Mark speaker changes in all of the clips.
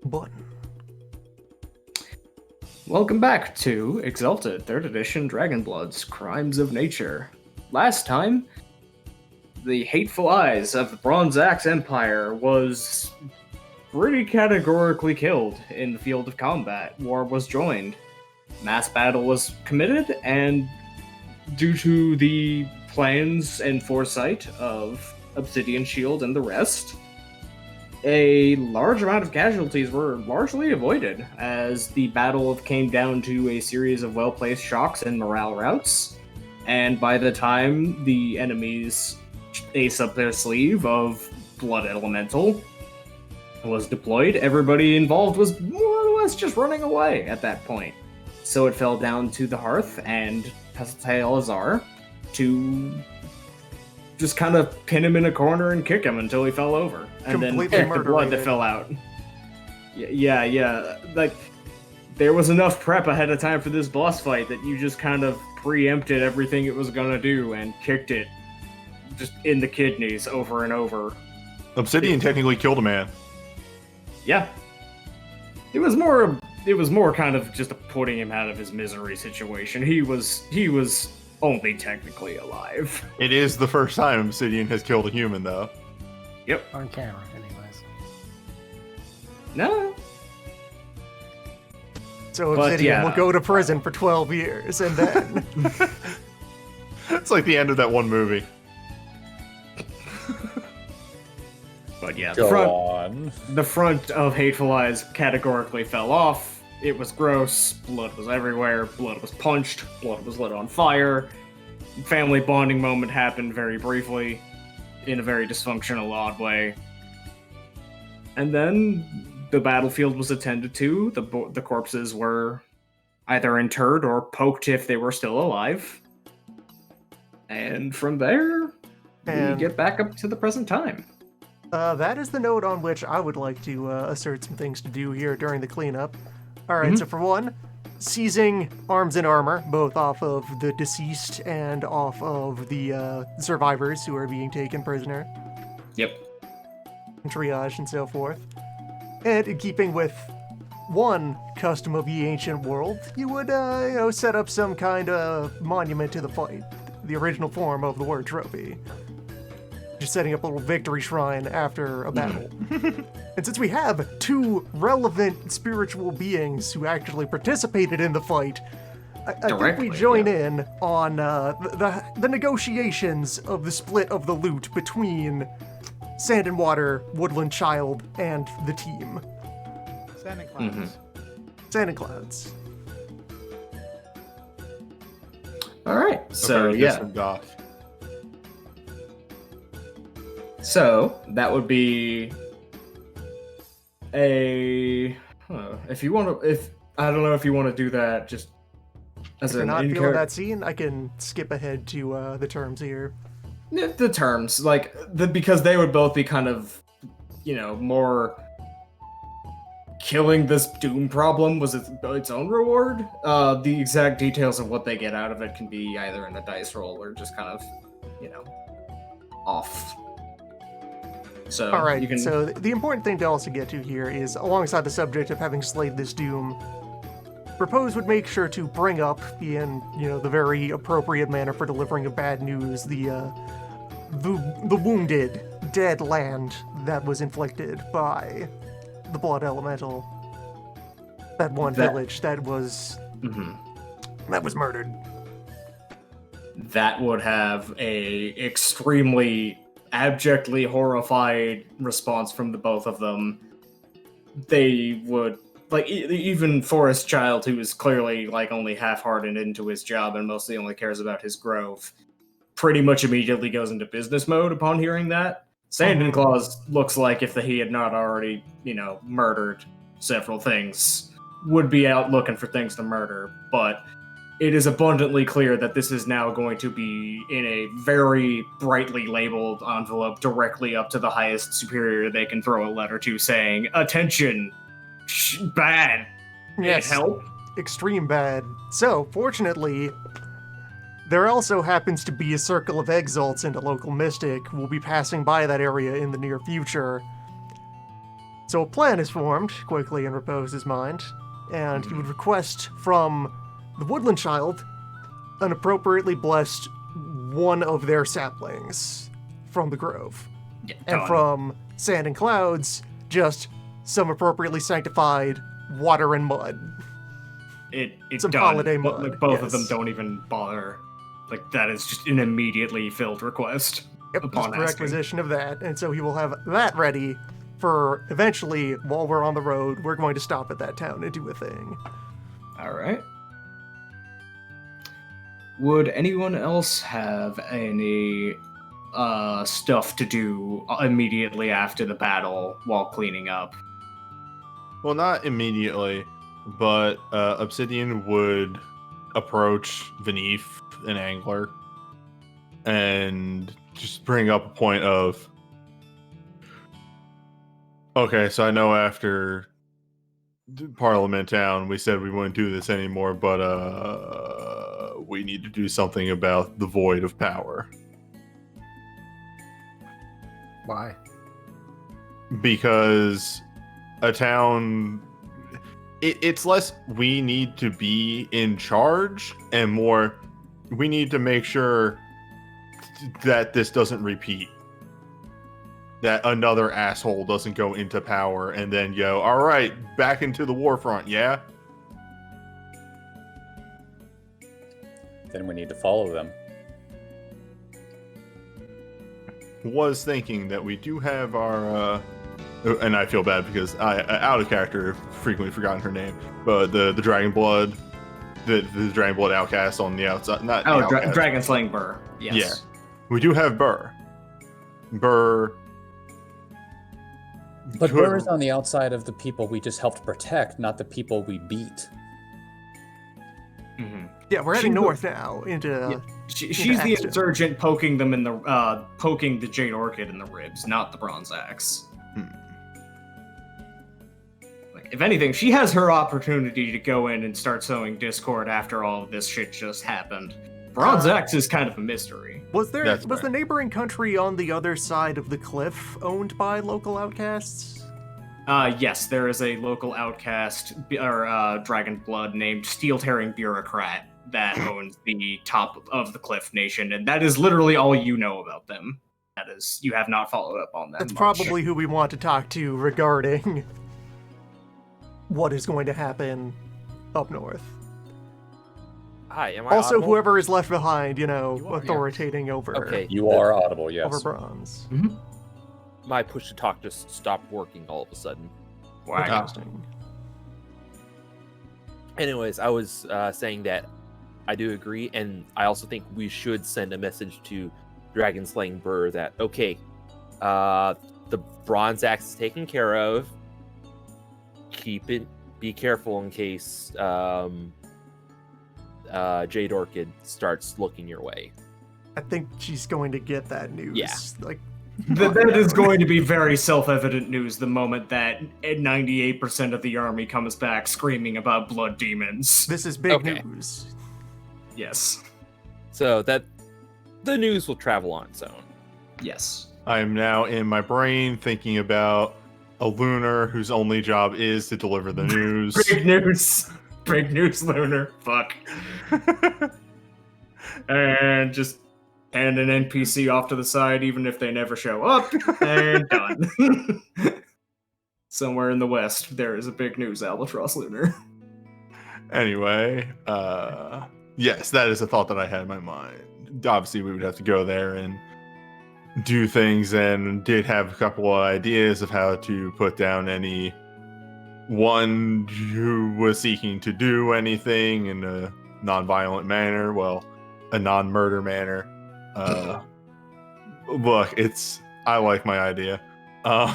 Speaker 1: button.
Speaker 2: Welcome back to Exalted, 3rd edition Dragonblood's Crimes of Nature. Last time, the hateful eyes of the Bronze Axe Empire was pretty categorically killed in the field of combat. War was joined. Mass battle was committed, and due to the plans and foresight of Obsidian Shield and the rest, a large amount of casualties were largely avoided, as the battle came down to a series of well-placed shocks and morale routes. And by the time the enemy's ace up their sleeve of Blood Elemental was deployed, everybody involved was more or less just running away at that point. So it fell down to the Hearth and Azar to just kind of pin him in a corner and kick him until he fell over, and
Speaker 1: Completely
Speaker 2: then the blood that fell out. Yeah. Like, there was enough prep ahead of time for this boss fight that you just kind of preempted everything it was gonna do and kicked it just in the kidneys over and over.
Speaker 3: Obsidian technically killed a man.
Speaker 2: Yeah. It was more kind of just a putting him out of his misery situation. He was only technically alive.
Speaker 3: It is the first time Obsidian has killed a human, though.
Speaker 2: Yep.
Speaker 1: On camera, anyways.
Speaker 2: No.
Speaker 1: So Obsidian will go to prison for 12 years, and then...
Speaker 3: It's like the end of that one movie.
Speaker 2: But yeah,
Speaker 4: Go
Speaker 2: the front of Hateful Eyes categorically fell off. It was gross, blood was everywhere, blood was punched, blood was lit on fire. Family bonding moment happened very briefly, in a very dysfunctional, odd way. And then the battlefield was attended to, the corpses were either interred or poked if they were still alive. And from there, we get back up to the present time.
Speaker 1: That is the note on which I would like to assert some things to do here during the cleanup. Alright, so for one, seizing arms and armor, both off of the deceased and off of the survivors who are being taken prisoner.
Speaker 2: Yep.
Speaker 1: And triage and so forth. And in keeping with one custom of the ancient world, you would, set up some kind of monument to the fight. The original form of the word trophy. Just setting up a little victory shrine after a battle. And since we have two relevant spiritual beings who actually participated in the fight, I think we join in on the negotiations of the split of the loot between Sand and Water, Woodland Child, and the team.
Speaker 4: Sand and Clouds.
Speaker 1: Sand and Clouds.
Speaker 2: Alright, so yeah.
Speaker 3: Goth.
Speaker 2: So, that would be if you want to, I don't know if you want to do that just as
Speaker 1: if you're
Speaker 2: an
Speaker 1: not feeling that scene, I can skip ahead to the terms here.
Speaker 2: The terms, because they would both be kind of, more killing this doom problem was its own reward. The exact details of what they get out of it can be either in a dice roll or just kind of, off. So,
Speaker 1: all right, so the important thing to also get to here is, alongside the subject of having slayed this doom, Propose would make sure to bring up, in the very appropriate manner for delivering of bad news, the wounded, dead land that was inflicted by the Blood Elemental. That one village that was murdered.
Speaker 2: That would have a extremely abjectly horrified response from the both of them. They would, even Forest Child, who is clearly, only half-hearted into his job and mostly only cares about his grove, pretty much immediately goes into business mode upon hearing that. Sand and Claws looks like if he had not already, murdered several things, would be out looking for things to murder, but it is abundantly clear that this is now going to be in a very brightly labeled envelope directly up to the highest superior they can throw a letter to saying, "Attention, bad."
Speaker 1: Yes,
Speaker 2: help.
Speaker 1: Extreme bad. So, fortunately, there also happens to be a circle of Exalts and a local mystic who will be passing by that area in the near future. So So a plan is formed quickly in Repose's mind, and he would request from the Woodland Child an appropriately blessed one of their saplings from the grove.
Speaker 2: Yeah,
Speaker 1: And
Speaker 2: done.
Speaker 1: from Sand and Clouds, just some appropriately sanctified water and mud.
Speaker 2: It's
Speaker 1: some
Speaker 2: done.
Speaker 1: holiday
Speaker 2: But,
Speaker 1: mud,
Speaker 2: like, both of them
Speaker 1: yes.
Speaker 2: don't even bother. Like, that is just an immediately filled request.
Speaker 1: Yep,
Speaker 2: Upon
Speaker 1: just
Speaker 2: asking.
Speaker 1: requisition of that, and so he will have that ready for eventually, while we're on the road, we're going to stop at that town and do a thing.
Speaker 2: All right. Would anyone else have any stuff to do immediately after the battle while cleaning up?
Speaker 3: Well, not immediately, but Obsidian would approach Vanif, an angler, and just bring up a point of, okay, so I know after Parliament Town, we said we wouldn't do this anymore, but we need to do something about the void of power.
Speaker 5: Why?
Speaker 3: Because a town, it's less we need to be in charge and more we need to make sure that this doesn't repeat, that another asshole doesn't go into power and then go, all right, back into the war front. Yeah,
Speaker 5: Then we need to follow them.
Speaker 3: was thinking that we do have our and I feel bad because I out of character frequently forgotten her name, but the dragon blood, the dragon blood outcast on the outside, not the outcast.
Speaker 2: Dragon Slaying Burr. Yes.
Speaker 3: Yeah, we do have Burr.
Speaker 5: But
Speaker 3: could-
Speaker 5: Burr is on the outside of the people we just helped protect, not the people we beat.
Speaker 2: Mm-hmm.
Speaker 1: Yeah, we're heading
Speaker 2: She's the-
Speaker 1: north now into...
Speaker 2: She's the
Speaker 1: Axton.
Speaker 2: insurgent poking them in the poking the Jade Orchid in the ribs, not the Bronze Axe. Like, if anything, she has her opportunity to go in and start sowing discord after all of this shit just happened. Bronze Axe is kind of a mystery.
Speaker 1: Was
Speaker 3: That's
Speaker 1: the
Speaker 3: fair.
Speaker 1: neighboring country on the other side of the cliff owned by local outcasts?
Speaker 2: Yes, there is a local outcast or dragon blood named Steel Tearing Bureaucrat that owns the top of the Cliff Nation, and that is literally all you know about them. That is, you have not followed up on that.
Speaker 1: That's
Speaker 2: much.
Speaker 1: probably who we want to talk to regarding what is going to happen up north.
Speaker 6: Hi, am I
Speaker 1: Also,
Speaker 6: audible?
Speaker 1: whoever is left behind,
Speaker 6: You are, yeah.
Speaker 1: authoritating over
Speaker 6: Okay.
Speaker 5: You are audible, yes.
Speaker 1: over bronze.
Speaker 6: My push to talk just stopped working all of a sudden.
Speaker 2: Wow.
Speaker 1: Interesting.
Speaker 6: Anyways, I was saying that I do agree, and I also think we should send a message to Dragon Slaying Burr that, okay, the Bronze Axe is taken care of. Keep it, be careful in case Jade Orchid starts looking your way.
Speaker 1: I think she's going to get that news.
Speaker 6: Yeah.
Speaker 1: Like,
Speaker 2: That is going to be very self-evident news the moment that 98% of the army comes back screaming about blood demons.
Speaker 1: this is big
Speaker 6: Okay.
Speaker 1: news.
Speaker 2: Yes.
Speaker 6: So that the news will travel on its own.
Speaker 2: Yes.
Speaker 3: I am now in my brain thinking about a lunar whose only job is to deliver the news.
Speaker 2: Big news. Big news, Lunar. Fuck. And just hand an NPC off to the side, even if they never show up, and done. Somewhere in the west, there is a big news Albatross Lunar.
Speaker 3: Anyway, yes, that is a thought that I had in my mind. Obviously, we would have to go there and do things, and did have a couple of ideas of how to put down any one who was seeking to do anything in a non-violent manner. Well, a non-murder manner. Look, I like my idea.
Speaker 2: No.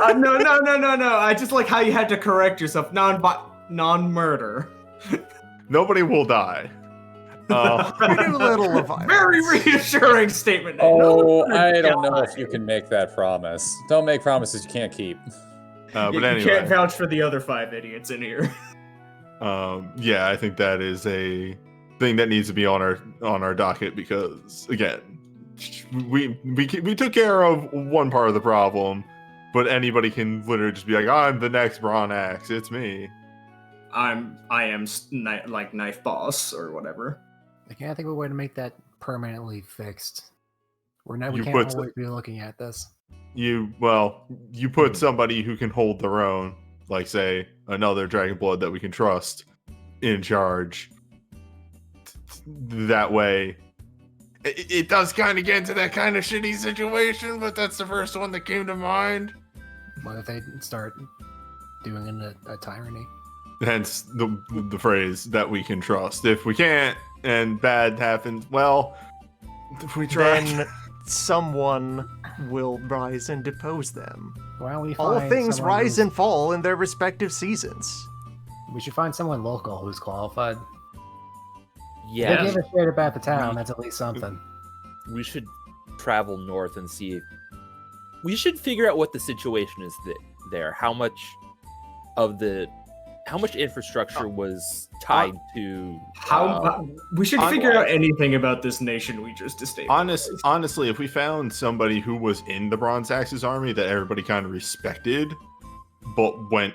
Speaker 2: I just like how you had to correct yourself. Non-murder.
Speaker 3: Nobody will die.
Speaker 1: Too little of violence.
Speaker 2: Very reassuring statement.
Speaker 5: Oh,
Speaker 2: No,
Speaker 5: I don't know
Speaker 2: God.
Speaker 5: if you can make that promise. Don't make promises you can't keep.
Speaker 3: But
Speaker 2: You can't
Speaker 3: anyway,
Speaker 2: vouch for the other 5 idiots in here.
Speaker 3: yeah, I think that is a thing that needs to be on our docket because again, we took care of one part of the problem. but anybody can literally just be like, I'm the next Brawn Axe. It's me.
Speaker 2: I am like knife boss or whatever.
Speaker 7: I can't think of a way to make that permanently fixed. We
Speaker 3: You
Speaker 7: can't
Speaker 3: put-
Speaker 7: always be looking at this.
Speaker 3: You put somebody who can hold their own, like say another Dragon Blood that we can trust, in charge. That way, it does kind of get into that kind of shitty situation, but that's the first one that came to mind.
Speaker 7: What if they start doing a tyranny?
Speaker 3: Hence the phrase that we can trust. If we can't and bad happens, well, if we try.
Speaker 1: Then someone will rise and depose them.
Speaker 7: Why don't we
Speaker 1: All
Speaker 7: find
Speaker 1: things
Speaker 7: someone
Speaker 1: rise
Speaker 7: who's-
Speaker 1: and fall in their respective seasons.
Speaker 7: We should find someone local who's qualified.
Speaker 6: Yeah,
Speaker 7: They give a shit about the town. That's at least something.
Speaker 6: we should travel north and see. We should figure out what the situation is there. How much infrastructure was tied to
Speaker 2: We should figure out anything about this nation we just destabilized.
Speaker 3: Honestly, if we found somebody who was in the Bronze Axe's army that everybody kind of respected, but went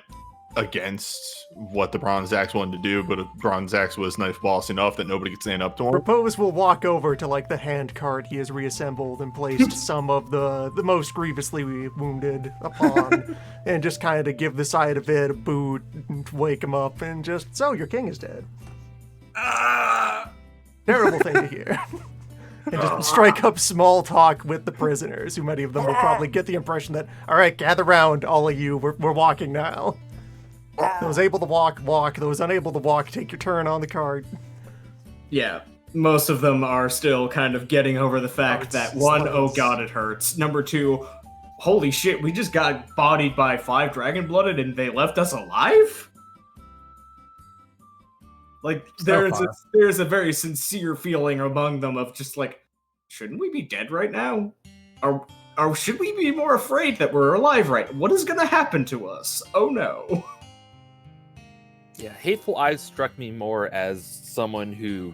Speaker 3: against what the Bronze Axe wanted to do, but if Bronze Axe was knife boss enough that nobody could stand up to him.
Speaker 1: Propose will walk over to like the hand cart he has reassembled and placed some of the most grievously wounded upon, and just kind of give the side of it a boot, and wake him up, and just, so your king is dead. Terrible thing to hear. And just strike up small talk with the prisoners, who many of them will probably get the impression that, all right, gather round, all of you, we're walking now. Those able to walk, walk. Those unable to walk, take your turn on the cart.
Speaker 2: Yeah, most of them are still kind of getting over the fact that one, oh god, it hurts. Number two, holy shit, we just got bodied by 5 dragon-blooded and they left us alive? Like, there's a very sincere feeling among them of just like, shouldn't we be dead right now? Or should we be more afraid that we're alive right? What is gonna happen to us? Oh no.
Speaker 6: Yeah, Hateful Eyes struck me more as someone who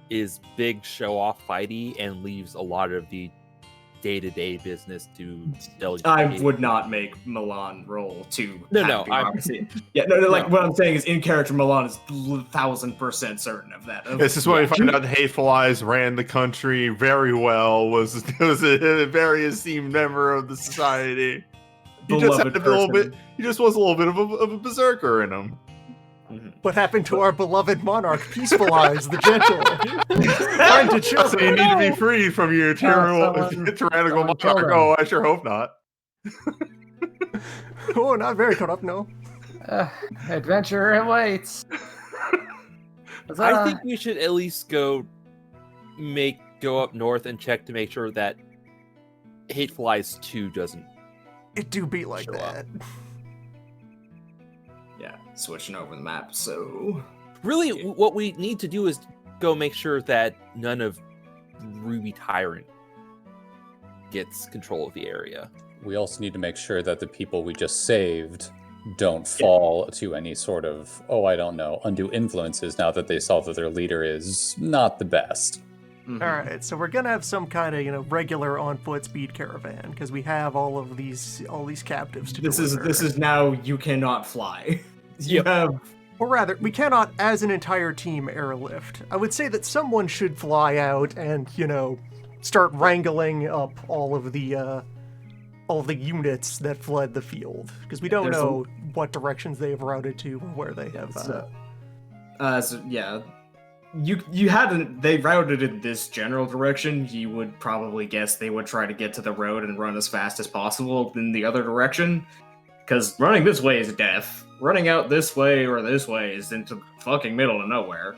Speaker 6: is big show-off fighty and leaves a lot of the day-to-day business to delegate.
Speaker 2: I would not make Milan roll to
Speaker 6: No,
Speaker 2: bureaucracy. Like what I'm saying is in character Milan is 1000% certain of that.
Speaker 3: This is when we find out Hateful Eyes ran the country very well, was a very esteemed member of the society. He just had a little bit. He just was a little bit of a berserker in him.
Speaker 1: What happened to our beloved monarch, Peaceful Eyes, the gentle? Kind to
Speaker 3: So
Speaker 1: children.
Speaker 3: you need to be freed from your tyrannical
Speaker 7: someone killed
Speaker 3: monarch.
Speaker 7: him.
Speaker 3: Oh, I sure hope not.
Speaker 1: Oh, not very corrupt, no.
Speaker 7: Adventure awaits.
Speaker 6: I think we should at least go up north and check to make sure that Hateful Eyes 2 doesn't.
Speaker 1: It do be like
Speaker 6: Show up.
Speaker 1: that.
Speaker 2: Yeah, switching over the map. So
Speaker 6: Really, what we need to do is go make sure that none of Ruby Tyrant gets control of the area.
Speaker 5: We also need to make sure that the people we just saved don't fall to any sort of, undue influences now that they saw that their leader is not the best.
Speaker 1: All right, so we're gonna have some kind of regular on foot speed caravan because we have all these captives to deliver.
Speaker 2: this is now you cannot fly. You have
Speaker 1: Or rather, we cannot, as an entire team, airlift. I would say that someone should fly out and start wrangling up all of the units that fled the field because we don't know what directions they have routed to or where they have.
Speaker 2: They routed in this general direction. You would probably guess they would try to get to the road and run as fast as possible in the other direction. Because running this way is death. Running out this way or this way is into the fucking middle of nowhere.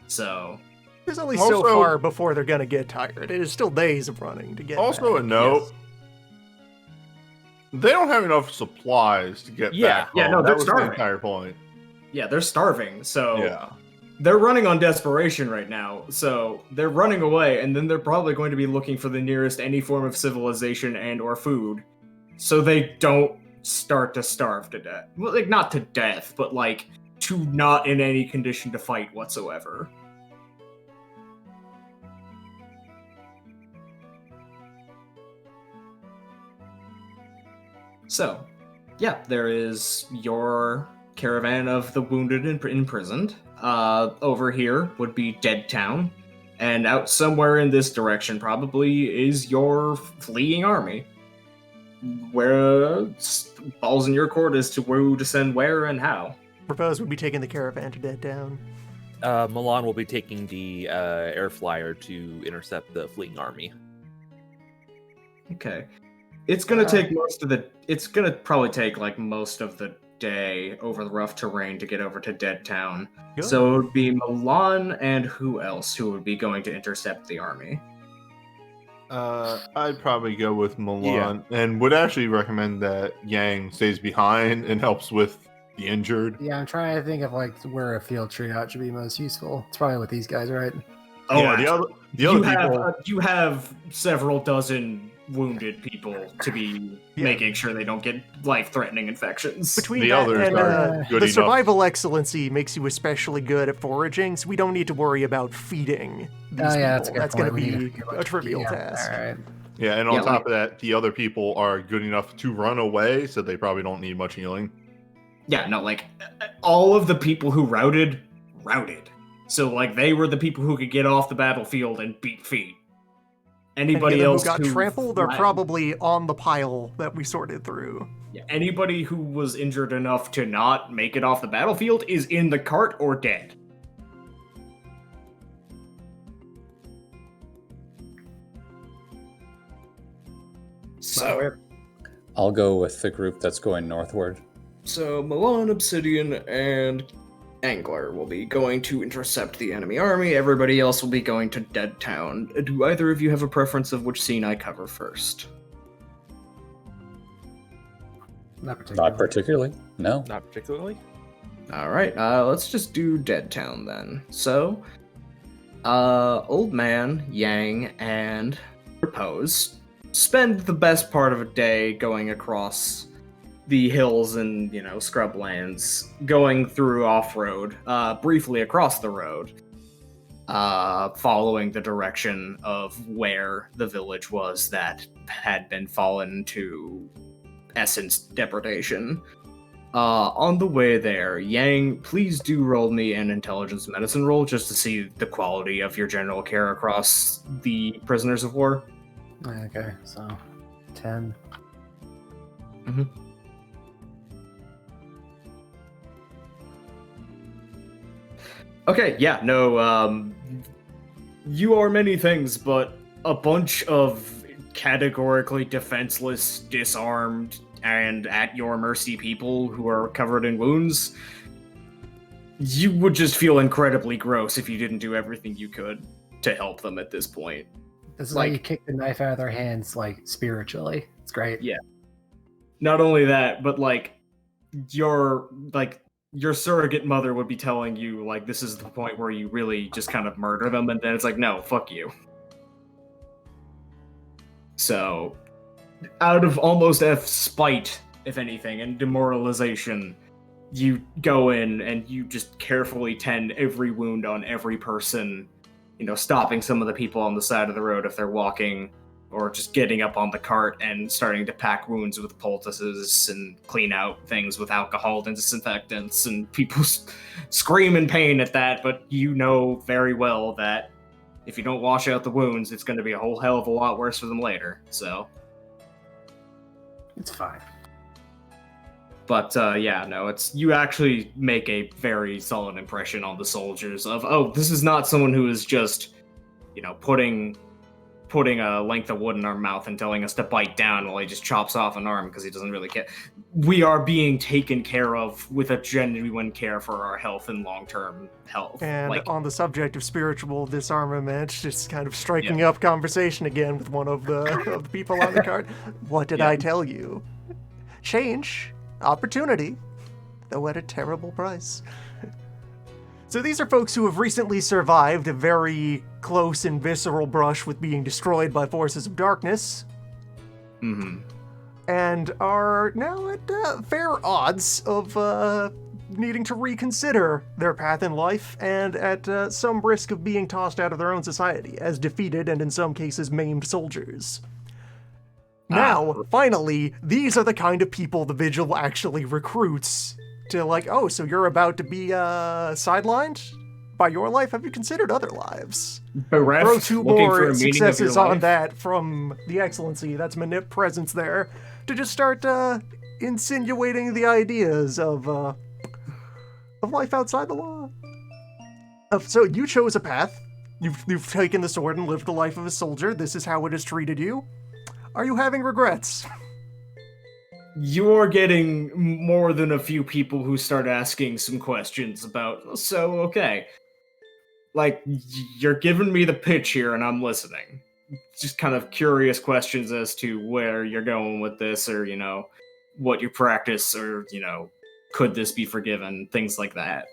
Speaker 2: So
Speaker 1: There's only so
Speaker 3: Also-
Speaker 1: far before they're gonna get tired. It is still days of running to get.
Speaker 3: Also,
Speaker 1: back.
Speaker 3: a note: they don't have enough supplies to get back.
Speaker 2: Yeah,
Speaker 3: home.
Speaker 2: no,
Speaker 3: that
Speaker 2: they're
Speaker 3: was
Speaker 2: starving.
Speaker 3: the entire point.
Speaker 2: yeah, they're starving. So
Speaker 3: Yeah.
Speaker 2: they're running on desperation right now. So they're running away, and then they're probably going to be looking for the nearest any form of civilization and or food, so they don't start to starve to death. Well, like not to death, but like to not in any condition to fight whatsoever. So, yeah, there is your caravan of the wounded and imprisoned. Over here would be Dead Town. And out somewhere in this direction probably is your fleeing army. Where balls in your court as to who to send where and how.
Speaker 1: Propose would be taking the caravan to Dead Town.
Speaker 6: Milan will be taking the air flyer to intercept the fleeing army.
Speaker 2: Okay. It's gonna take most of the. It's gonna probably take like most of the day over the rough terrain to get over to Dead Town.
Speaker 1: Good.
Speaker 2: So it would be Milan and who else who would be going to intercept the army?
Speaker 3: I'd probably go with Milan, and would actually recommend that Yang stays behind and helps with the injured.
Speaker 7: Yeah, I'm trying to think of like where a field triage should be most useful. It's probably with these guys, right?
Speaker 2: Oh,
Speaker 3: yeah, the other people.
Speaker 2: You have several dozen wounded people to be making sure they don't get life-threatening infections.
Speaker 1: Between
Speaker 3: The
Speaker 1: that
Speaker 3: others
Speaker 1: and
Speaker 3: are good
Speaker 1: the
Speaker 3: enough.
Speaker 1: survival excellency makes you especially good at foraging, so we don't need to worry about feeding these
Speaker 7: Oh, yeah,
Speaker 1: people.
Speaker 7: that's a good
Speaker 1: going to
Speaker 7: point. We
Speaker 1: be
Speaker 7: need to
Speaker 1: a trivial
Speaker 7: yeah,
Speaker 1: task.
Speaker 7: All right.
Speaker 3: Yeah, and on
Speaker 2: Yeah,
Speaker 3: top of that, the other people are good enough to run away, so they probably don't need much healing.
Speaker 2: Yeah, no, like all of the people who routed. So like they were the people who could get off the battlefield and beat feet. Anybody
Speaker 1: Any of them
Speaker 2: else
Speaker 1: who got trampled are
Speaker 2: fled-
Speaker 1: probably on the pile that we sorted through.
Speaker 2: Yeah, anybody who was injured enough to not make it off the battlefield is in the cart or dead. So,
Speaker 5: I'll go with the group that's going northward.
Speaker 2: so Milan, Obsidian, and Angler will be going to intercept the enemy army. Everybody else will be going to Dead Town. Do either of you have a preference of which scene I cover first?
Speaker 7: Not particularly.
Speaker 5: Not particularly. No.
Speaker 6: Not particularly.
Speaker 2: All right, let's just do Dead Town then. So, Old Man, Yang, and Repose spend the best part of a day going across the hills and, scrublands, going through off-road, briefly across the road, following the direction of where the village was that had been fallen to essence depredation. On the way there, Yang, please do roll me an intelligence medicine roll just to see the quality of your general care across the prisoners of war.
Speaker 7: Okay, so 10.
Speaker 2: Okay, yeah, no, you are many things, but a bunch of categorically defenseless, disarmed, and at your mercy people who are covered in wounds. You would just feel incredibly gross if you didn't do everything you could to help them at this point.
Speaker 7: This is
Speaker 2: Like-
Speaker 7: how you kick the knife out of their hands, like spiritually. It's great.
Speaker 2: Yeah. Not only that, but your surrogate mother would be telling you this is the point where you really just kind of murder them, and then it's like, no, fuck you. So, out of almost spite, if anything, and demoralization, you go in and you just carefully tend every wound on every person, stopping some of the people on the side of the road if they're walking, or just getting up on the cart and starting to pack wounds with poultices and clean out things with alcohol and disinfectants, and people scream in pain at that, but you know very well that if you don't wash out the wounds, it's going to be a whole hell of a lot worse for them later, so...
Speaker 7: It's fine.
Speaker 2: But it's you actually make a very solid impression on the soldiers of, oh, this is not someone who is just, putting a length of wood in our mouth and telling us to bite down while he just chops off an arm because he doesn't really care. We are being taken care of with a genuine care for our health and long-term health.
Speaker 1: And on the subject of spiritual disarmament, just kind of striking up conversation again with one of the people on the cart. What did I tell you? Change, opportunity, though at a terrible price. So these are folks who have recently survived a very close and visceral brush with being destroyed by forces of darkness.
Speaker 2: Mm-hmm.
Speaker 1: And are now at fair odds of needing to reconsider their path in life, and at some risk of being tossed out of their own society as defeated and in some cases maimed soldiers. Now, finally, these are the kind of people the Vigil actually recruits to, like, oh, so you're about to be sidelined by your life? Have you considered other lives?
Speaker 2: Bereft,
Speaker 1: Throw two
Speaker 2: looking for
Speaker 1: more
Speaker 2: a meaning of your
Speaker 1: successes on
Speaker 2: life.
Speaker 1: that from the Excellency, that's Manip presence there, to just start insinuating the ideas of life outside the law. So you chose a path. You've taken the sword and lived the life of a soldier. This is how it has treated you. Are you having regrets?
Speaker 2: You're getting more than a few people who start asking some questions about, so, okay. Like, you're giving me the pitch here and I'm listening. Just kind of curious questions as to where you're going with this, or, what you practice, or, could this be forgiven? Things like that.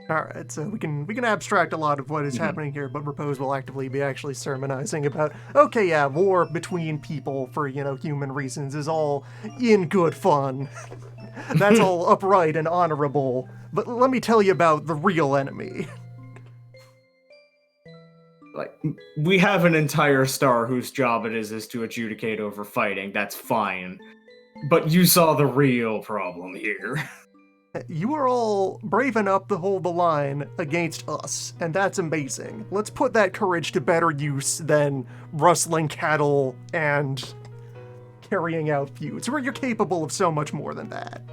Speaker 1: All right, so we can abstract a lot of what is happening here, but Repose will actively be actually sermonizing about, okay, yeah, war between people for, human reasons is all in good fun. That's all upright and honorable. But let me tell you about the real enemy.
Speaker 2: Like, we have an entire star whose job it is to adjudicate over fighting. That's fine. But you saw the real problem here.
Speaker 1: You are all brave enough to hold the line against us, and that's amazing. Let's put that courage to better use than rustling cattle and carrying out feuds, where you're capable of so much more than that.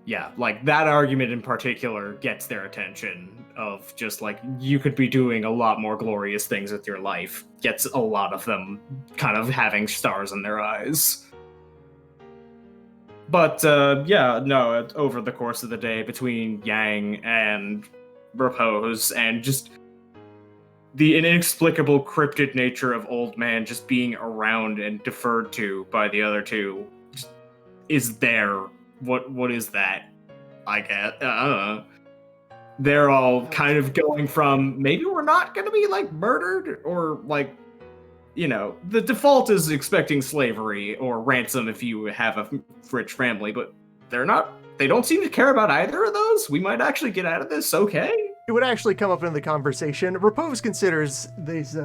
Speaker 2: Yeah, like, that argument in particular gets their attention, of just, like, you could be doing a lot more glorious things with your life. Gets a lot of them kind of having stars in their eyes. But, over the course of the day, between Yang and Repose, and just the inexplicable cryptid nature of Old Man just being around and deferred to by the other two, is there. What is that? I guess, they're all kind of going from, maybe we're not gonna be, like, murdered, or, like, the default is expecting slavery or ransom if you have a rich family, but they don't seem to care about either of those. We might actually get out of this okay.
Speaker 1: It would actually come up in the conversation. Repose considers this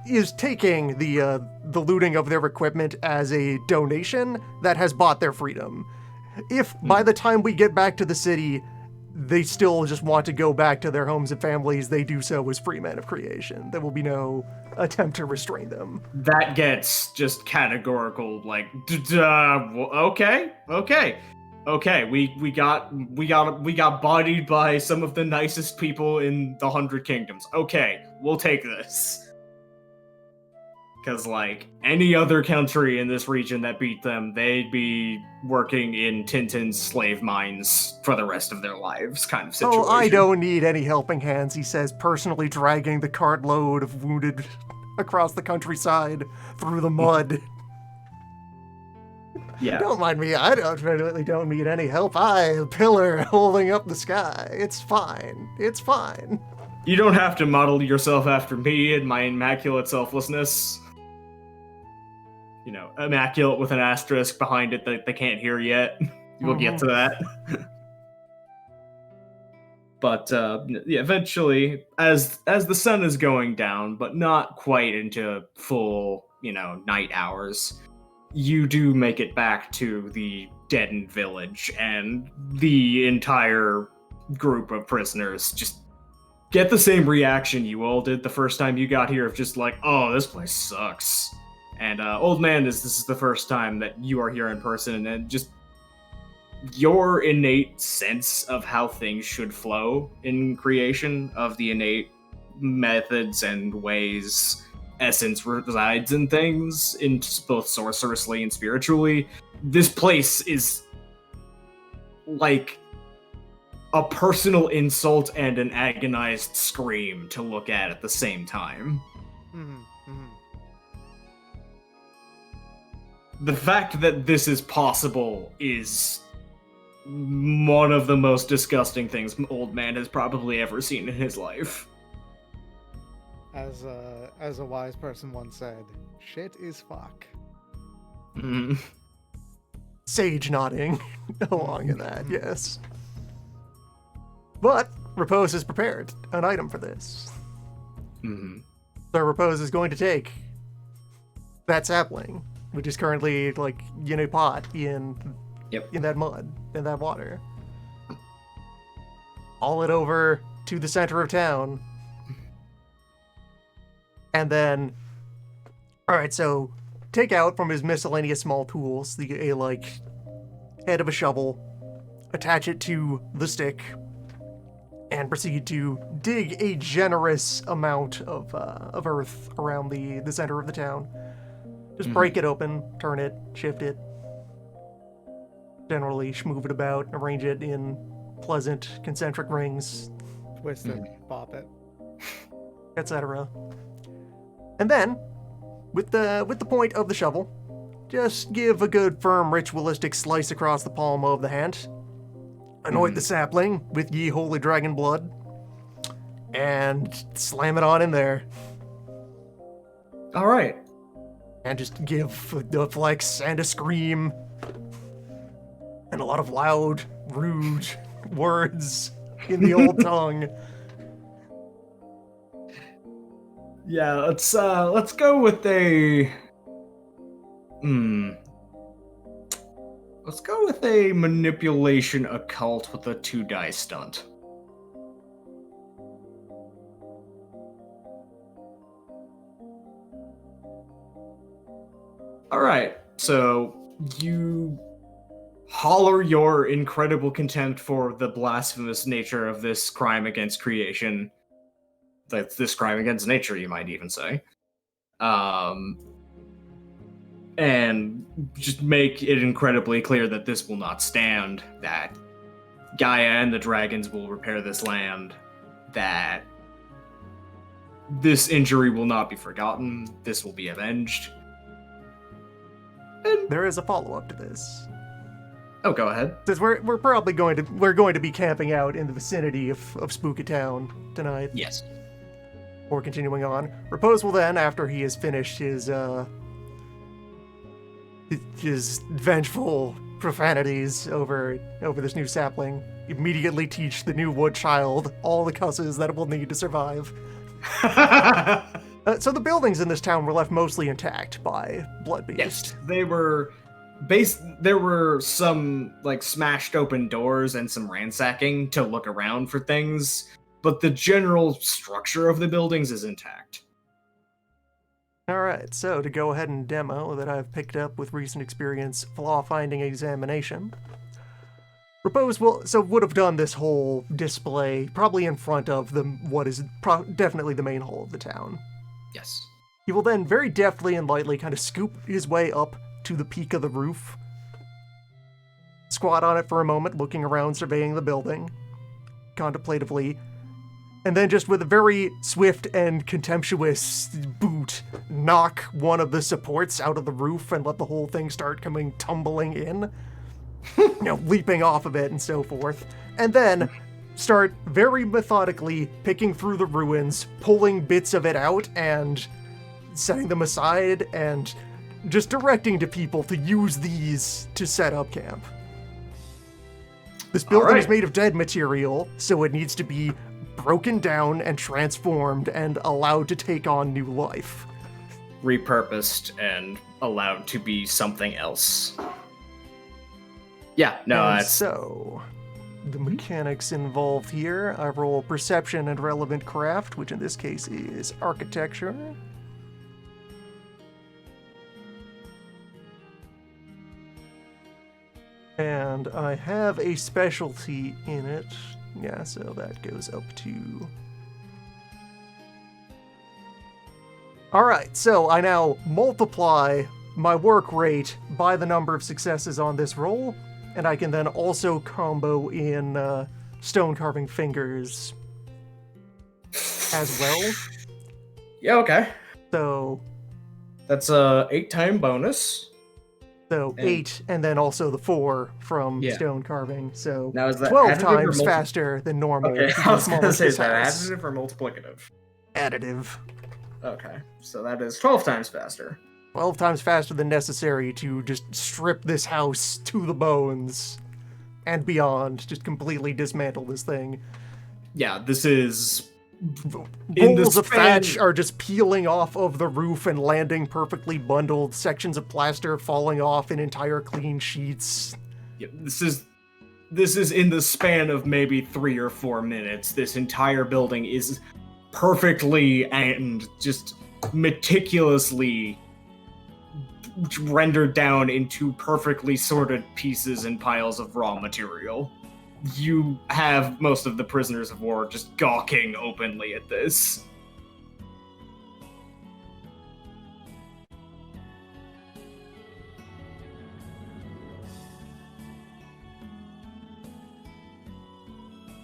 Speaker 1: is taking the looting of their equipment as a donation that has bought their freedom. If by the time we get back to the city, they still just want to go back to their homes and families, they do so as free men of creation. There will be no attempt to restrain them.
Speaker 2: That gets just categorical, like, okay. We got bodied by some of the nicest people in the 100 Kingdoms. Okay, we'll take this. Because, like, any other country in this region that beat them, they'd be working in Tintin's slave mines for the rest of their lives, kind of situation.
Speaker 1: Oh, I don't need any helping hands, he says, personally dragging the cartload of wounded across the countryside through the mud.
Speaker 2: Yeah.
Speaker 1: Don't mind me, I really don't need any help. A pillar holding up the sky. It's fine. It's fine.
Speaker 2: You don't have to model yourself after me and my immaculate selflessness. Immaculate with an asterisk behind it that they can't hear yet. We'll get to that. But eventually, as the sun is going down, but not quite into full, night hours, you do make it back to the deadened village, and the entire group of prisoners just get the same reaction you all did the first time you got here, of just like, oh, this place sucks. And Old Man, this is the first time that you are here in person, and just your innate sense of how things should flow in creation, of the innate methods and ways essence resides in things, in both sorcerously and spiritually. This place is like a personal insult and an agonized scream to look at the same time. The fact that this is possible is one of the most disgusting things Old Man has probably ever seen in his life.
Speaker 4: As a wise person once said, shit is fuck.
Speaker 1: Sage nodding along in that, yes. But Repose has prepared an item for this. So Repose is going to take that sapling which is currently like in a pot in
Speaker 2: Yep.
Speaker 1: in that mud, in that water. Haul it over to the center of town. And then, all right, so take out from his miscellaneous small tools a like head of a shovel, attach it to the stick, and proceed to dig a generous amount of earth around the center of the town. Just break it open, turn it, shift it, generally move it about, arrange it in pleasant concentric rings,
Speaker 4: Twist it, bop it.
Speaker 1: etc. And then, with the point of the shovel, just give a good firm ritualistic slice across the palm of the hand. Anoint the sapling with ye holy dragon blood, and slam it on in there.
Speaker 2: All right.
Speaker 1: And just give a flex and a scream, and a lot of loud, rude words in the old tongue.
Speaker 2: Yeah, let's go with a Let's go with a manipulation occult with a 2-die stunt. Alright, so you holler your incredible contempt for the blasphemous nature of this crime against creation. This crime against nature, you might even say. And just make it incredibly clear that this will not stand, that Gaia and the dragons will repair this land, that this injury will not be forgotten, this will be avenged. And
Speaker 1: There is a follow-up to this.
Speaker 2: oh, go ahead.
Speaker 1: Since we're probably going to be camping out in the vicinity of Spooky Town tonight.
Speaker 2: Yes.
Speaker 1: Or continuing on. Repose will then, after he has finished his vengeful profanities over this new sapling, immediately teach the new wood child all the cusses that it will need to survive. So the buildings in this town were left mostly intact by Bloodbeast.
Speaker 2: Yes, they were there were some like smashed open doors and some ransacking to look around for things, but the general structure of the buildings is intact.
Speaker 1: Alright, so to go ahead and demo that I've picked up with recent experience flaw-finding examination, Repose would have done this whole display probably in front of what is definitely the main hall of the town.
Speaker 2: Yes.
Speaker 1: He will then very deftly and lightly kind of scoop his way up to the peak of the roof, squat on it for a moment, looking around, surveying the building, contemplatively, and then just with a very swift and contemptuous boot, knock one of the supports out of the roof and let the whole thing start coming tumbling in, leaping off of it and so forth, and then start very methodically picking through the ruins, pulling bits of it out and setting them aside, and just directing to people to use these to set up camp. This building is made of dead material, so it needs to be broken down and transformed and allowed to take on new life.
Speaker 2: Repurposed and allowed to be something else. Yeah, no,
Speaker 1: And
Speaker 2: that's...
Speaker 1: so, the mechanics involved here, I roll perception and relevant craft, which in this case is architecture. And I have a specialty in it. Yeah, so that goes up to... Alright, so I now multiply my work rate by the number of successes on this roll, and I can then also combo in stone carving fingers as well.
Speaker 2: Yeah, okay.
Speaker 1: So
Speaker 2: That's a 8-time bonus.
Speaker 1: So
Speaker 2: And-
Speaker 1: 8, and then also the 4 from
Speaker 2: Yeah.
Speaker 1: stone carving. So
Speaker 2: Now is that
Speaker 1: 12
Speaker 2: additive or
Speaker 1: times
Speaker 2: multi-
Speaker 1: faster than normal.
Speaker 2: Okay,
Speaker 1: to
Speaker 2: I was
Speaker 1: demolish
Speaker 2: gonna say,
Speaker 1: this
Speaker 2: is that
Speaker 1: house.
Speaker 2: additive or multiplicative?
Speaker 1: Additive.
Speaker 2: Okay, so that is 12 times faster.
Speaker 1: 12 times faster than necessary to just strip this house to the bones and beyond. Just completely dismantle this thing.
Speaker 2: Yeah, this is In the
Speaker 1: rolls of
Speaker 2: span-
Speaker 1: thatch are just peeling off of the roof and landing perfectly bundled, sections of plaster falling off in entire clean sheets.
Speaker 2: Yeah, this is in the span of maybe 3 or 4 minutes. This entire building is perfectly and just meticulously rendered down into perfectly sorted pieces and piles of raw material. You have most of the prisoners of war just gawking openly at this.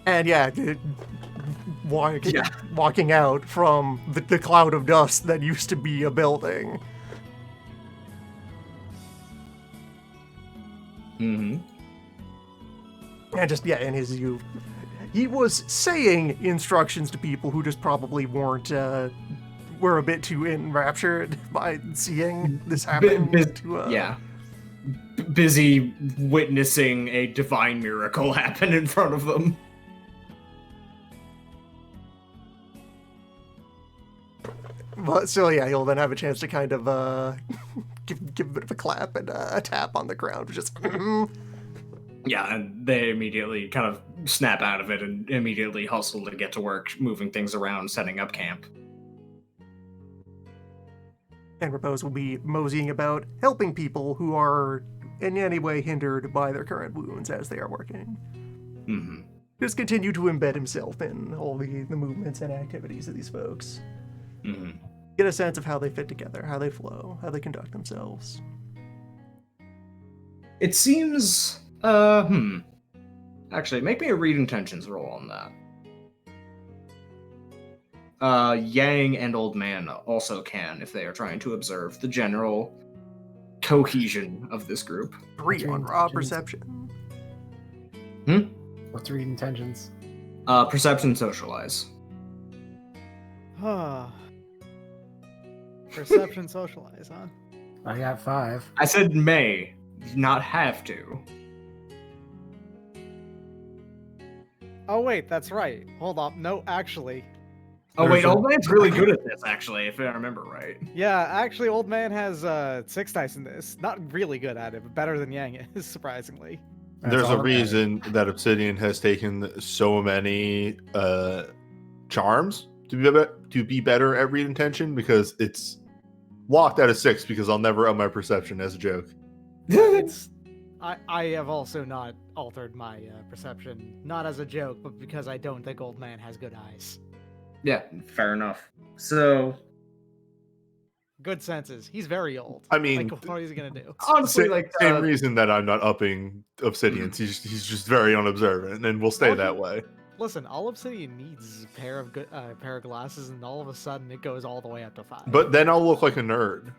Speaker 1: And yeah, walking out from the cloud of dust that used to be a building.
Speaker 2: Mm-hmm.
Speaker 1: And just, in his youth, he was saying instructions to people who just probably were a bit too enraptured by seeing this happen.
Speaker 2: Busy witnessing a divine miracle happen in front of them.
Speaker 1: But so he'll then have a chance to kind of give a bit of a clap and a tap on the ground, just.
Speaker 2: Yeah, and they immediately kind of snap out of it and immediately hustle to get to work, moving things around, setting up camp.
Speaker 1: And Repose will be moseying about, helping people who are in any way hindered by their current wounds as they are working.
Speaker 2: Mm-hmm.
Speaker 1: Just continue to embed himself in all the movements and activities of these folks.
Speaker 2: Mm-hmm.
Speaker 1: Get a sense of how they fit together, how they flow, how they conduct themselves.
Speaker 2: It seems, Actually, make me a read intentions roll on that. Yang and Old Man also can if they are trying to observe the general cohesion of this group.
Speaker 1: 3 on raw perception.
Speaker 7: What's read intentions?
Speaker 2: Perception, socialize.
Speaker 4: Perception, socialize, huh?
Speaker 7: I got 5.
Speaker 2: I said may, not have to.
Speaker 4: Oh wait, that's right. Hold on. No, actually.
Speaker 2: Oh wait, Old Man's really good at this, actually, if I remember right.
Speaker 4: Yeah, actually, Old Man has 6 dice in this. Not really good at it, but better than Yang is, surprisingly.
Speaker 3: There's
Speaker 7: all
Speaker 3: a
Speaker 7: that
Speaker 3: reason that Obsidian has taken so many charms to be better at read intention, because it's locked out of 6 because I'll never up my perception as a joke.
Speaker 4: I have also not altered my perception, not as a joke, but because I don't think Old Man has good eyes.
Speaker 2: Yeah, fair enough. So,
Speaker 4: Good senses. He's very old.
Speaker 3: I mean,
Speaker 4: like, what is he gonna do?
Speaker 2: honestly,
Speaker 3: same reason that I'm not upping Obsidians. He's just very unobservant, and will stay
Speaker 4: Well,
Speaker 3: that way.
Speaker 4: Listen, all Obsidian needs is a pair of glasses, and all of a sudden it goes all the way up to 5.
Speaker 3: But then I'll look like a nerd.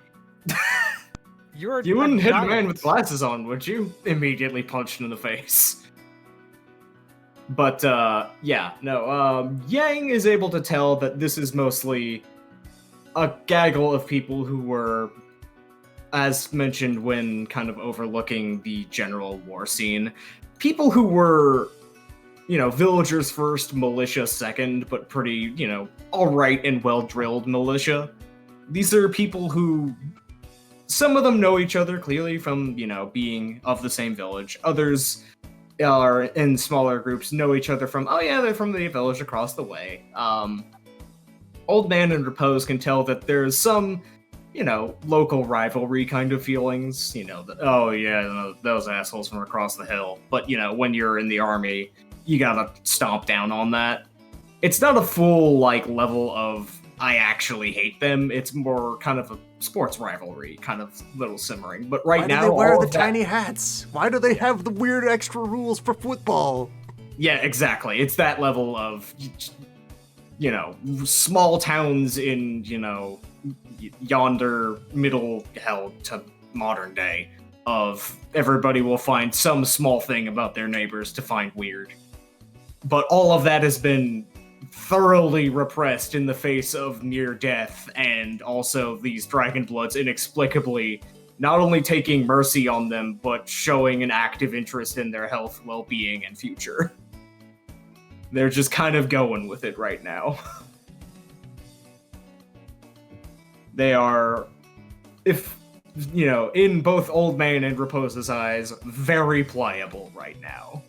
Speaker 2: You wouldn't hit a man with glasses on, would you? Immediately punched in the face. But, Yang is able to tell that this is mostly a gaggle of people who were, as mentioned when kind of overlooking the general war scene, people who were, villagers first, militia second, but pretty, alright and well-drilled militia. These are people who, some of them know each other clearly from, being of the same village. Others are in smaller groups, know each other from, they're from the village across the way. Old Man and Repose can tell that there's some, local rivalry kind of feelings, that, those assholes from across the hill. But, when you're in the army, you gotta stomp down on that. It's not a full, level of, I actually hate them. It's more kind of a sports rivalry, kind of little simmering. But right now,
Speaker 1: why do they wear the tiny hats? Why do they have the weird extra rules for football?
Speaker 2: Yeah, exactly. It's that level of, small towns in, yonder middle hell to modern day of everybody will find some small thing about their neighbors to find weird. But all of that has been thoroughly repressed in the face of near death, and also these Dragonbloods inexplicably not only taking mercy on them, but showing an active interest in their health, well-being, and future. They're just kind of going with it right now. they are, if in both Old Man and Raposa's eyes, very pliable right now.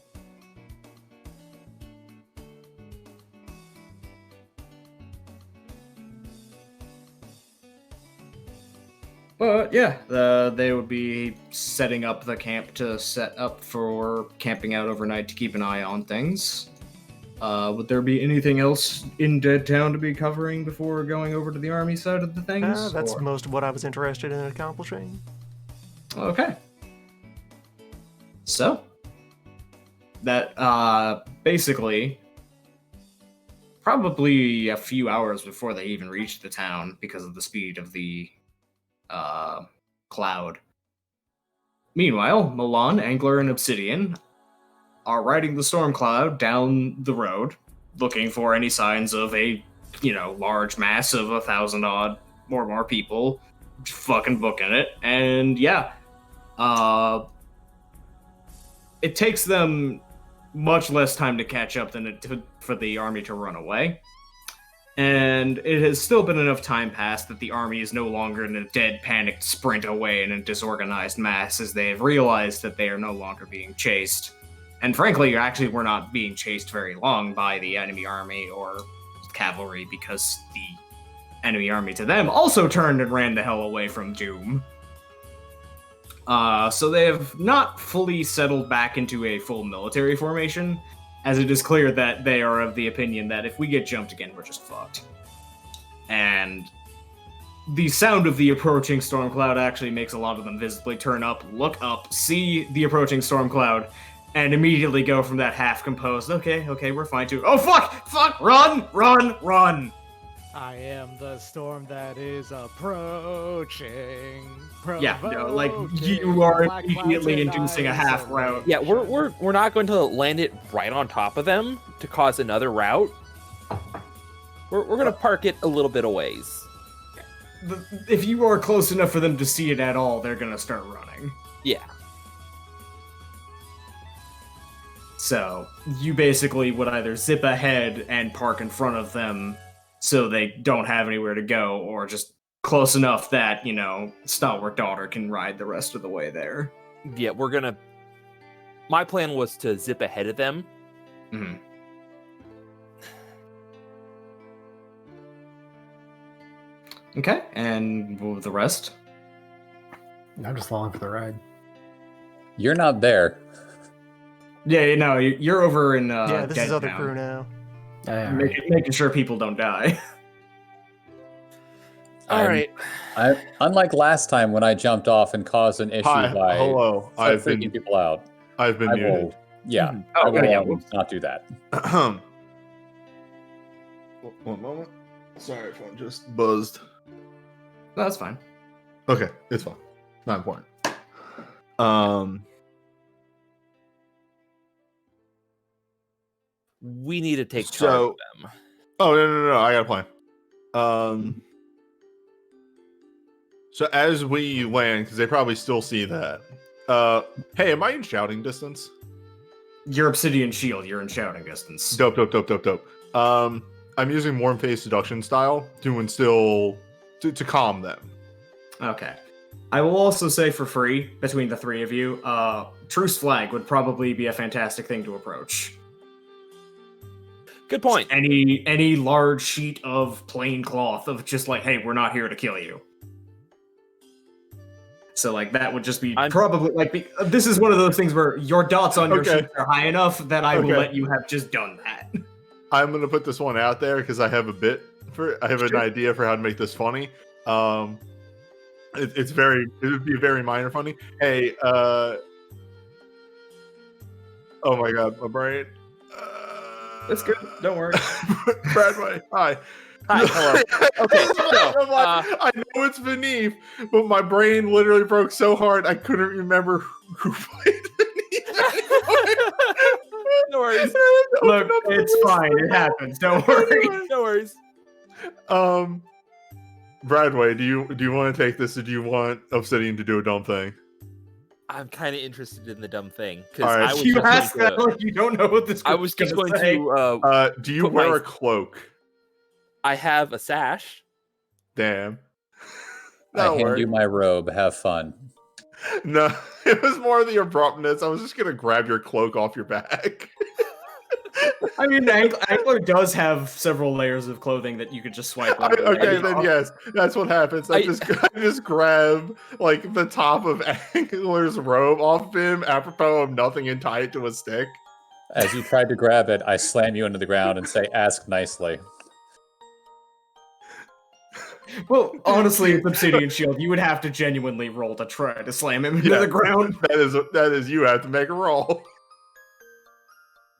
Speaker 2: But yeah, they would be setting up the camp to set up for camping out overnight to keep an eye on things. Would there be anything else in Dead Town to be covering before going over to the army side of the things?
Speaker 1: That's most of what I was interested in accomplishing.
Speaker 2: Okay. So, that basically, probably a few hours before they even reached the town because of the speed of the cloud. Meanwhile, Milan, Angler, and Obsidian are riding the storm cloud down the road, looking for any signs of a, large mass of 1,000 odd or more people fucking booking it. And yeah, it takes them much less time to catch up than for the army to run away. And it has still been enough time passed that the army is no longer in a dead, panicked sprint away in a disorganized mass, as they have realized that they are no longer being chased. And frankly, actually, we're not being chased very long by the enemy army or cavalry, because the enemy army to them also turned and ran the hell away from Doom. So they have not fully settled back into a full military formation, as it is clear that they are of the opinion that if we get jumped again, we're just fucked. And the sound of the approaching storm cloud actually makes a lot of them visibly turn up, look up, see the approaching storm cloud, and immediately go from that half composed, okay, we're fine too. Oh, fuck, run!
Speaker 4: I am the storm that is approaching.
Speaker 2: Yeah, no, like, you are immediately inducing a half route.
Speaker 6: Yeah, we're not going to land it right on top of them to cause another route. We're going to park it a little bit a ways.
Speaker 2: If you are close enough for them to see it at all, they're going to start running.
Speaker 6: Yeah.
Speaker 2: So, you basically would either zip ahead and park in front of them so they don't have anywhere to go, or just close enough that, Stalwart Daughter can ride the rest of the way there.
Speaker 6: Yeah, my plan was to zip ahead of them.
Speaker 2: Mm-hmm. Okay, and what with the rest?
Speaker 7: I'm just falling for the ride.
Speaker 5: You're not there.
Speaker 2: Yeah, no, you're over in
Speaker 1: Yeah, this
Speaker 2: Dead
Speaker 1: is other
Speaker 2: Town.
Speaker 1: crew now.
Speaker 2: Making sure people don't die.
Speaker 6: All right.
Speaker 5: Unlike last time when I jumped off and caused an issue by
Speaker 3: hello. I've
Speaker 5: freaking
Speaker 3: been
Speaker 5: people out.
Speaker 3: I've been
Speaker 5: I
Speaker 3: muted.
Speaker 5: will, yeah,
Speaker 2: Oh,
Speaker 5: I will
Speaker 2: yeah,
Speaker 5: not do that.
Speaker 3: One moment. Sorry, phone just buzzed.
Speaker 2: No, that's fine.
Speaker 3: Okay, it's fine. Not important.
Speaker 6: We need to take charge
Speaker 3: So-
Speaker 6: of them.
Speaker 3: Oh no! I got a plan. So as we land, because they probably still see that. Hey, am I in shouting distance?
Speaker 2: Your Obsidian Shield, you're in shouting distance.
Speaker 3: Dope. I'm using warm face seduction style to instill to calm them.
Speaker 2: Okay. I will also say for free, between the three of you, Truce Flag would probably be a fantastic thing to approach.
Speaker 6: Good point.
Speaker 2: Any large sheet of plain cloth of just like, hey, we're not here to kill you. So like that would just be probably like this is one of those things where your dots on your sheet are high enough that I will let you have just done that.
Speaker 3: I'm gonna put this one out there because I have an idea for how to make this funny. It would be very minor funny. Hey, oh my god, my brain.
Speaker 2: That's good. Don't worry.
Speaker 3: Bradway, hi.
Speaker 6: Hi, hello. Okay, so,
Speaker 3: I know it's beneath, but my brain literally broke so hard I couldn't remember who played beneath.
Speaker 6: no worries.
Speaker 2: Look, it's fine. It happens. Don't worry.
Speaker 6: No worries.
Speaker 3: Bradway, do you want to take this, or do you want Obsidian to do a dumb thing?
Speaker 6: I'm kind of interested in the dumb thing because
Speaker 3: All right.
Speaker 6: I was
Speaker 2: You
Speaker 6: just
Speaker 2: asked
Speaker 6: going
Speaker 2: that
Speaker 6: to,
Speaker 2: like you don't know what this.
Speaker 6: I was just going
Speaker 2: say.
Speaker 6: to.
Speaker 3: Do you
Speaker 6: put
Speaker 3: wear
Speaker 6: my-
Speaker 3: a cloak?
Speaker 6: I have a sash.
Speaker 3: Damn.
Speaker 5: I
Speaker 3: That'll
Speaker 5: hand
Speaker 3: work.
Speaker 5: you my robe. Have fun.
Speaker 3: No, it was more the abruptness. I was just gonna grab your cloak off your back.
Speaker 2: I mean, Angler does have several layers of clothing that you could just swipe over.
Speaker 3: Okay, then yes, that's what happens. I just grab like the top of Angler's robe off of him, apropos of nothing, and tie it to a stick.
Speaker 5: As you tried to grab it, I slam you into the ground and say, "Ask nicely."
Speaker 2: Well, honestly, it's Obsidian Shield. You would have to genuinely roll to try to slam him into the ground.
Speaker 3: That is you have to make a roll.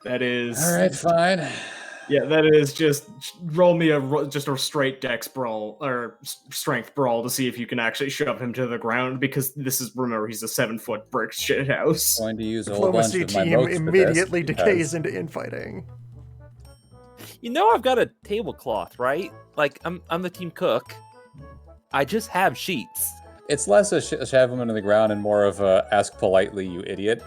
Speaker 2: That is.
Speaker 5: All right, fine.
Speaker 2: Yeah, that is just roll me just a straight dex brawl or strength brawl to see if you can actually shove him to the ground, because remember, he's a 7-foot brick shit house.
Speaker 5: Going to use a whole bunch
Speaker 1: Diplomacy
Speaker 5: of my
Speaker 1: team
Speaker 5: motes for
Speaker 1: immediately
Speaker 5: this
Speaker 1: decays into infighting.
Speaker 6: You know I've got a tablecloth, right? Like I'm the team cook. I just have sheets.
Speaker 5: It's less a shove him into the ground and more of a ask politely, you idiot.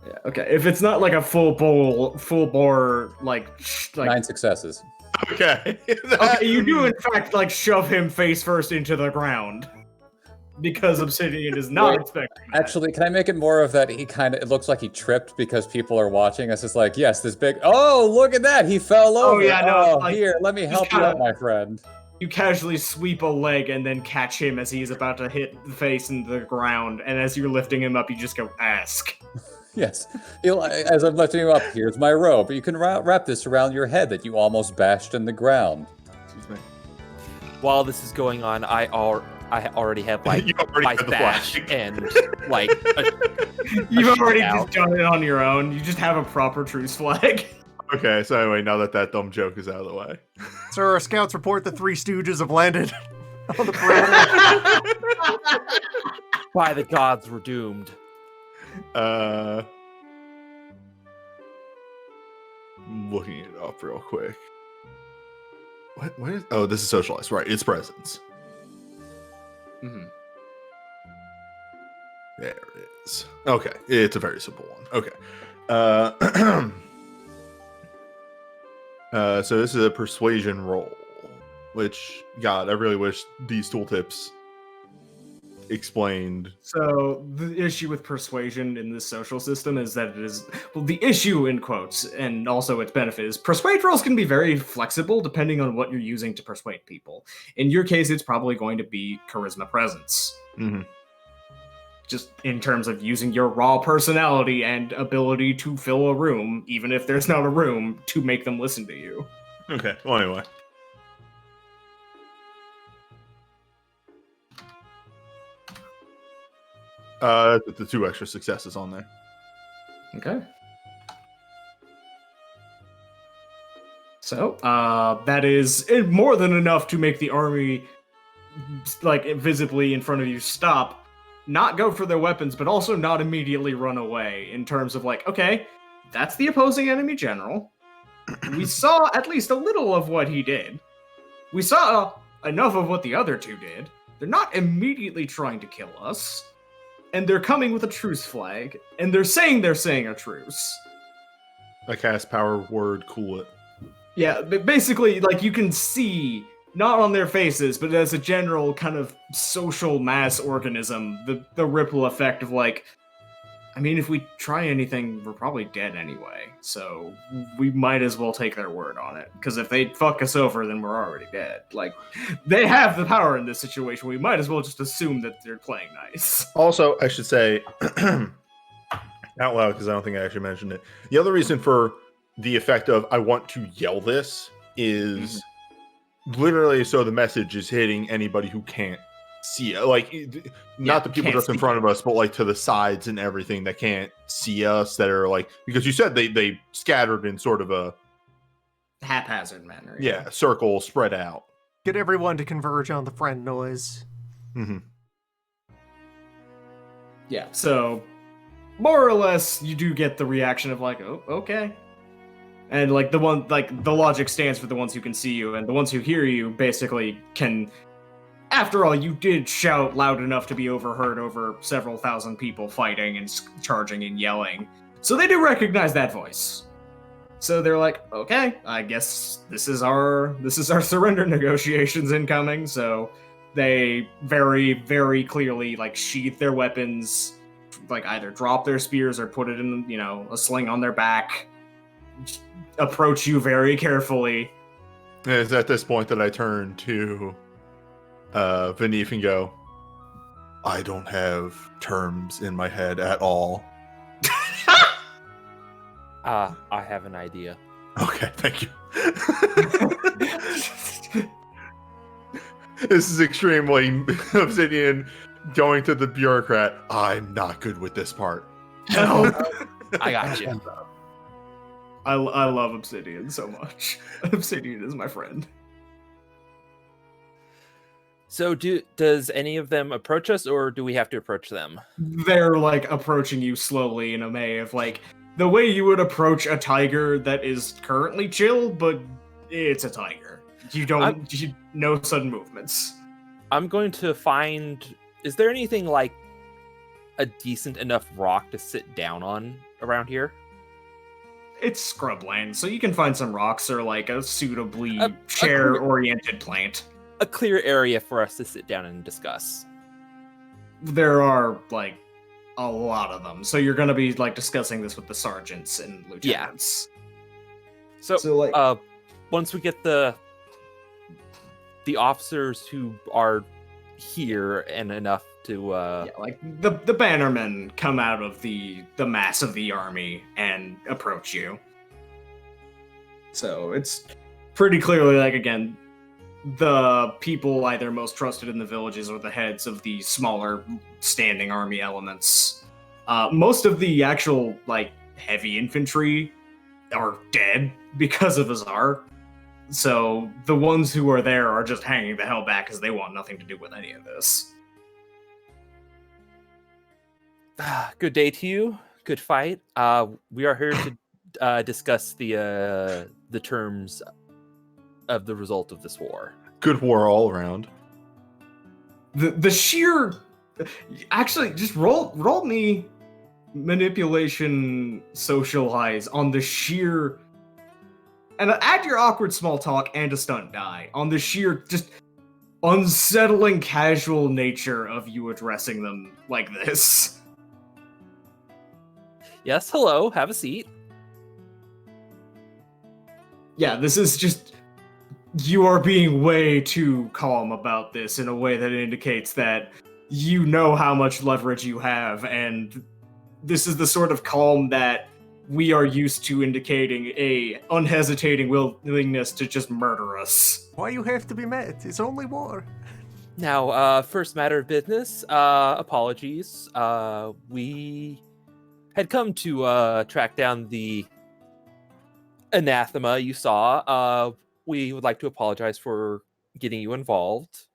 Speaker 2: Yeah, okay. If it's not like a full bore, like
Speaker 5: 9 successes.
Speaker 3: Okay.
Speaker 2: okay, you do in fact like shove him face first into the ground, because Obsidian is not expecting that.
Speaker 5: Actually, can I make it more of that? It looks like he tripped because people are watching us. It's like, yes, this big. Oh, look at that! He fell over.
Speaker 2: Oh yeah, no. Like,
Speaker 5: here, let me help you out, my friend.
Speaker 2: You casually sweep a leg and then catch him as he's about to hit the face into the ground, and as you're lifting him up, you just go, ask.
Speaker 5: Yes. As I'm lifting him up, here's my robe. You can wrap this around your head that you almost bashed in the ground.
Speaker 3: Excuse me.
Speaker 6: While this is going on, I already have like
Speaker 3: You already
Speaker 6: my
Speaker 3: have the
Speaker 6: thatch
Speaker 3: flag.
Speaker 6: and like
Speaker 2: You've already
Speaker 6: out.
Speaker 2: just done it on your own. You just have a proper truce flag.
Speaker 3: Okay, so anyway, now that dumb joke is out of the way.
Speaker 1: Sir, our scouts report the Three Stooges have landed on the perimeter.
Speaker 6: by the gods we're doomed.
Speaker 3: Looking it up real quick. What is? Oh, this is socialized, right? It's presence.
Speaker 6: Mm-hmm.
Speaker 3: There it is. Okay, it's a very simple one. Okay. So this is a persuasion roll, which, God, I really wish these tooltips explained.
Speaker 2: So the issue with persuasion in this social system is that it is, well, the issue in quotes, and also its benefit is persuade rolls can be very flexible depending on what you're using to persuade people. In your case, it's probably going to be charisma presence.
Speaker 3: Mm-hmm.
Speaker 2: Just in terms of using your raw personality and ability to fill a room, even if there's not a room, to make them listen to you.
Speaker 3: Okay, well, anyway. The 2 extra successes on there.
Speaker 2: Okay. So, that is more than enough to make the army, like, visibly in front of you stop, not go for their weapons, but also not immediately run away, in terms of, like, okay, that's the opposing enemy general. We saw at least a little of what he did. We saw enough of what the other two did. They're not immediately trying to kill us. And they're coming with a truce flag, and they're saying a truce.
Speaker 3: I cast power word, cool it.
Speaker 2: Yeah, but basically, like, you can see, not on their faces, but as a general kind of social mass organism, the ripple effect of, like, I mean, if we try anything, we're probably dead anyway, so we might as well take their word on it. Because if they fuck us over, then we're already dead. Like, they have the power in this situation, we might as well just assume that they're playing nice.
Speaker 3: Also, I should say out loud, because I don't think I actually mentioned it. The other reason for the effect of I want to yell this is literally so the message is hitting anybody who can't see it. Like, not the people just in front of us, but like to the sides and everything that can't see us, that are like, because you said they scattered in sort of a
Speaker 2: Haphazard manner.
Speaker 3: yeah, circle spread out.
Speaker 1: Get everyone to converge on the friend noise.
Speaker 3: Mm-hmm.
Speaker 2: Yeah, so more or less you do get the reaction of like, oh, okay. And like the logic stands for the ones who can see you, and the ones who hear you basically can, after all, you did shout loud enough to be overheard over several thousand people fighting and charging and yelling. So they do recognize that voice. So they're like, okay, I guess this is our surrender negotiations incoming. So they very, very clearly like sheath their weapons, like either drop their spears or put it in, a sling on their back, approach you very carefully.
Speaker 3: And it's at this point that I turn to Vanif and go, I don't have terms in my head at all.
Speaker 6: I have an idea.
Speaker 3: Okay, thank you. This is extremely Obsidian going to the bureaucrat. I'm not good with this part.
Speaker 2: Help!
Speaker 6: I got you.
Speaker 2: I love Obsidian so much. Obsidian is my friend.
Speaker 6: So does any of them approach us, or do we have to approach them?
Speaker 2: They're like approaching you slowly in a way of like the way you would approach a tiger that is currently chill, but it's a tiger. No sudden movements.
Speaker 6: I'm going to find. Is there anything like a decent enough rock to sit down on around here?
Speaker 2: It's scrubland, so you can find some rocks or like a suitably
Speaker 6: A
Speaker 2: chair-oriented plant.
Speaker 6: A clear area for us to sit down and discuss.
Speaker 2: There are like a lot of them, so you're gonna be like discussing this with the sergeants and lieutenants.
Speaker 6: So
Speaker 2: like,
Speaker 6: once we get the officers who are here and enough to
Speaker 2: like the bannermen come out of the mass of the army and approach you. So it's pretty clearly like, again, the people either most trusted in the villages or the heads of the smaller standing army elements. Most of the actual like heavy infantry are dead because of Azar. So the ones who are there are just hanging the hell back because they want nothing to do with any of this.
Speaker 6: Good day to you. Good fight. We are here to discuss the terms of the result of this war.
Speaker 3: Good war all around.
Speaker 2: The sheer, actually, just roll me manipulation social highs on the sheer, and add your awkward small talk and a stunt die on the sheer just unsettling casual nature of you addressing them like this.
Speaker 6: Yes, hello. Have a seat.
Speaker 2: Yeah, this is just, you are being way too calm about this in a way that indicates that you know how much leverage you have, and this is the sort of calm that we are used to indicating a unhesitating willingness to just murder us.
Speaker 1: Why you have to be mad? It's only war.
Speaker 6: Now, first matter of business. Apologies. We had come to track down the anathema you saw. We would like to apologize for getting you involved.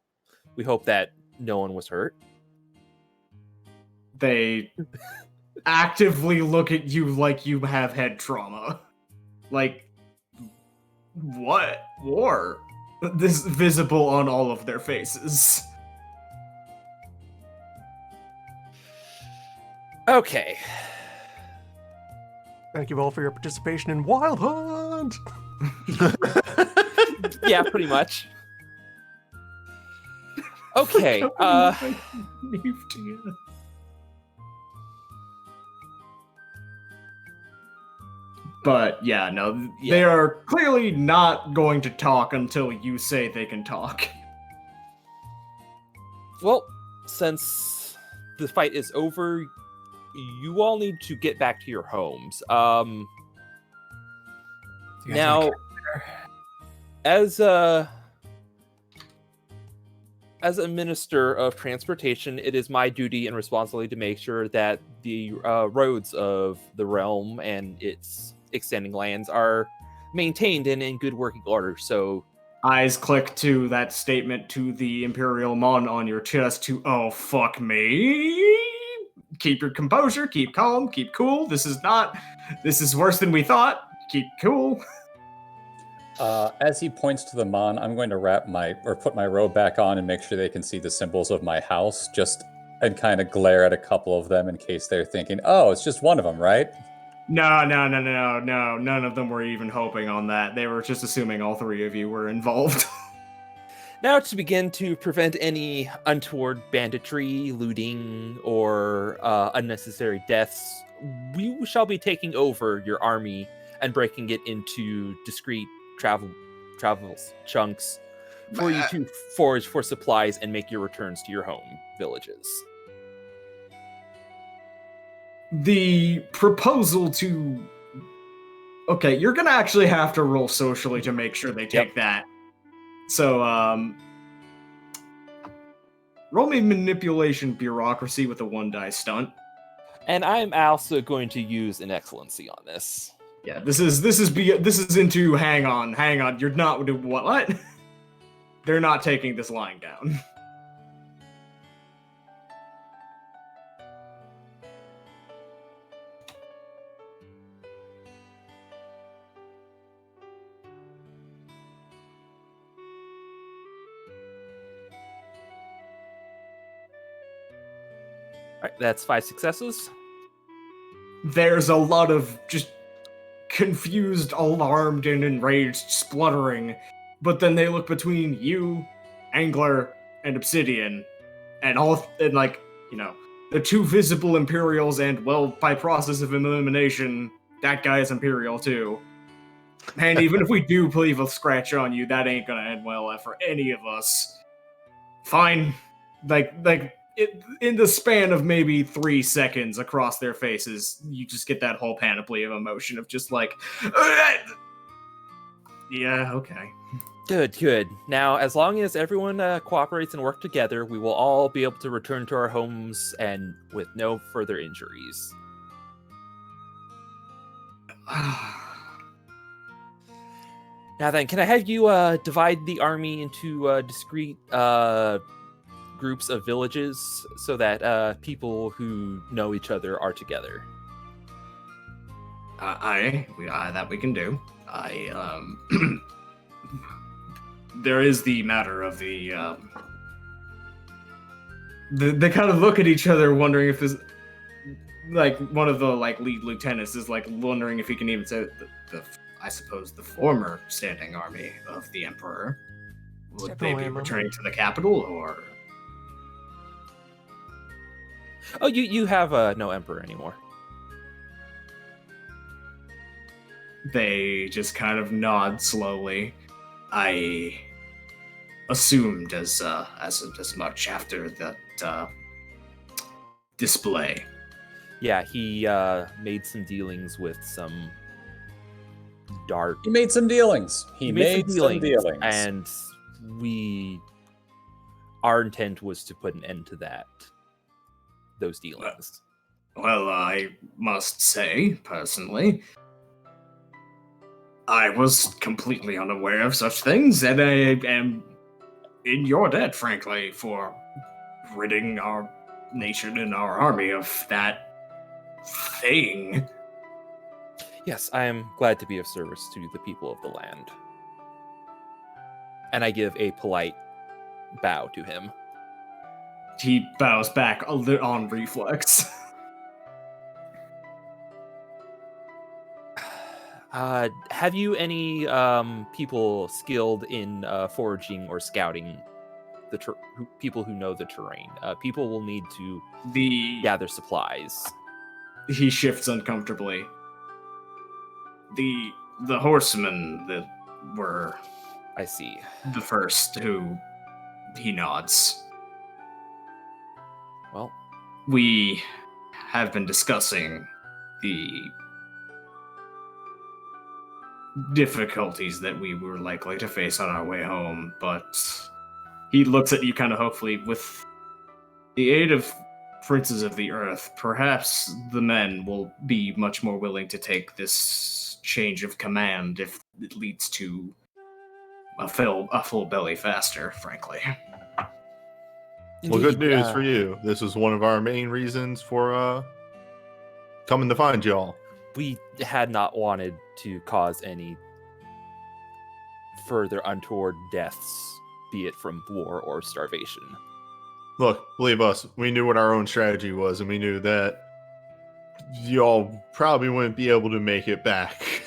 Speaker 6: We hope that no one was hurt.
Speaker 2: They actively look at you like you have head trauma. Like, what? War? This is visible on all of their faces.
Speaker 6: Okay.
Speaker 1: Thank you all for your participation in Wild Hunt.
Speaker 6: Yeah, pretty much. Okay.
Speaker 2: But yeah, no, they are clearly not going to talk until you say they can talk.
Speaker 6: Well, since the fight is over, you all need to get back to your homes. Now, as a minister of transportation, it is my duty and responsibility to make sure that the roads of the realm and its extending lands are maintained and in good working order. So
Speaker 2: eyes click to that statement to the Imperial Mon on your chest to, oh, fuck me. Keep your composure, keep calm, keep cool. This is worse than we thought. Keep cool.
Speaker 5: As he points to the Mon, I'm going to put my robe back on and make sure they can see the symbols of my house, and kind of glare at a couple of them in case they're thinking, oh, it's just one of them, right?
Speaker 2: No, no, no, no, no. None of them were even hoping on that. They were just assuming all three of you were involved.
Speaker 6: Now, to begin to prevent any untoward banditry, looting, or unnecessary deaths, we shall be taking over your army and breaking it into discrete travels chunks for you to forage for supplies and make your returns to your home villages.
Speaker 2: The proposal to... Okay, you're gonna actually have to roll socially to make sure they take that. So, roll me manipulation bureaucracy with a 1 die stunt.
Speaker 6: And I'm also going to use an excellency on this.
Speaker 2: Yeah, this is into hang on. You're not what? They're not taking this lying down.
Speaker 6: All right, that's 5 successes.
Speaker 2: There's a lot of just confused, alarmed, and enraged spluttering, but then they look between you, Angler, and Obsidian, and the 2 visible Imperials, and, well, by process of elimination, that guy is Imperial too. And even if we do leave a scratch on you, that ain't gonna end well for any of us. Fine. In the span of maybe 3 seconds across their faces, you just get that whole panoply of emotion of just like, yeah, okay.
Speaker 6: Good. Now, as long as everyone cooperates and works together, we will all be able to return to our homes and with no further injuries. Now then, can I have you divide the army into discrete groups of villages so that people who know each other are together?
Speaker 2: That we can do. There is the matter of the they kind of look at each other wondering if this, like, one of the lead lieutenants is wondering if he can even say I suppose the former standing army of the Emperor. Would
Speaker 1: Step
Speaker 2: they
Speaker 1: away
Speaker 2: be
Speaker 1: a moment.
Speaker 2: returning to the capital, or?
Speaker 6: Oh, you have no emperor anymore.
Speaker 2: They just kind of nod slowly. I assumed as much after that display.
Speaker 6: Yeah, he made some dealings with some dark.
Speaker 5: He made some dealings. He made some dealings.
Speaker 6: And our intent was to put an end to those dealings.
Speaker 2: Well, I must say, personally, I was completely unaware of such things, and I am in your debt, frankly, for ridding our nation and our army of that thing.
Speaker 6: Yes, I am glad to be of service to the people of the land. And I give a polite bow to him.
Speaker 2: He bows back on reflex.
Speaker 6: Have you any people skilled in foraging or scouting people who know the terrain? People will need to gather supplies.
Speaker 2: He shifts uncomfortably. The horsemen that were
Speaker 6: I see.
Speaker 2: the first who he nods.
Speaker 6: Well,
Speaker 2: We have been discussing the difficulties that we were likely to face on our way home, but he looks at you kind of hopefully. With the aid of princes of the earth, perhaps the men will be much more willing to take this change of command if it leads to a full belly faster, frankly.
Speaker 3: Well, good
Speaker 6: indeed,
Speaker 3: news for you. This was one of our main reasons for coming to find y'all.
Speaker 6: We had not wanted to cause any further untoward deaths, be it from war or starvation.
Speaker 3: Look, believe us, we knew what our own strategy was, and we knew that y'all probably wouldn't be able to make it back.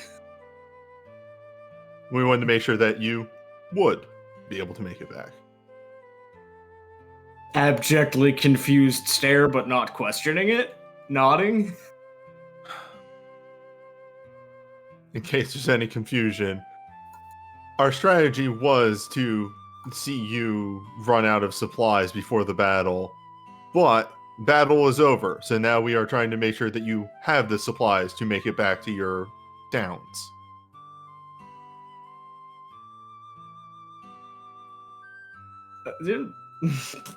Speaker 3: We wanted to make sure that you would be able to make it back.
Speaker 2: Abjectly confused stare, but not questioning it. Nodding.
Speaker 3: In case there's any confusion, our strategy was to see you run out of supplies before the battle, but battle is over, so now we are trying to make sure that you have the supplies to make it back to your towns.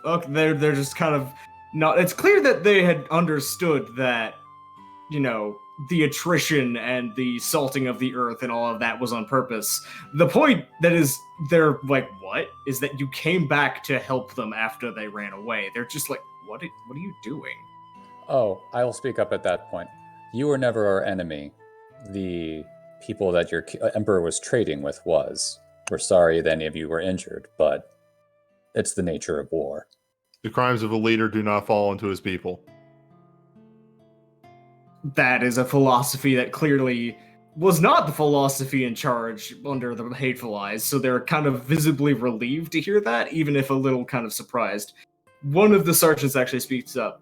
Speaker 2: Okay, they're just kind of not. It's clear that they had understood that, you know, the attrition and the salting of the earth and all of that was on purpose. The point that is, they're like, what? Is that you came back to help them after they ran away. They're just like, what are you doing?
Speaker 5: Oh, I will speak up at that point. You were never our enemy. The people that your emperor was trading with was. We're sorry that any of you were injured, but it's the nature of war.
Speaker 3: The crimes of a leader do not fall onto his people.
Speaker 2: That is a philosophy that clearly was not the philosophy in charge under the Hateful Eyes, so they're kind of visibly relieved to hear that, even if a little kind of surprised. One of the sergeants actually speaks up.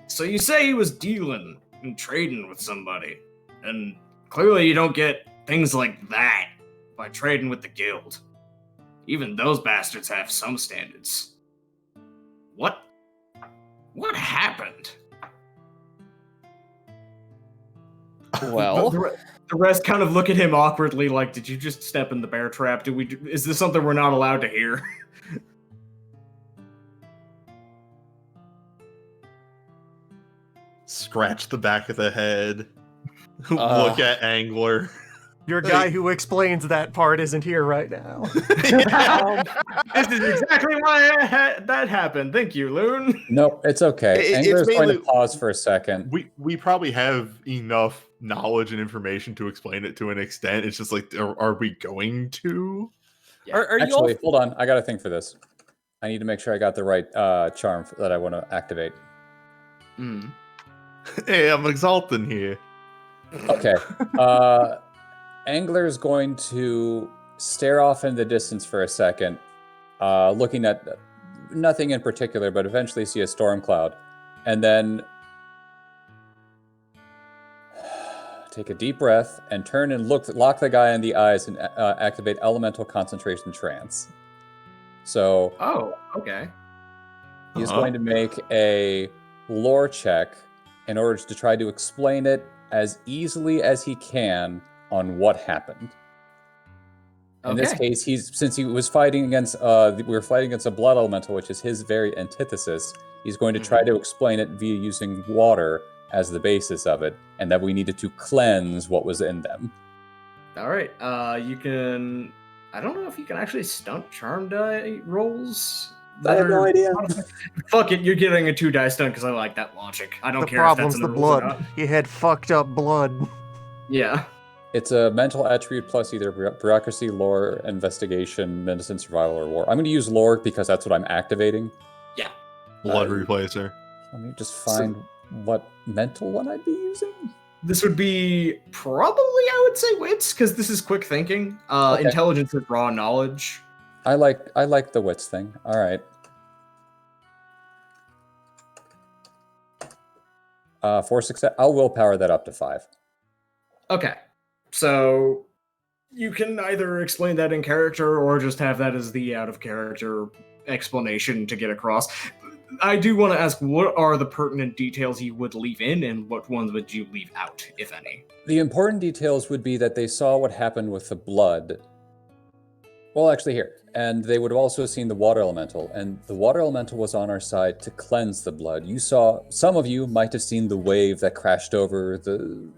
Speaker 2: So you say he was dealing and trading with somebody, and clearly you don't get things like that by trading with the guild. Even those bastards have some standards. What happened?
Speaker 6: Well,
Speaker 2: The rest kind of look at him awkwardly, like, "Did you just step in the bear trap? Is this something we're not allowed to hear?"
Speaker 3: Scratch the back of the head. Look at Angler.
Speaker 1: Your guy who explains that part isn't here right now.
Speaker 2: This is exactly why that happened. Thank you, Loon.
Speaker 5: No, it's okay.
Speaker 3: It's
Speaker 5: Angler's going to
Speaker 3: mainly-
Speaker 5: pause for a second.
Speaker 3: We probably have enough knowledge and information to explain it to an extent. It's just like, are we going to?
Speaker 6: are you all
Speaker 5: Actually, hold on. I got a thing for this. I need to make sure I got the right charm that I want to activate.
Speaker 3: Hey, I'm Exalted here.
Speaker 5: Okay. Angler's going to stare off in the distance for a second, looking at nothing in particular, but eventually see a storm cloud. And then take a deep breath and turn and lock the guy in the eyes and activate Elemental Concentration Trance. So
Speaker 2: Oh, okay.
Speaker 5: he's going to make a lore check in order to try to explain it as easily as he can on what happened. In this
Speaker 2: Okay.
Speaker 5: case, since he was fighting against we were fighting against a blood elemental, which is his very antithesis, he's going to try to explain it via using water as the basis of it, and that we needed to cleanse what was in them.
Speaker 2: All right. You can. I don't know if you can actually stunt charm die rolls.
Speaker 5: I have no idea.
Speaker 2: Fuck it, you're getting a 2-die stunt because I like that logic. I don't
Speaker 1: The
Speaker 2: care if that's
Speaker 1: problem's
Speaker 2: in
Speaker 1: the
Speaker 2: the rules or
Speaker 1: blood.
Speaker 2: not.
Speaker 1: He had fucked up blood.
Speaker 2: Yeah.
Speaker 5: It's a mental attribute plus either bureaucracy, lore, investigation, medicine, survival, or war. I'm going to use lore because that's what I'm activating.
Speaker 2: Yeah.
Speaker 3: Blood replacer.
Speaker 5: Let me just find what mental one I'd be using.
Speaker 2: This would be probably, I would say, wits, because this is quick thinking.
Speaker 5: Okay.
Speaker 2: Intelligence is raw knowledge.
Speaker 5: I like the wits thing. All right. 4 success. I'll willpower that up to 5.
Speaker 2: Okay. So you can either explain that in character or just have that as the out of character explanation to get across. I do want to ask, what are the pertinent details you would leave in, and what ones would you leave out, if any?
Speaker 5: The important details would be that they saw what happened with the blood. Well, actually, here. And they would have also seen the water elemental, and the water elemental was on our side to cleanse the blood. Some of you might have seen the wave that crashed over the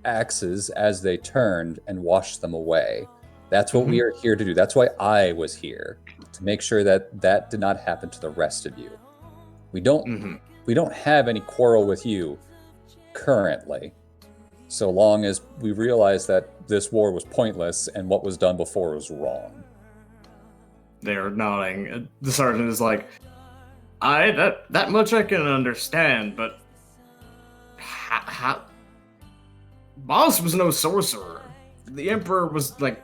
Speaker 5: axes as they turned and washed them away. That's what we are here to do. That's why I was here, to make sure that that did not happen to the rest of you. We don't have any quarrel with you currently, so long as we realize that this war was pointless and what was done before was wrong.
Speaker 2: They're nodding. The sergeant is like, that much I can understand, but how Boss was no sorcerer. The Emperor was like,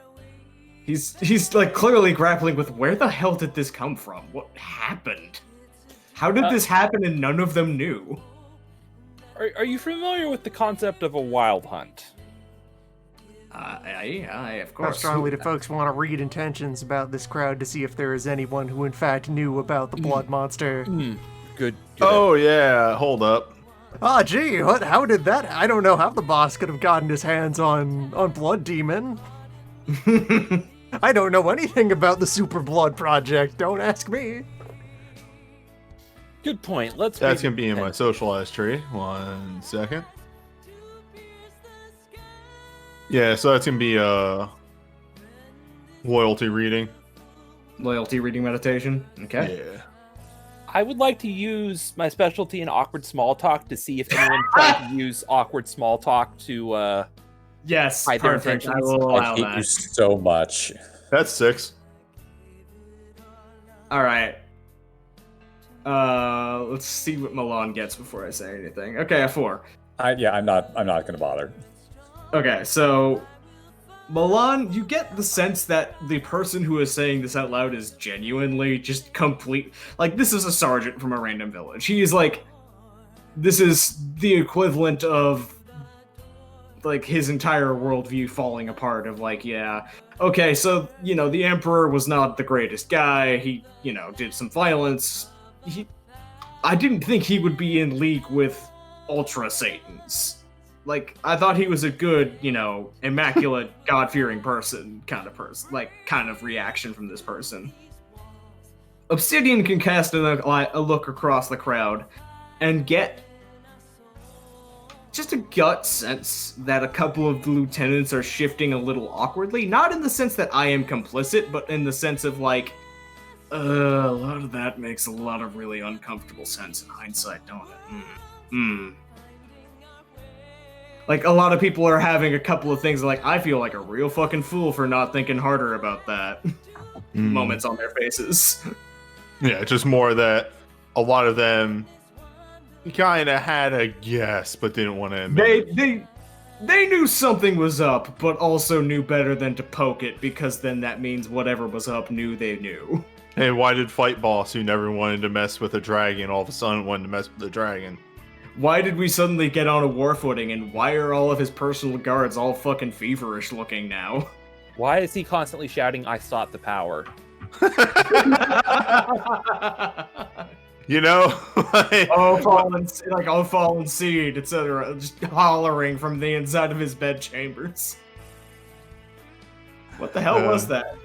Speaker 2: he's like clearly grappling with where the hell did this come from? What happened? How did this happen and none of them knew?
Speaker 8: Are you familiar with the concept of a wild hunt?
Speaker 2: Yeah, of
Speaker 1: How
Speaker 2: course.
Speaker 1: strongly do folks want to read intentions about this crowd to see if there is anyone who in fact knew about the blood monster?
Speaker 8: Good.
Speaker 3: Oh yeah, hold up.
Speaker 1: Ah, gee, what? How did that? I don't know how the boss could have gotten his hands on Blood Demon. I don't know anything about the Super Blood Project. Don't ask me.
Speaker 8: Good point. Let's.
Speaker 3: That's
Speaker 8: read
Speaker 3: gonna be in my
Speaker 8: intent.
Speaker 3: socialized tree. 1 second. Yeah, so that's gonna be loyalty reading.
Speaker 2: Loyalty reading meditation. Okay.
Speaker 3: Yeah.
Speaker 8: I would like to use my specialty in awkward small talk to see if anyone tried to use awkward small talk to.
Speaker 2: Yes,
Speaker 8: Hide their
Speaker 2: perfect. I
Speaker 8: intentions.
Speaker 2: will
Speaker 5: I
Speaker 2: allow
Speaker 5: hate
Speaker 2: that.
Speaker 5: you so much.
Speaker 3: That's 6.
Speaker 2: All right. Let's see what Milan gets before I say anything. Okay, a 4.
Speaker 5: I'm not gonna bother.
Speaker 2: Okay, so Milan, you get the sense that the person who is saying this out loud is genuinely just complete. Like, this is a sergeant from a random village. He is like, this is the equivalent of like his entire worldview falling apart. Of like, yeah, okay, so the Emperor was not the greatest guy. He did some violence. I didn't think he would be in league with Ultra Satans. Like, I thought he was a good, immaculate, God-fearing person, kind of reaction from this person. Obsidian can cast a look across the crowd and get just a gut sense that a couple of the lieutenants are shifting a little awkwardly. Not in the sense that I am complicit, but in the sense of like, a lot of that makes a lot of really uncomfortable sense in hindsight, don't it? Like, a lot of people are having a couple of things like, I feel like a real fucking fool for not thinking harder about that. Moments on their faces.
Speaker 3: Yeah, just more that a lot of them kind of had a guess, but didn't want to admit it.
Speaker 2: They knew something was up, but also knew better than to poke it, because then that means whatever was up knew they knew.
Speaker 3: Hey, why did Fight Boss, who never wanted to mess with a dragon, all of a sudden wanted to mess with a dragon?
Speaker 2: Why did we suddenly get on a war footing, and why are all of his personal guards all fucking feverish looking now?
Speaker 8: Why is he constantly shouting, "I sought the power"?
Speaker 3: Like,
Speaker 2: oh fallen seed, etc. Just hollering from the inside of his bedchambers. What the hell was that?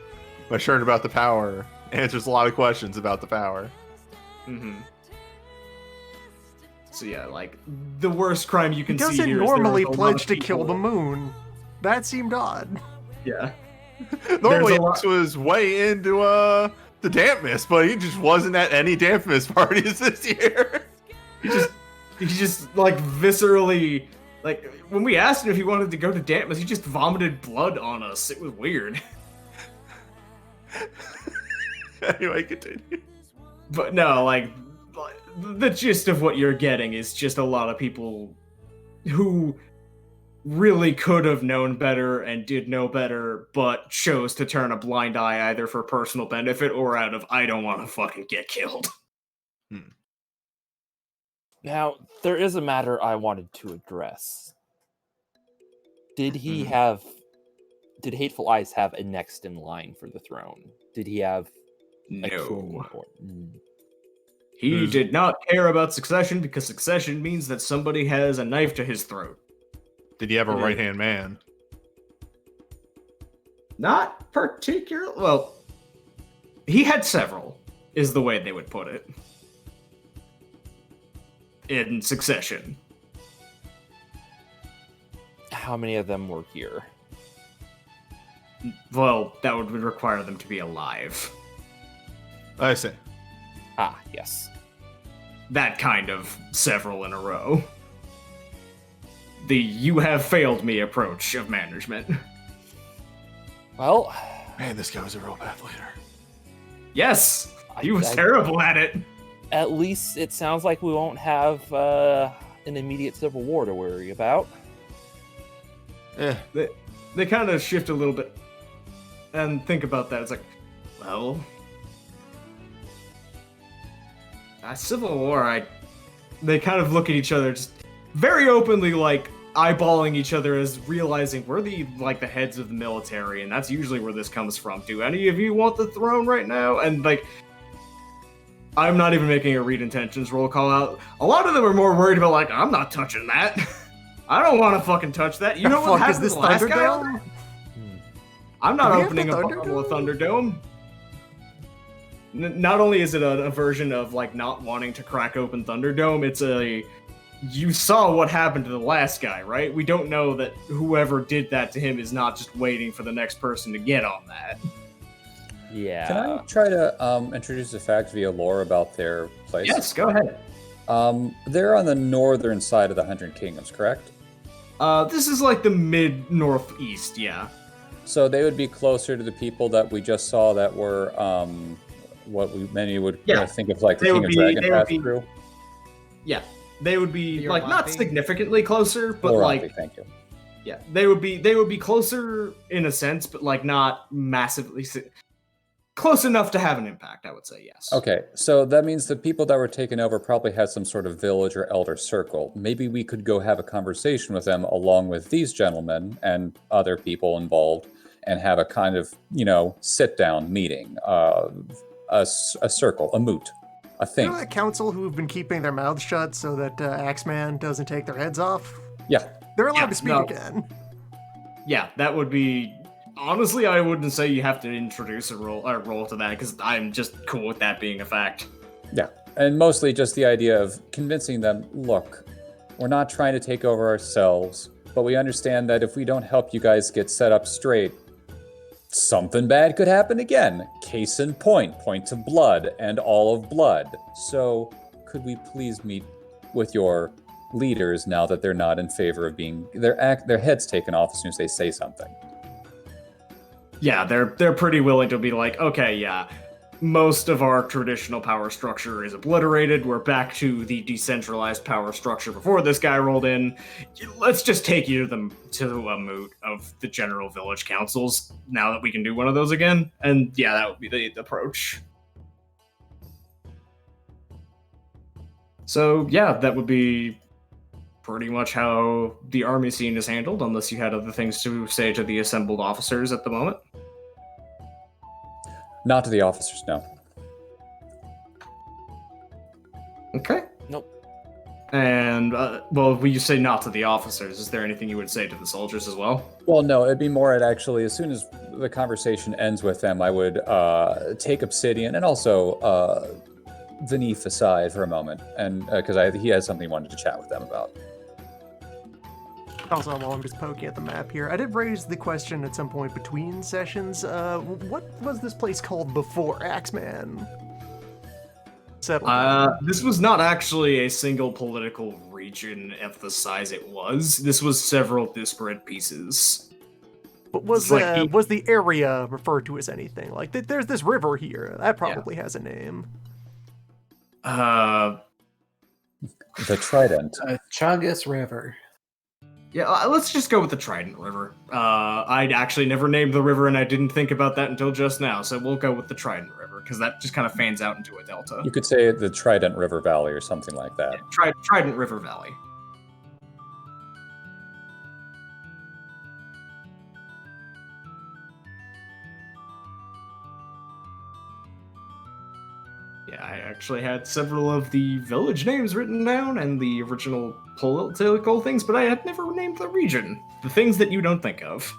Speaker 3: my shirt about the power answers a lot of questions about the power.
Speaker 2: So yeah, like, the worst crime you
Speaker 1: He
Speaker 2: can see
Speaker 1: doesn't
Speaker 2: here
Speaker 1: normally
Speaker 2: is there is a lot
Speaker 1: pledge
Speaker 2: of
Speaker 1: to kill the
Speaker 2: people-
Speaker 1: moon. That seemed odd.
Speaker 2: Yeah.
Speaker 3: Normally,
Speaker 2: a lot-
Speaker 3: this was way into the dampness, but he just wasn't at any dampness parties this year.
Speaker 2: He just like viscerally, like, when we asked him if he wanted to go to Dampmas, he just vomited blood on us. It was weird.
Speaker 3: Anyway, continue.
Speaker 2: But no, like, the gist of what you're getting is just a lot of people who really could have known better and did know better, but chose to turn a blind eye either for personal benefit or out of, I don't want to fucking get killed.
Speaker 8: Now, there is a matter I wanted to address. Did Hateful Eyes have a next in line for the throne? Did he have a king?
Speaker 2: He did not care about succession because succession means that somebody has a knife to his throat.
Speaker 3: Did he have a right-hand man?
Speaker 2: Not particular. Well, he had several, is the way they would put it. In succession.
Speaker 8: How many of them were here?
Speaker 2: Well, that would require them to be alive.
Speaker 3: I see.
Speaker 8: Ah, yes.
Speaker 2: That kind of several in a row. The "you have failed me" approach of management.
Speaker 8: Well,
Speaker 3: Man, this guy was a real bad leader.
Speaker 2: Yes! He was
Speaker 8: I-
Speaker 2: terrible at it!
Speaker 8: at least it sounds like we won't have an immediate civil war to worry about.
Speaker 2: They kind of shift a little bit and think about that. It's like, well, a civil war. They kind of look at each other, just very openly, like eyeballing each other, as realizing we're the heads of the military, and that's usually where this comes from. Do any of you want the throne right now? And like, I'm not even making a read intentions roll call out. A lot of them are more worried about like, I'm not touching that. I don't want to fucking touch that. You know what happened to the last guy out there? I'm not opening a bottle of Thunderdome. Not only is it a version of like not wanting to crack open Thunderdome, it's you saw what happened to the last guy, right? We don't know that whoever did that to him is not just waiting for the next person to get on that.
Speaker 8: Yeah.
Speaker 5: Can I try to introduce a fact via lore about their place?
Speaker 2: Yes, go ahead.
Speaker 5: They're on the northern side of the 100 Kingdoms, correct?
Speaker 2: This is like the mid-northeast, yeah.
Speaker 5: So they would be closer to the people that we just saw that were many would think of like the King of Dragon path through.
Speaker 2: Yeah, they would be
Speaker 4: You're
Speaker 2: like not
Speaker 4: laughing?
Speaker 2: significantly closer, but
Speaker 5: Lorathi,
Speaker 2: like
Speaker 5: thank you.
Speaker 2: yeah, they would be closer in a sense, but like not massively close enough to have an impact. I would say yes.
Speaker 5: Okay, so that means the people that were taken over probably had some sort of village or elder circle. Maybe we could go have a conversation with them along with these gentlemen and other people involved and have a kind of, sit-down meeting, a circle, a moot, a thing.
Speaker 1: You know that council who've been keeping their mouths shut so that Axeman doesn't take their heads off?
Speaker 5: Yeah.
Speaker 1: They're allowed to speak again.
Speaker 2: Yeah, that would be. Honestly, I wouldn't say you have to introduce a role to that, because I'm just cool with that being a fact.
Speaker 5: Yeah, and mostly just the idea of convincing them, look, we're not trying to take over ourselves, but we understand that if we don't help you guys get set up straight, something bad could happen again. Case in point of blood and all of blood. So could we please meet with your leaders now that they're not in favor of being their heads taken off as soon as they say something?
Speaker 2: Yeah, they're pretty willing to be like, okay, yeah, most of our traditional power structure is obliterated. We're back to the decentralized power structure before this guy rolled in. Let's just take you to a moot of the general village councils now that we can do one of those again. And yeah, that would be the approach. So yeah, that would be pretty much how the army scene is handled, unless you had other things to say to the assembled officers at the moment.
Speaker 5: Not to the officers, no.
Speaker 2: Okay.
Speaker 8: Nope.
Speaker 2: And, well, when you say not to the officers, is there anything you would say to the soldiers as well?
Speaker 5: Well, no, it'd be more at actually, as soon as the conversation ends with them, I would take Obsidian and also Vineeth aside for a moment, and because he has something he wanted to chat with them about.
Speaker 1: Also, while I'm just poking at the map here, I did raise the question at some point between sessions. What was this place called before Axeman settled?
Speaker 2: This was not actually a single political region of the size it was. This was several disparate pieces.
Speaker 1: But was the area referred to as anything? Like, there's this river here. That probably has a name.
Speaker 5: The Trident.
Speaker 7: Chagas River.
Speaker 2: Yeah, let's just go with the Trident River. I'd actually never named the river, and I didn't think about that until just now, so we'll go with the Trident River, because that just kind of fans out into a delta.
Speaker 5: You could say the Trident River Valley or something like that.
Speaker 2: Yeah, Trident River Valley. Yeah, I actually had several of the village names written down and the original political things, but I had never named the region. The things that you don't think of.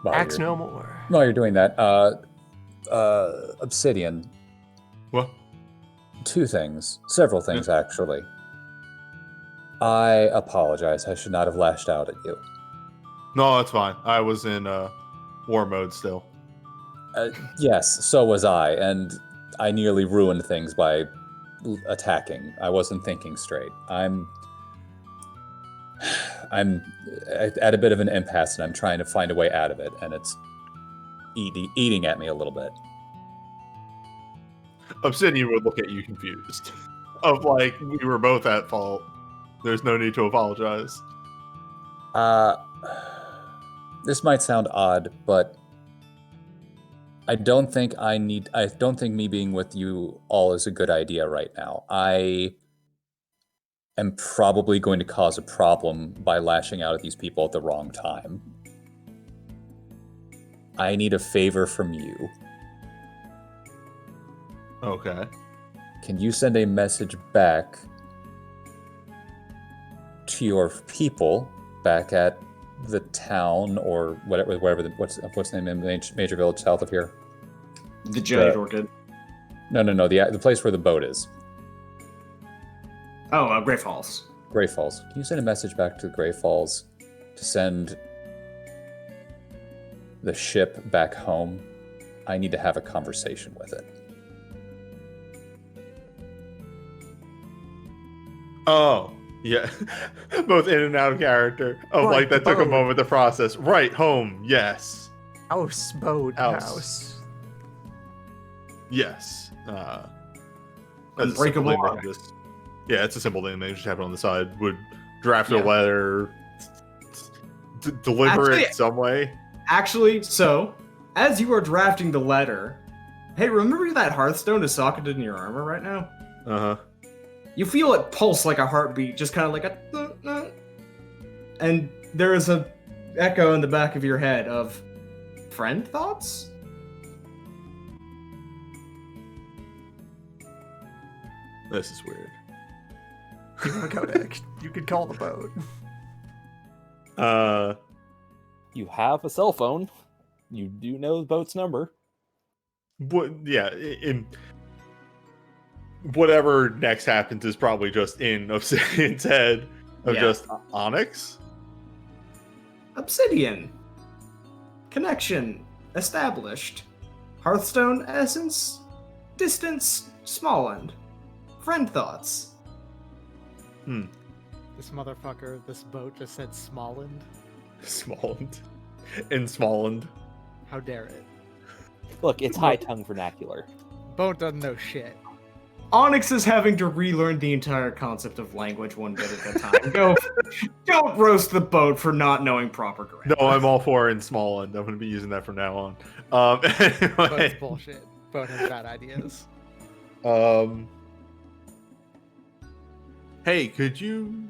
Speaker 1: Axe no more.
Speaker 5: While you're doing that, Obsidian.
Speaker 3: What?
Speaker 5: Two things. Several things, actually. I apologize. I should not have lashed out at you.
Speaker 3: No, that's fine. I was in war mode still.
Speaker 5: Yes, so was I, and I nearly ruined things by attacking. I wasn't thinking straight. I'm at a bit of an impasse, and I'm trying to find a way out of it, and it's eating at me a little bit.
Speaker 3: Obsidian would look at you confused. Of like, we were both at fault. There's no need to apologize.
Speaker 5: This might sound odd, but I don't think me being with you all is a good idea right now. I am probably going to cause a problem by lashing out at these people at the wrong time. I need a favor from you.
Speaker 3: Okay.
Speaker 5: Can you send a message back to your people back at the town or whatever what's the name of the major village south of here?
Speaker 2: The giant orchid.
Speaker 5: No, the place where the boat is.
Speaker 2: Oh, Grey Falls.
Speaker 5: Grey Falls. Can you send a message back to Grey Falls to send the ship back home? I need to have a conversation with it.
Speaker 3: Oh, yeah. Both in and out of character. Oh,
Speaker 1: Right,
Speaker 3: like that took a
Speaker 1: boat.
Speaker 3: moment to process. Right, home, yes.
Speaker 1: House, boat,
Speaker 3: House.
Speaker 1: house.
Speaker 3: Yes. That's a
Speaker 2: Unbreakable
Speaker 3: simple thing they
Speaker 2: Onyx.
Speaker 3: just- yeah, it's a simple thing. They just have it on the side. Would draft
Speaker 2: Yeah.
Speaker 3: a letter, deliver
Speaker 2: Actually-
Speaker 3: it some way.
Speaker 2: Actually, so, as you are drafting the letter, hey, remember that Hearthstone is socketed in your armor right now?
Speaker 3: Uh-huh.
Speaker 2: You feel it pulse like a heartbeat, just kind of like a... And there is a echo in the back of your head of friend thoughts?
Speaker 3: This is weird.
Speaker 1: Kodak, you could call the boat.
Speaker 8: You have a cell phone. You do know the boat's number.
Speaker 3: What? Yeah. In whatever next happens is probably just in Obsidian's head of
Speaker 2: Yeah.
Speaker 3: just Onyx.
Speaker 2: Obsidian. Connection. Established. Hearthstone essence. Distance. Small-end. Friend thoughts.
Speaker 4: This motherfucker, this boat just said Smallland.
Speaker 3: Smallland. In Smallland.
Speaker 4: How dare it?
Speaker 8: Look, it's high tongue vernacular.
Speaker 4: Boat doesn't know shit.
Speaker 2: Onyx is having to relearn the entire concept of language one bit at a time. Don't roast the boat for not knowing proper grammar.
Speaker 3: No, I'm all for in Smallland. I'm going to be using that from now on.
Speaker 4: Boat's
Speaker 3: Anyway,
Speaker 4: bullshit. Boat has bad ideas.
Speaker 3: hey, could you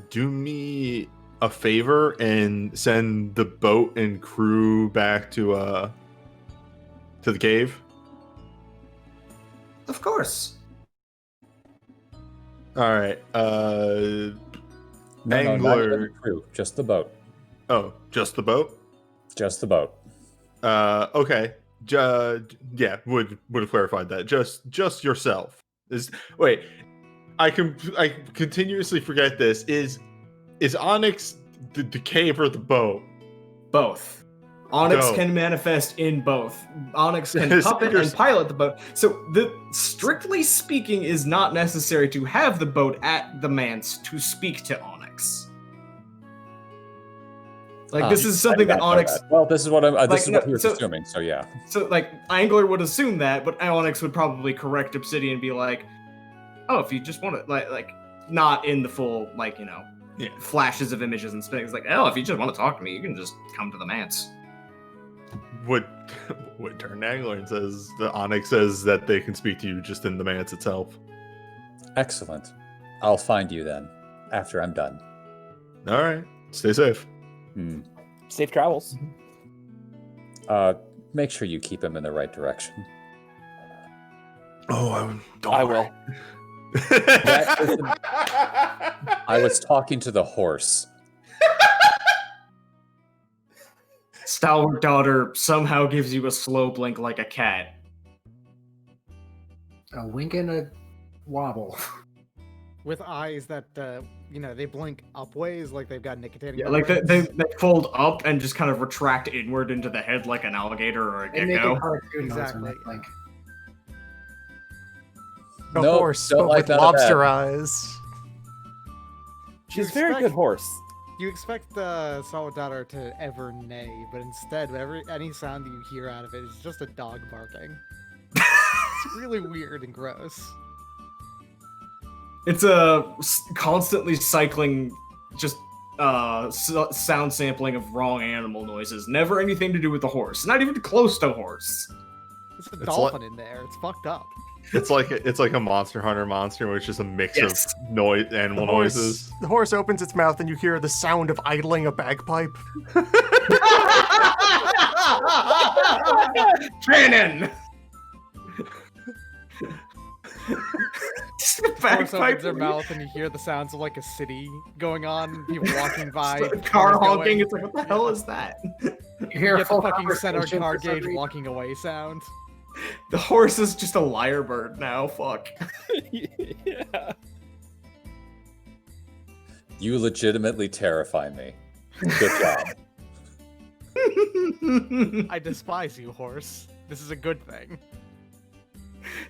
Speaker 3: do me a favor and send the boat and crew back to the cave?
Speaker 2: Of course.
Speaker 3: All right.
Speaker 5: No, not even
Speaker 3: Angler.
Speaker 5: the crew, just the boat.
Speaker 3: Oh, just the boat?
Speaker 5: Just the boat.
Speaker 3: Okay. Yeah, would have clarified that. Just yourself. Wait. I continuously forget this. Is Onyx the cave or the boat?
Speaker 2: Both. Onyx
Speaker 3: Go.
Speaker 2: can manifest in both. Onyx can
Speaker 3: Yes,
Speaker 2: puppet
Speaker 3: you're-
Speaker 2: and pilot the boat. So strictly speaking, is not necessary to have the boat at the manse to speak to Onyx. Like this is something that Onyx.
Speaker 5: Well, this is what I'm. This is
Speaker 2: Like,
Speaker 5: what he was
Speaker 2: so-
Speaker 5: assuming. So yeah.
Speaker 2: So like Angler would assume that, but Onyx would probably correct Obsidian and be like, "Oh, if you just want to like not in the full
Speaker 3: Yeah.
Speaker 2: flashes of images and things like, oh, if you just want to talk to me, you can just come to the manse."
Speaker 3: Would turn to Angler and says the Onyx says that they can speak to you just in the manse itself.
Speaker 5: Excellent. I'll find you then after I'm done.
Speaker 3: All right. Stay safe.
Speaker 8: Safe travels.
Speaker 5: Make sure you keep him in the right direction.
Speaker 3: Oh,
Speaker 8: I will.
Speaker 5: I was talking to the horse.
Speaker 2: Stalwart daughter somehow gives you a slow blink like a cat.
Speaker 7: A wink and a wobble.
Speaker 4: With eyes that, they blink upways like they've got nicotine.
Speaker 2: Yeah, like they fold up and just kind of retract inward into the head like an alligator or a
Speaker 7: They make it
Speaker 2: gecko.
Speaker 7: cartoon
Speaker 4: Exactly.
Speaker 7: noise when they blink.
Speaker 1: A
Speaker 5: Nope,
Speaker 1: horse,
Speaker 5: don't
Speaker 1: but
Speaker 5: like
Speaker 1: with
Speaker 5: that
Speaker 1: lobster
Speaker 5: bad.
Speaker 1: eyes.
Speaker 8: She's a very good horse.
Speaker 4: You expect the Salt Daughter to ever neigh, but instead, any sound you hear out of it is just a dog barking. It's really weird and gross.
Speaker 2: It's a constantly cycling, just sound sampling of wrong animal noises. Never anything to do with the horse. Not even close to horse.
Speaker 4: There's a dolphin in there. It's fucked up.
Speaker 3: It's like a Monster Hunter monster, which is a mix
Speaker 2: Yes.
Speaker 3: of animal noises.
Speaker 1: The horse opens its mouth and you hear the sound of idling a bagpipe.
Speaker 2: Cannon.
Speaker 4: Horse opens their mouth and you hear the sounds of like a city going on, people walking by,
Speaker 2: Car
Speaker 4: cars
Speaker 2: honking.
Speaker 4: going.
Speaker 2: It's like, what the hell is that?
Speaker 8: You hear
Speaker 4: You get the
Speaker 8: full
Speaker 4: fucking center
Speaker 8: conversation
Speaker 4: car
Speaker 8: for some
Speaker 4: gauge
Speaker 8: reason.
Speaker 4: walking away sound.
Speaker 2: The horse is just a lyrebird now. Fuck.
Speaker 8: Yeah.
Speaker 5: You legitimately terrify me. Good job.
Speaker 4: I despise you, horse. This is a good thing.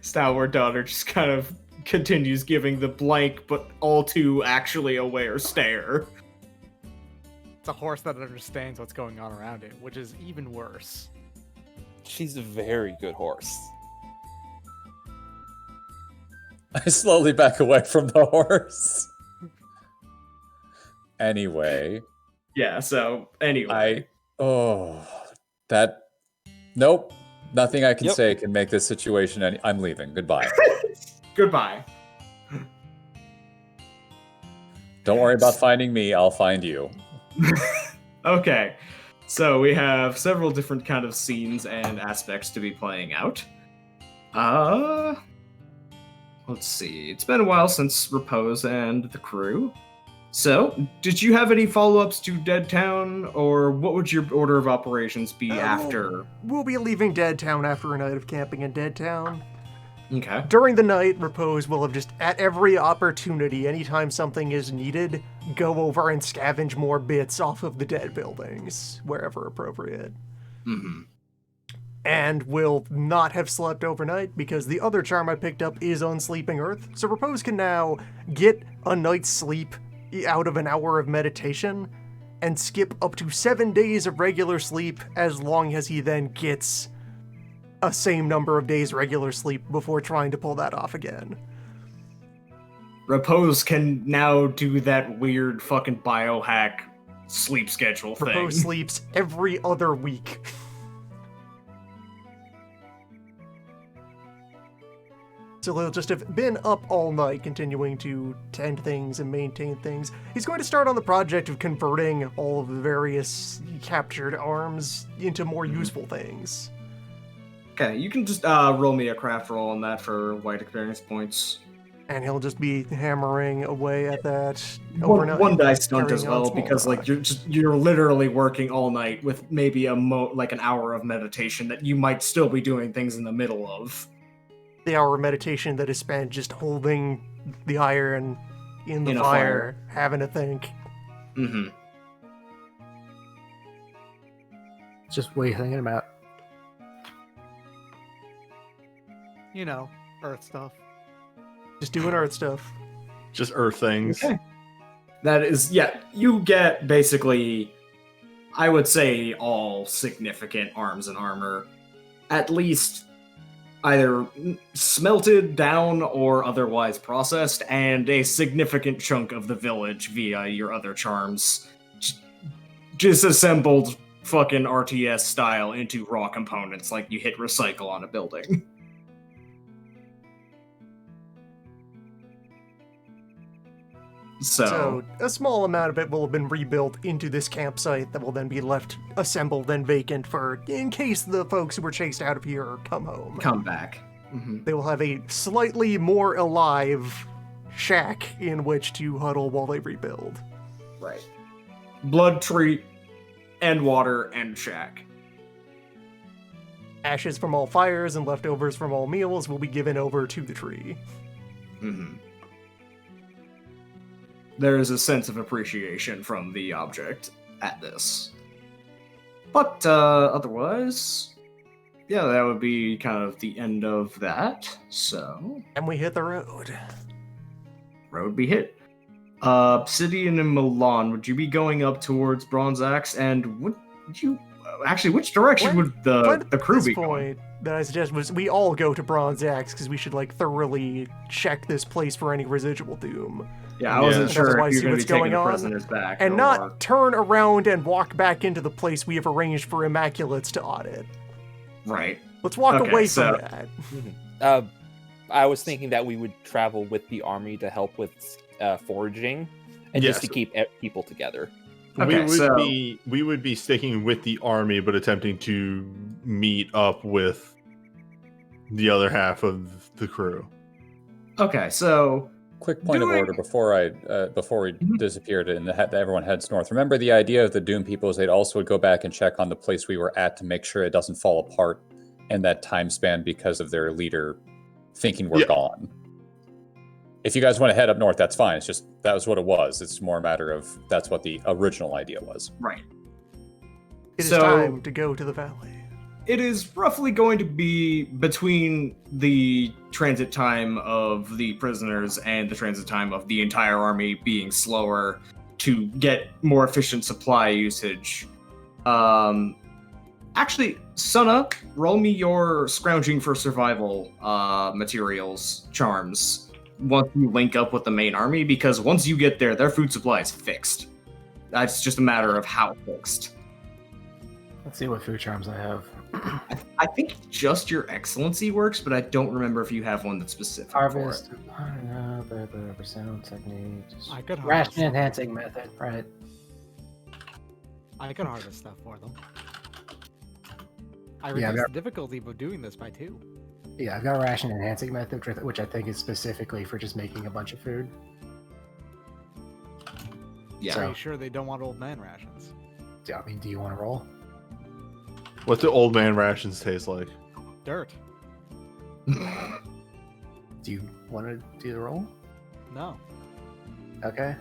Speaker 2: Stalwart Daughter just kind of continues giving the blank but all too actually aware stare.
Speaker 4: It's a horse that understands what's going on around it, which is even worse.
Speaker 8: She's a very good horse.
Speaker 5: I slowly back away from the horse. Anyway,
Speaker 2: Yeah, so anyway.
Speaker 5: Nope. Nothing I can
Speaker 8: Yep.
Speaker 5: say can make this situation any. I'm leaving. Goodbye.
Speaker 2: Goodbye.
Speaker 5: Don't worry about finding me. I'll find you.
Speaker 2: Okay. So we have several different kind of scenes and aspects to be playing out. Let's see. It's been a while since Repose and the crew. So, did you have any follow-ups to Dead Town, or what would your order of operations be after?
Speaker 1: We'll be leaving Dead Town after a night of camping in Dead Town.
Speaker 2: Okay.
Speaker 1: During the night, Repose will have just, at every opportunity, anytime something is needed, go over and scavenge more bits off of the dead buildings, wherever appropriate.
Speaker 2: Mm-hmm.
Speaker 1: And will not have slept overnight because the other charm I picked up is Unsleeping Earth. So Repose can now get a night's sleep out of an hour of meditation and skip up to 7 days of regular sleep as long as he then gets a same number of days regular sleep before trying to pull that off again.
Speaker 2: Repose can now do that weird fucking biohack sleep schedule thing.
Speaker 1: Repose sleeps every other week. So he'll just have been up all night continuing to tend things and maintain things. He's going to start on the project of converting all of the various captured arms into more useful things.
Speaker 2: Okay, you can just roll me a craft roll on that for white experience points.
Speaker 1: And he'll just be hammering away at that overnight.
Speaker 2: One dice stunt as
Speaker 1: carrying on
Speaker 2: well,
Speaker 1: small
Speaker 2: because like
Speaker 1: rock.
Speaker 2: you're literally working all night with maybe like an hour of meditation that you might still be doing things in the middle of.
Speaker 1: The hour of meditation that is spent just holding the iron in the
Speaker 2: In a
Speaker 1: fire, having to think.
Speaker 2: Mm-hmm.
Speaker 7: Just what are you thinking about?
Speaker 4: You know, Earth stuff.
Speaker 1: Just doing Earth stuff.
Speaker 3: Just Earth things.
Speaker 2: Okay. That is, yeah, you get basically, I would say, all significant arms and armor, at least either smelted down or otherwise processed, and a significant chunk of the village via your other charms. Disassembled fucking RTS style into raw components like you hit recycle on a building.
Speaker 1: So a small amount of it will have been rebuilt into this campsite that will then be left assembled and vacant for in case the folks who were chased out of here come home.
Speaker 2: come back. Mm-hmm.
Speaker 1: They will have a slightly more alive shack in which to huddle while they rebuild.
Speaker 2: Right. Blood treat and water and shack.
Speaker 1: Ashes from all fires and leftovers from all meals will be given over to the tree.
Speaker 2: Mm-hmm. There is a sense of appreciation from the object at this. But otherwise, yeah, that would be kind of the end of that. So,
Speaker 1: And we hit the road.
Speaker 2: road be hit. Obsidian and Milan, would you be going up towards Bronze Axe? And would you actually? Which direction would the crew
Speaker 1: this
Speaker 2: be going?
Speaker 1: point that I suggest was we all go to Bronze Axe because we should like thoroughly check this place for any residual doom.
Speaker 2: Yeah, I wasn't
Speaker 3: Yeah.
Speaker 2: sure
Speaker 1: Otherwise,
Speaker 2: if
Speaker 1: see
Speaker 2: you're going
Speaker 1: what's
Speaker 2: to be taking
Speaker 1: going
Speaker 2: the
Speaker 1: on,
Speaker 2: prisoners back
Speaker 1: and
Speaker 2: or...
Speaker 1: not turn around and walk back into the place we have arranged for Immaculates to audit.
Speaker 2: Right.
Speaker 1: Let's walk
Speaker 2: Okay,
Speaker 1: away
Speaker 2: so-
Speaker 1: from that.
Speaker 8: I was thinking that we would travel with the army to help with foraging and just to
Speaker 3: Yes.
Speaker 8: keep people together.
Speaker 2: Okay,
Speaker 3: we would be sticking with the army, but attempting to meet up with the other half of the crew.
Speaker 2: Okay, so
Speaker 5: Quick point of
Speaker 2: Doing-
Speaker 5: order before we
Speaker 2: Mhm.
Speaker 5: disappeared and everyone heads north. Remember, the idea of the Doom people is they'd also go back and check on the place we were at to make sure it doesn't fall apart in that time span because of their leader thinking we're
Speaker 3: Yeah.
Speaker 5: gone. If you guys want to head up north, that's fine. It's just that was what it was. It's more a matter of that's what the original idea was.
Speaker 2: right.
Speaker 1: It is
Speaker 2: So-
Speaker 1: time to go to the valley.
Speaker 2: It is roughly going to be between the transit time of the prisoners and the transit time of the entire army being slower to get more efficient supply usage. Actually, Sunna, roll me your scrounging for survival materials charms once you link up with the main army, because once you get there, their food supply is fixed. That's just a matter of how fixed.
Speaker 7: Let's see what food charms I have.
Speaker 2: I think just your excellency works, but I don't remember if you have one that's specific
Speaker 7: Harvest.
Speaker 2: for it.
Speaker 7: I don't know. The sound techniques.
Speaker 4: I could harvest
Speaker 7: Ration
Speaker 4: them.
Speaker 7: enhancing method. Right.
Speaker 4: I can harvest stuff for them. I
Speaker 7: Yeah,
Speaker 4: reduced
Speaker 7: that-
Speaker 4: the difficulty of doing this by 2.
Speaker 7: Yeah, I've got ration enhancing method, which I think is specifically for just making a bunch of food.
Speaker 2: Yeah.
Speaker 4: Are you sure they don't want old man rations?
Speaker 7: Yeah, I mean, do you want to roll?
Speaker 3: What do old man rations taste like?
Speaker 4: Dirt.
Speaker 7: Do you want to do the roll?
Speaker 4: No.
Speaker 7: Okay.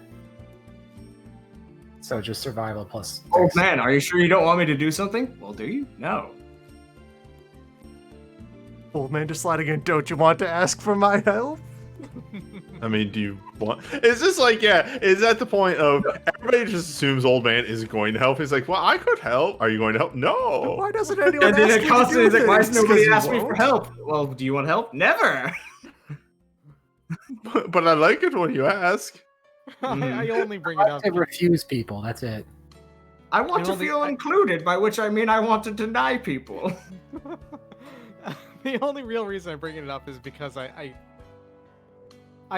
Speaker 7: So just survival plus.
Speaker 2: Oh
Speaker 7: dex.
Speaker 2: man, are you sure you don't want me to do something? Well, do you? No.
Speaker 1: Old man just sliding in. Don't you want to ask for my help?
Speaker 3: I mean, do you want? It's just like, yeah, is that the point of everybody just assumes old man isn't going to help? He's like, well, I could help. Are you going to help? No.
Speaker 1: Why doesn't anyone
Speaker 2: And then
Speaker 1: ask
Speaker 2: it
Speaker 1: you to
Speaker 2: constantly
Speaker 1: do
Speaker 2: is like, why does
Speaker 1: things?
Speaker 2: nobody
Speaker 1: 'Cause you
Speaker 2: ask me for
Speaker 1: won't?
Speaker 2: help? Well, do you want help? Never.
Speaker 3: But I like it when you ask.
Speaker 4: I only bring it up.
Speaker 7: I refuse people. That's it.
Speaker 2: I want
Speaker 4: I
Speaker 2: to
Speaker 4: don't think
Speaker 2: feel
Speaker 4: I-
Speaker 2: included, by which I mean I want to deny people.
Speaker 4: The only real reason I'm bringing it up is because I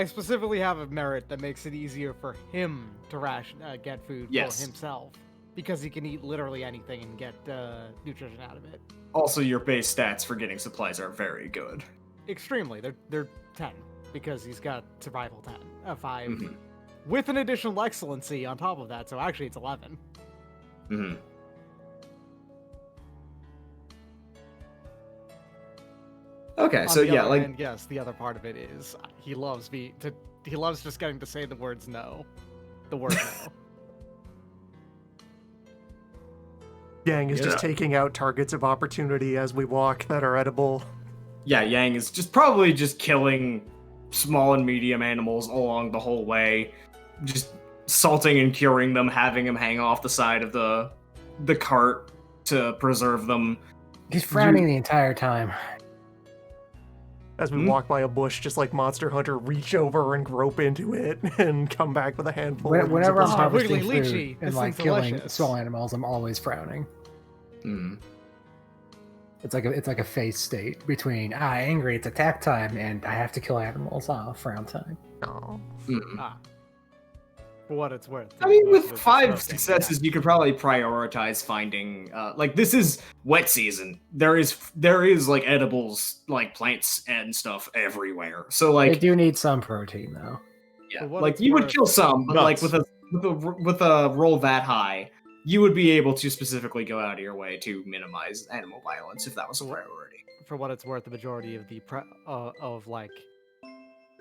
Speaker 4: specifically have a merit that makes it easier for him to get food
Speaker 2: Yes.
Speaker 4: for himself, because he can eat literally anything and get nutrition out of it.
Speaker 2: Also, your base stats for getting supplies are very good.
Speaker 4: Extremely, they're 10 because he's got survival 5
Speaker 2: Mhm.
Speaker 4: with an additional excellency on top of that. So actually, it's 11.
Speaker 2: Mm-hmm. Okay,
Speaker 4: On
Speaker 2: so
Speaker 4: the
Speaker 2: yeah,
Speaker 4: other
Speaker 2: like
Speaker 4: hand, yes, the other part of it is he loves he loves just getting to say the words no, the word no.
Speaker 1: Yang is just
Speaker 2: Yeah.
Speaker 1: taking out targets of opportunity as we walk that are edible.
Speaker 2: yeah, Yang is just probably just killing small and medium animals along the whole way, just salting and curing them, having them hang off the side of the cart to preserve them.
Speaker 7: He's frowning the entire time.
Speaker 1: As we
Speaker 2: Hmm?
Speaker 1: walk by a bush, just like Monster Hunter, reach over and grope into it and come back with a handful. of
Speaker 7: Whenever I'm
Speaker 1: usable
Speaker 4: Oh,
Speaker 7: harvesting
Speaker 4: Wiggly
Speaker 7: food
Speaker 4: Lychee,
Speaker 7: and
Speaker 4: this
Speaker 7: like
Speaker 4: thing's
Speaker 7: killing
Speaker 4: delicious.
Speaker 7: small animals, I'm always frowning.
Speaker 2: Mm.
Speaker 7: It's like a phase state between angry, it's attack time, and I have to kill animals. Frown time.
Speaker 1: Aw.
Speaker 2: Mm.
Speaker 4: For what it's worth.
Speaker 2: I mean,
Speaker 4: the-
Speaker 2: with
Speaker 4: the
Speaker 2: 5
Speaker 4: stroking,
Speaker 2: successes, you could probably prioritize finding. Like, this is wet season. There is like edibles, like plants and stuff everywhere. So
Speaker 7: They
Speaker 2: like,
Speaker 7: do need some protein though.
Speaker 2: yeah,
Speaker 4: For what
Speaker 2: like
Speaker 4: it's
Speaker 2: you would
Speaker 4: worth-
Speaker 2: kill some, but like
Speaker 3: Nuts.
Speaker 2: with a roll that high, you would be able to specifically go out of your way to minimize animal violence if that was a priority.
Speaker 4: For what it's worth, the majority of the of like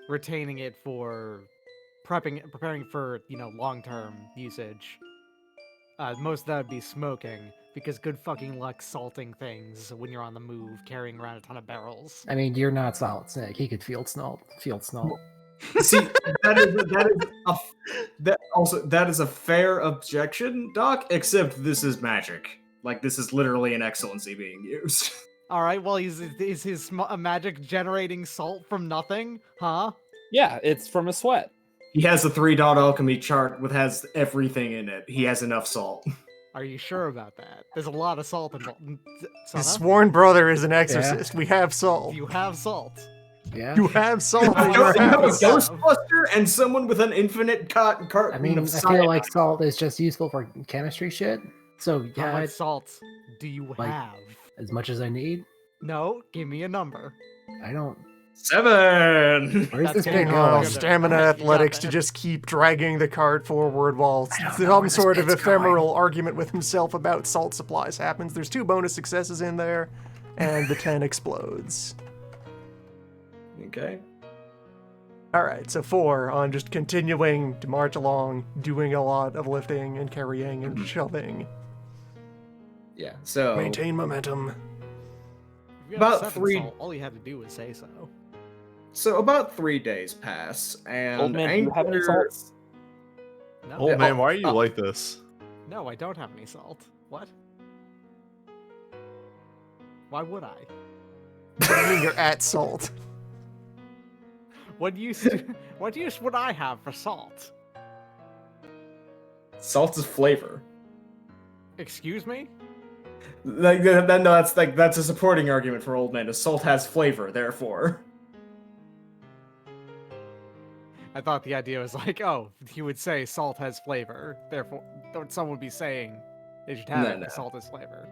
Speaker 4: retaining it for preparing for long-term usage. Most of that would be smoking, because good fucking luck salting things when you're on the move, carrying around a ton of barrels.
Speaker 7: I mean, you're not Solid Snake. He could field salt.
Speaker 2: See, that is a fair objection, Doc. Except this is magic. Like this is literally an excellency being used.
Speaker 4: All right. Well, is his magic generating salt from nothing? Huh?
Speaker 8: Yeah, it's from a sweat.
Speaker 2: He has a 3-dot alchemy chart with has everything in it. He has enough salt.
Speaker 4: Are you sure about that? There's a lot of salt involved.
Speaker 1: His sworn brother is an exorcist. We have salt.
Speaker 4: You have salt.
Speaker 7: Yeah.
Speaker 1: You have salt.
Speaker 4: Oh,
Speaker 1: in
Speaker 2: You
Speaker 1: your
Speaker 2: have a
Speaker 1: house.
Speaker 2: Ghostbuster and someone with an infinite carton
Speaker 7: I mean,
Speaker 2: of
Speaker 7: I
Speaker 2: cyanide.
Speaker 7: feel like salt is just useful for chemistry shit. So
Speaker 4: How
Speaker 7: yeah,
Speaker 4: much
Speaker 7: it's
Speaker 4: salt do you
Speaker 7: like-
Speaker 4: have?
Speaker 7: as much as I need.
Speaker 4: No, give me a number.
Speaker 7: I don't.
Speaker 2: 7.
Speaker 7: Where's
Speaker 4: That's
Speaker 7: this
Speaker 4: getting
Speaker 7: big
Speaker 4: all
Speaker 1: Oh,
Speaker 7: going?
Speaker 4: good.
Speaker 1: stamina
Speaker 4: You got
Speaker 1: athletics to
Speaker 4: that.
Speaker 1: just keep dragging the cart forward while
Speaker 7: I don't know
Speaker 1: some
Speaker 7: where this
Speaker 1: sort of
Speaker 7: bit's
Speaker 1: ephemeral argument with himself about salt supplies happens. There's 2 bonus successes in there, and the 10 explodes.
Speaker 2: Okay.
Speaker 1: Alright, so 4 on just continuing to march along, doing a lot of lifting and carrying and shoving.
Speaker 2: Yeah. So
Speaker 1: Maintain momentum.
Speaker 4: If you have
Speaker 2: About
Speaker 4: 7
Speaker 2: 3
Speaker 4: salt, all you had to do was say so.
Speaker 2: So about 3 days pass, and
Speaker 8: Old man, do you have any
Speaker 2: Angler-
Speaker 8: salts?
Speaker 4: No,
Speaker 3: Old man, why are you like this?
Speaker 4: no, I don't have any salt. What? Why would I?
Speaker 1: What do you mean you're at salt?
Speaker 4: What use? What use would I have for salt?
Speaker 2: Salt is flavor.
Speaker 4: Excuse me?
Speaker 2: Like that's a supporting argument for old man. Salt has flavor, therefore.
Speaker 4: I thought the idea was like, oh, he would say salt has flavor, therefore someone would be saying they should have
Speaker 2: No,
Speaker 4: it
Speaker 2: no.
Speaker 4: because salt has flavor.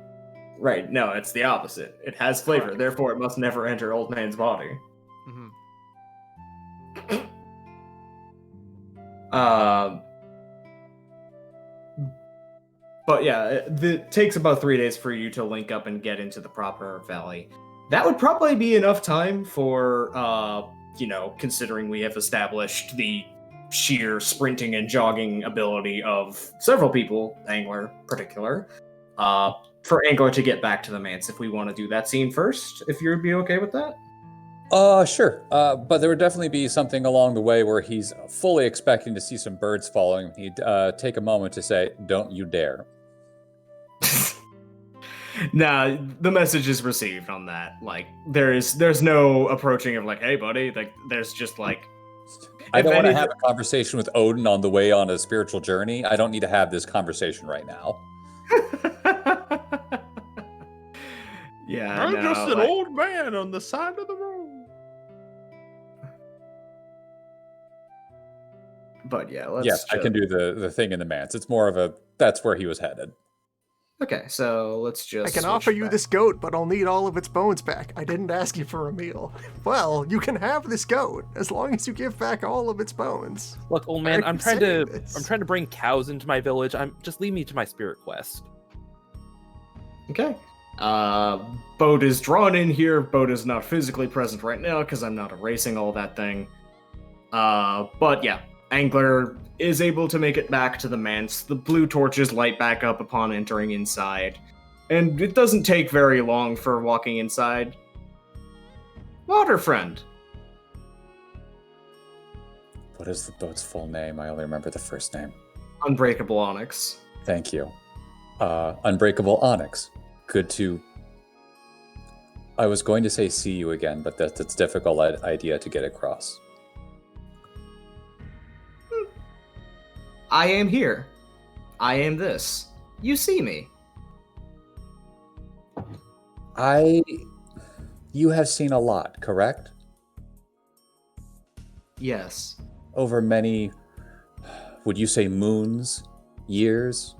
Speaker 2: Right? No, it's the opposite. It has flavor,
Speaker 4: Correct.
Speaker 2: therefore it must never enter old man's body.
Speaker 4: Hmm.
Speaker 2: But yeah, it takes about 3 days for you to link up and get into the proper valley. That would probably be enough time for, considering we have established the sheer sprinting and jogging ability of several people, Angler particular, for Angler to get back to the manse if we want to do that scene first, if you'd be okay with that.
Speaker 5: Sure. But there would definitely be something along the way where he's fully expecting to see some birds following him. He'd take a moment to say, "Don't you dare."
Speaker 2: Nah, the message is received on that. Like, there's no approaching of like, hey buddy, like there's just like
Speaker 5: I
Speaker 2: if
Speaker 5: don't want to
Speaker 2: anything-
Speaker 5: have a conversation with Odin on the way on a spiritual journey. I don't need to have this conversation right now.
Speaker 2: Yeah,
Speaker 3: I'm
Speaker 2: no,
Speaker 3: just an
Speaker 2: like-
Speaker 3: old man on the side of the road.
Speaker 2: But yeah, let's
Speaker 5: Yes, I can do the thing in the manse. It's more of a that's where he was headed.
Speaker 2: Okay, so let's just
Speaker 1: I can
Speaker 2: switch
Speaker 1: offer you
Speaker 2: back.
Speaker 1: this goat, but I'll need all of its bones back. I didn't ask you for a meal. Well, you can have this goat as long as you give back all of its bones.
Speaker 8: Look, old
Speaker 1: Why
Speaker 8: man,
Speaker 1: are
Speaker 8: I'm
Speaker 1: you
Speaker 8: trying
Speaker 1: saying
Speaker 8: to
Speaker 1: this?
Speaker 8: I'm trying to bring cows into my village. Just lead me to my spirit quest.
Speaker 2: Okay. Boat is drawn in here. Boat is not physically present right now because I'm not erasing all that thing. But yeah, Angler is able to make it back to the manse. The blue torches light back up upon entering inside. And it doesn't take very long for walking inside. Water friend.
Speaker 5: What is the boat's full name? I only remember the first name.
Speaker 2: Unbreakable Onyx.
Speaker 5: Thank you. Unbreakable Onyx. Good to... I was going to say see you again, but that's a difficult idea to get across.
Speaker 2: I am here. I am this. You see me.
Speaker 5: You have seen a lot, correct?
Speaker 2: Yes.
Speaker 5: Over many, would you say moons, years?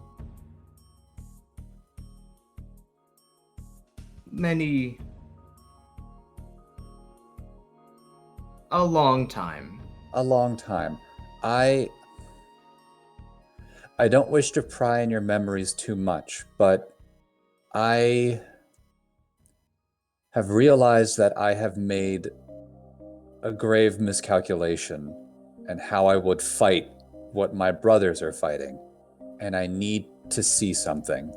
Speaker 2: Many. A long time.
Speaker 5: A long time. I don't wish to pry in your memories too much, but I have realized that I have made a grave miscalculation in how I would fight what my brothers are fighting, and I need to see something.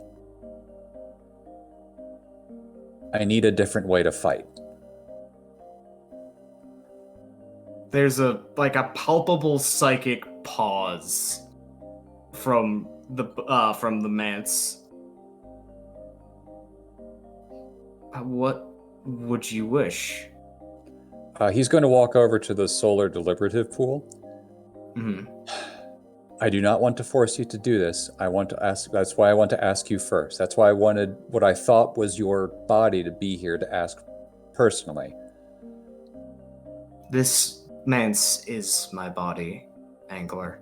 Speaker 5: I need a different way to fight.
Speaker 2: There's a palpable psychic pause from the manse. What would you wish?
Speaker 5: He's going to walk over to the solar deliberative pool.
Speaker 2: Hmm.
Speaker 5: I do not want to force you to do this. I want to ask. That's why I want to ask you first. That's why I wanted what I thought was your body to be here to ask personally.
Speaker 2: This manse is my body, Angler.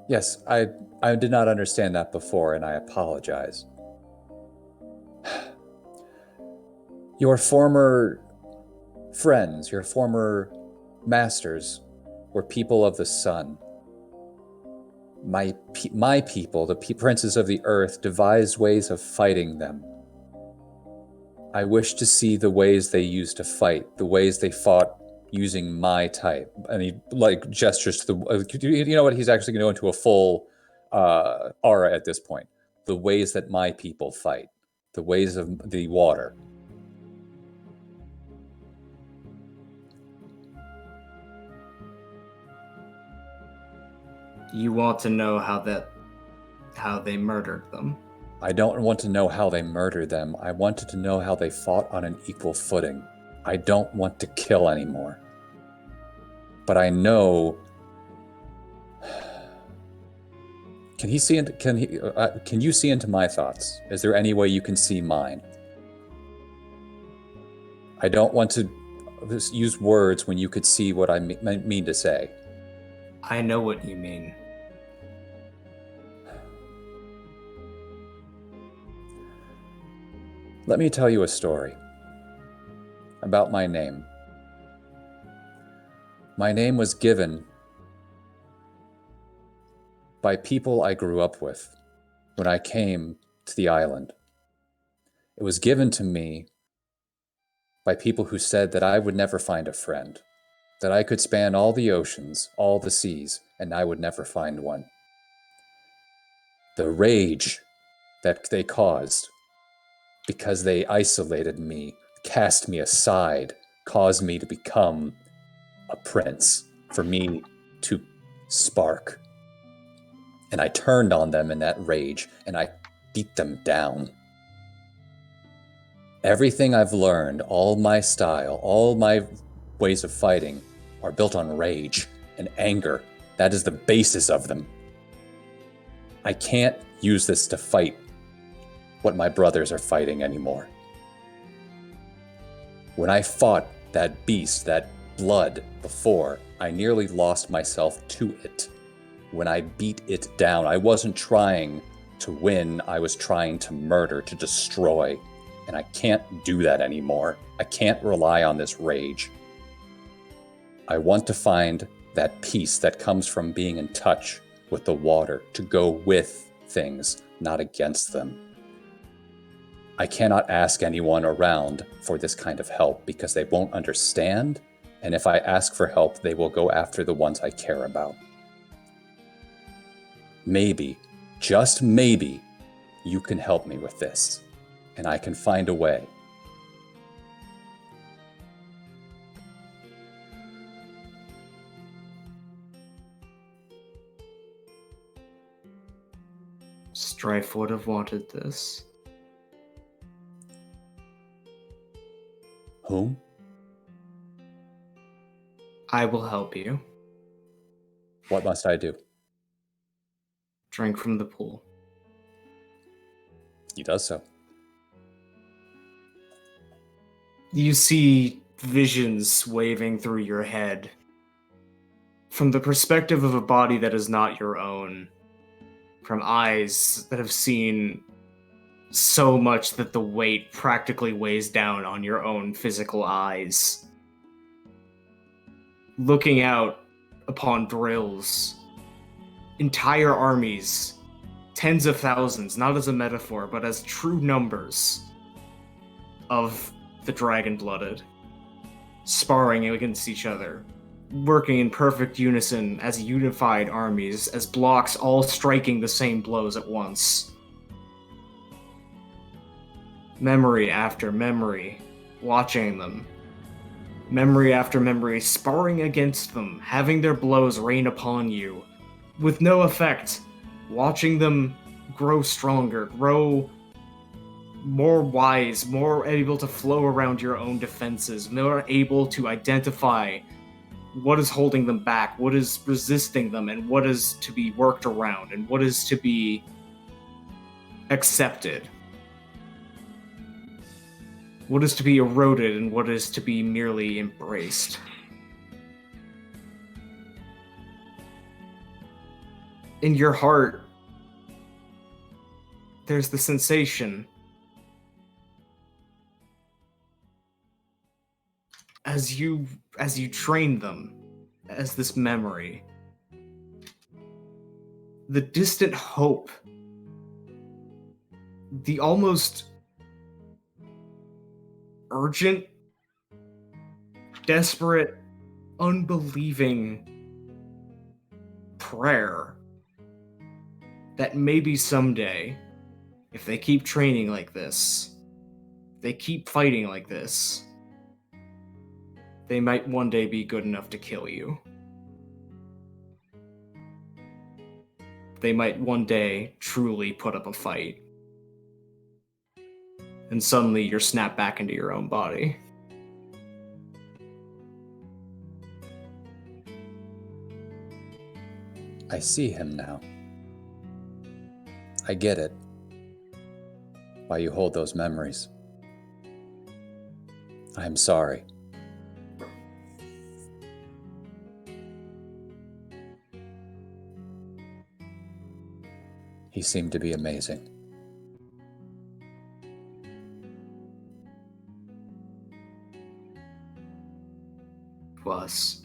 Speaker 5: Yes, I did not understand that before, and I apologize. Your former friends, your former masters, were people of the sun. My people, the princes of the earth, devised ways of fighting them. I wish to see the ways they used to fight, the ways they fought using my type. And he gestures to the. You know what? He's actually going to go into a full aura at this point. The ways that my people fight, the ways of the water.
Speaker 2: You want to know how they murdered them?
Speaker 5: I don't want to know how they murdered them. I wanted to know how they fought on an equal footing. I don't want to kill anymore. But I know. Can you see into my thoughts? Is there any way you can see mine? I don't want to use words when you could see what I mean to say.
Speaker 2: I know what you mean.
Speaker 5: Let me tell you a story about my name. My name was given by people I grew up with when I came to the island. It was given to me by people who said that I would never find a friend, that I could span all the oceans, all the seas, and I would never find one. The rage that they caused, because they isolated me, cast me aside, caused me to become a prince, for me to spark. And I turned on them in that rage, and I beat them down. Everything I've learned, all my style, all my ways of fighting are built on rage and anger. That is the basis of them. I can't use this to fight what my brothers are fighting anymore. When I fought that beast, that blood before, I nearly lost myself to it. When I beat it down, I wasn't trying to win, I was trying to murder, to destroy. And I can't do that anymore. I can't rely on this rage. I want to find that peace that comes from being in touch with the water, to go with things, not against them. I cannot ask anyone around for this kind of help because they won't understand, and if I ask for help, they will go after the ones I care about. Maybe, just maybe, you can help me with this, and I can find a way.
Speaker 2: Strife would have wanted this.
Speaker 5: Whom?
Speaker 2: I will help you.
Speaker 5: What must I do?
Speaker 2: Drink from the pool.
Speaker 5: He does so.
Speaker 2: You see visions waving through your head. From the perspective of a body that is not your own. From eyes that have seen so much that the weight practically weighs down on your own physical eyes. Looking out upon drills, entire armies, tens of thousands, not as a metaphor, but as true numbers of the dragon-blooded, sparring against each other, working in perfect unison as unified armies, as blocks all striking the same blows at once. Memory after memory, watching them, Memory after memory, sparring against them, having their blows rain upon you, with no effect, watching them grow stronger, grow more wise, more able to flow around your own defenses, more able to identify what is holding them back, what is resisting them, and what is to be worked around, and what is to be accepted. What is to be eroded, and what is to be merely embraced. In your heart, there's the sensation as you train them, as this memory, the distant hope, the almost urgent, desperate, unbelieving prayer that maybe someday, if they keep training like this, they keep fighting like this, they might one day be good enough to kill you. They might one day truly put up a fight. And suddenly you're snapped back into your own body.
Speaker 5: I see him now. I get it. Why you hold those memories. I'm sorry. He seemed to be amazing.
Speaker 2: Was.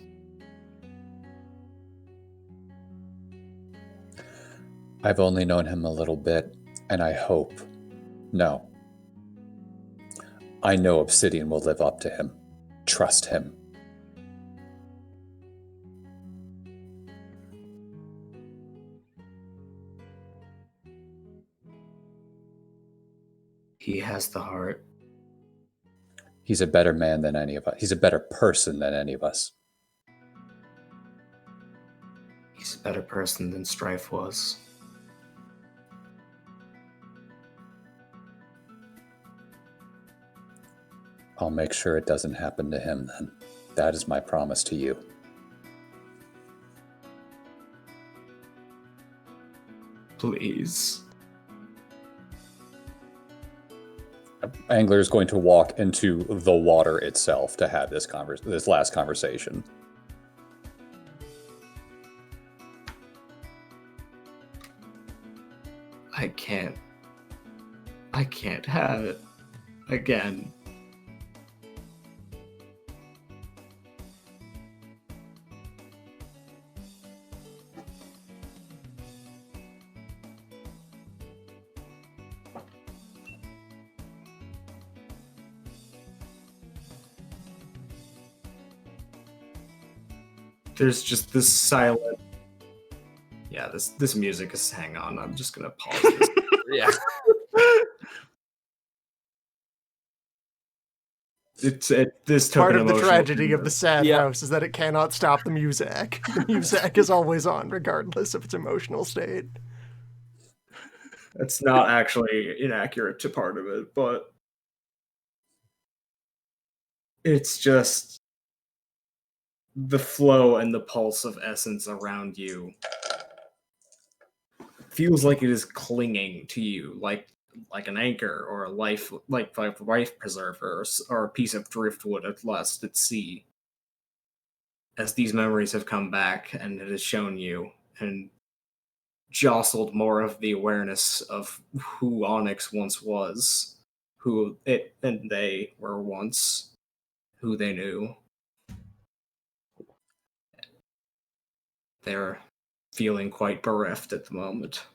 Speaker 5: I've only known him a little bit, and I hope. No. I know Obsidian will live up to him. Trust him.
Speaker 2: He has the heart.
Speaker 5: He's a better man than any of us. He's a better person than any of us.
Speaker 2: He's a better person than Strife was.
Speaker 5: I'll make sure it doesn't happen to him then. That is my promise to you.
Speaker 2: Please.
Speaker 5: Angler is going to walk into the water itself to have this last conversation.
Speaker 2: I can't have it again. There's just this silent. Yeah, this music is. Hang on, I'm just gonna pause this.
Speaker 6: Yeah.
Speaker 2: It's this took
Speaker 1: Part
Speaker 2: an
Speaker 1: of the
Speaker 2: emotional
Speaker 1: tragedy of
Speaker 2: turn.
Speaker 1: the sad
Speaker 6: Yeah.
Speaker 1: house is that it cannot stop the music. The music is always on, regardless of its emotional state.
Speaker 2: It's not actually inaccurate to part of it, but it's just the flow and the pulse of essence around you feels like it is clinging to you, like an anchor or a life preserver or a piece of driftwood at last at sea. As these memories have come back and it has shown you and jostled more of the awareness of who Onyx once was, who it and they were once, who they knew. They're feeling quite bereft at the moment.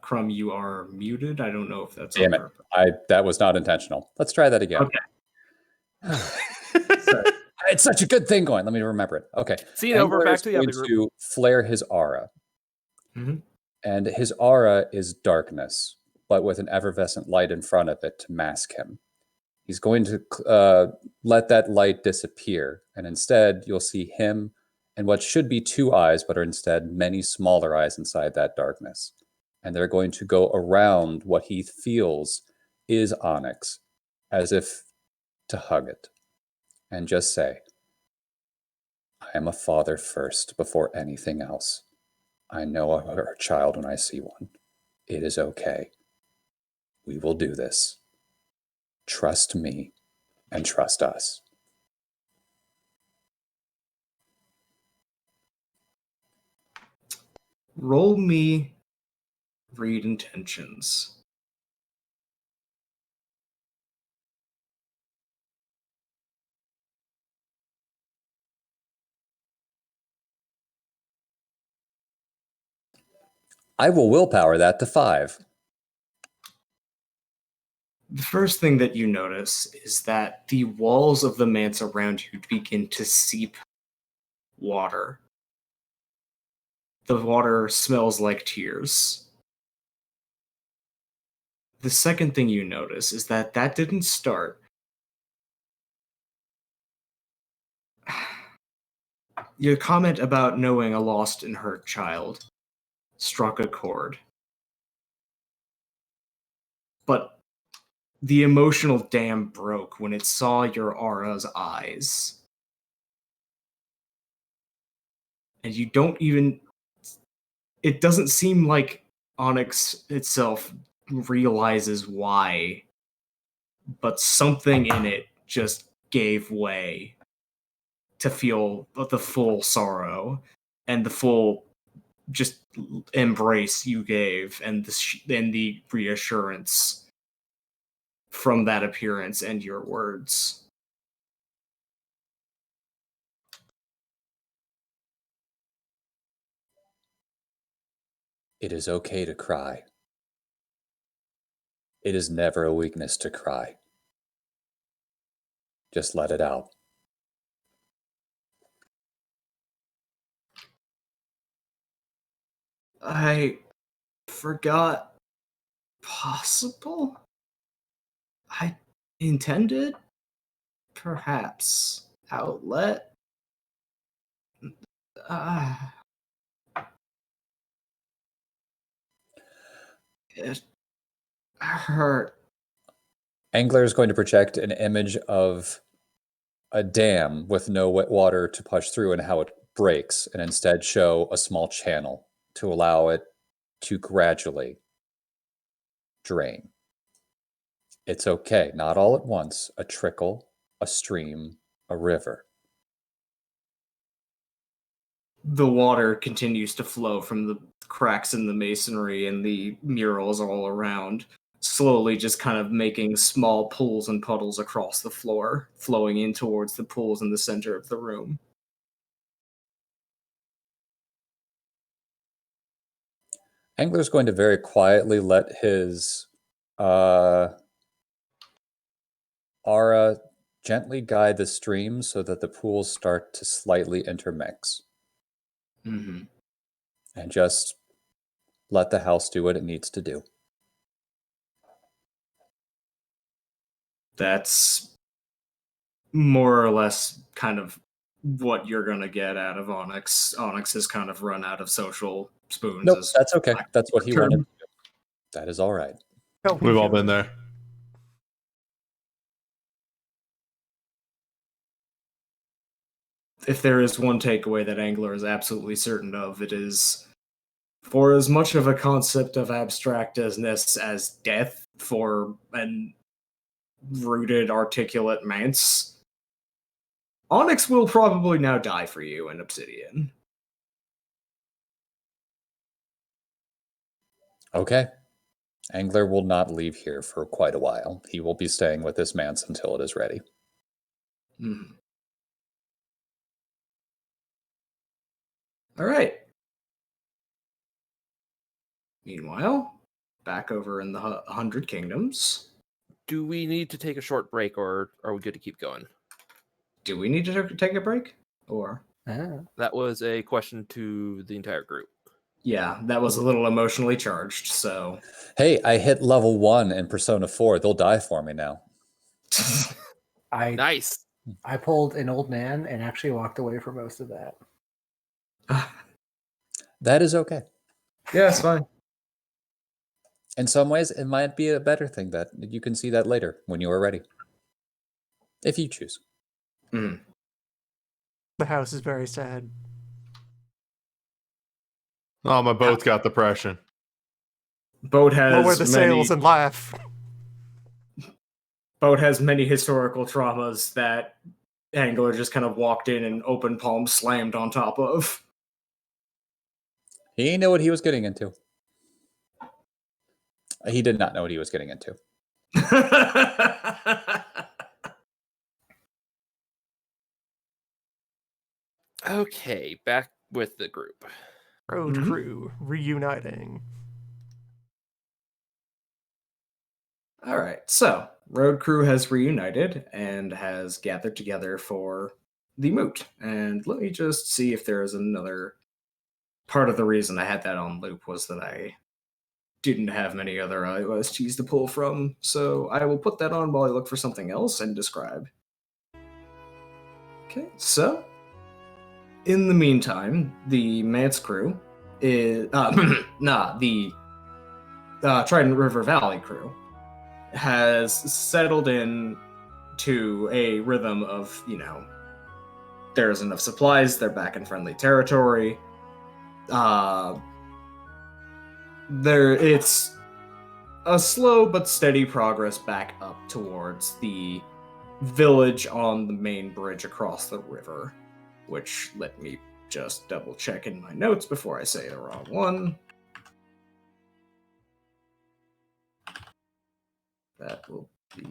Speaker 2: Crumb, you are muted. I don't know if that's
Speaker 5: Damn
Speaker 2: on
Speaker 5: it.
Speaker 2: purpose.
Speaker 5: That was not intentional. Let's try that again.
Speaker 2: Okay.
Speaker 5: It's such a good thing going. Let me remember it. Okay.
Speaker 8: Scene over,
Speaker 5: Angler
Speaker 8: back
Speaker 5: is
Speaker 8: to the
Speaker 5: going
Speaker 8: other group.
Speaker 5: to flare his aura.
Speaker 2: Mhm.
Speaker 5: And his aura is darkness, but with an effervescent light in front of it to mask him. He's going to let that light disappear, and instead you'll see him and what should be 2 eyes, but are instead many smaller eyes inside that darkness. And they're going to go around what he feels is Onyx, as if to hug it, and just say, I am a father first before anything else. I know a child when I see one. It is okay. We will do this. Trust me and trust us.
Speaker 2: Roll me read intentions.
Speaker 5: I will willpower that to 5.
Speaker 2: The first thing that you notice is that the walls of the manse around you begin to seep water. The water smells like tears. The second thing you notice is that didn't start. Your comment about knowing a lost and hurt child struck a chord. But the emotional dam broke when it saw your aura's eyes. And you don't even... It doesn't seem like Onyx itself realizes why, but something in it just gave way to feel the full sorrow and the full just embrace you gave, and the reassurance from that appearance and your words.
Speaker 5: It is okay to cry. It is never a weakness to cry. Just let it out.
Speaker 2: I forgot possible? I intended perhaps outlet. It hurt.
Speaker 5: Angler is going to project an image of a dam with no wet water to push through and how it breaks, and instead show a small channel to allow it to gradually drain. It's okay, not all at once. A trickle, a stream, a river.
Speaker 2: The water continues to flow from the cracks in the masonry and the murals all around, slowly just kind of making small pools and puddles across the floor, flowing in towards the pools in the center of the room.
Speaker 5: Angler's going to very quietly let his aura gently guide the stream so that the pools start to slightly intermix.
Speaker 2: Mm-hmm.
Speaker 5: And just let the house do what it needs to do.
Speaker 2: That's more or less kind of what you're gonna get out of Onyx. Onyx has kind of run out of social spoons.
Speaker 5: Nope,
Speaker 2: as
Speaker 5: that's okay.
Speaker 2: lack of
Speaker 5: That's what he
Speaker 2: term.
Speaker 5: wanted to do. That is all right.
Speaker 1: Hell,
Speaker 3: We've all
Speaker 1: should.
Speaker 3: been there.
Speaker 2: If there is one takeaway that Angler is absolutely certain of, it is, for as much of a concept of abstractness as death for an rooted, articulate manse, Onyx will probably now die for you in Obsidian.
Speaker 5: Okay. Angler will not leave here for quite a while. He will be staying with this manse until it is ready.
Speaker 2: Hmm. All right. Meanwhile, back over in the 100 Kingdoms.
Speaker 6: Do we need to take a short break, or are we good to keep going?
Speaker 2: do we need to take a break? Or
Speaker 7: Ah.
Speaker 6: That was a question to the entire group.
Speaker 2: yeah, that was a little emotionally charged. So
Speaker 5: Hey, I hit level 1 in Persona 4. They'll die for me now.
Speaker 7: I
Speaker 6: Nice.
Speaker 7: I pulled an old man and actually walked away for most of that.
Speaker 5: That is okay.
Speaker 2: yeah, it's fine.
Speaker 5: In some ways, it might be a better thing that you can see that later when you are ready. If you choose.
Speaker 2: Mm.
Speaker 1: The house is very sad.
Speaker 3: Oh, my boat's got depression.
Speaker 2: Boat has
Speaker 1: Lower the
Speaker 2: many,
Speaker 1: sails and laugh.
Speaker 2: Boat has many historical traumas that Angler just kind of walked in and open palm slammed on top of.
Speaker 5: He knew what he was getting into. He did not know what he was getting into.
Speaker 6: Okay, back with the group.
Speaker 1: Road
Speaker 2: Mhm.
Speaker 1: crew reuniting.
Speaker 2: All right, so Road Crew has reunited and has gathered together for the moot. And let me just see if there is another part of the reason I had that on loop was that I didn't have many other OSTs to pull from. So I will put that on while I look for something else and describe. Okay, so in the meantime, the Mance crew is the Trident River Valley crew has settled in to a rhythm of, there's enough supplies, they're back in friendly territory. It's a slow but steady progress back up towards the village on the main bridge across the river, which let me just double check in my notes before I say the wrong one. That will be...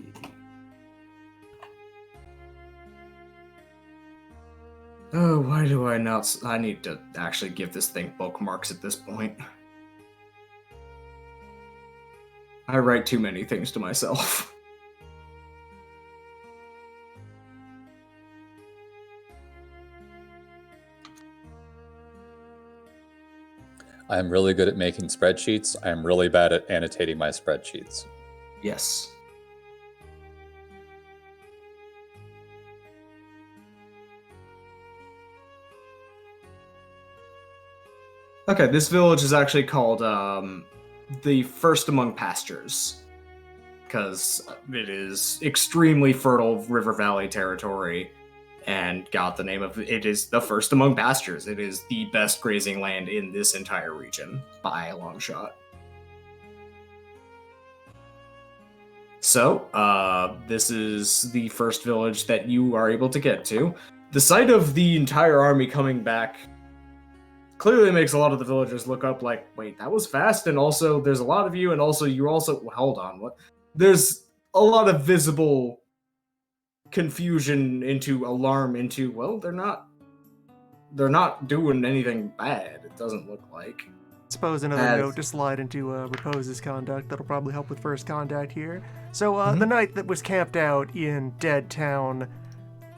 Speaker 2: Oh, why do I not... I need to actually give this thing bookmarks at this point. I write too many things to myself.
Speaker 5: I'm really good at making spreadsheets. I'm really bad at annotating my spreadsheets.
Speaker 2: Yes. Okay, this village is actually called the First Among Pastures, because it is extremely fertile river valley territory, and got the name of it is the First Among Pastures. It is the best grazing land in this entire region by a long shot. So, this is the first village that you are able to get to. The sight of the entire army coming back clearly makes a lot of the villagers look up like, wait, that was fast, and also there's a lot of you, and also you're also... Hold on, what? There's a lot of visible confusion into alarm into, well, they're not doing anything bad, it doesn't look like.
Speaker 1: Suppose another note to slide into Repose's conduct that'll probably help with first contact here. So the night that was camped out in Dead Town,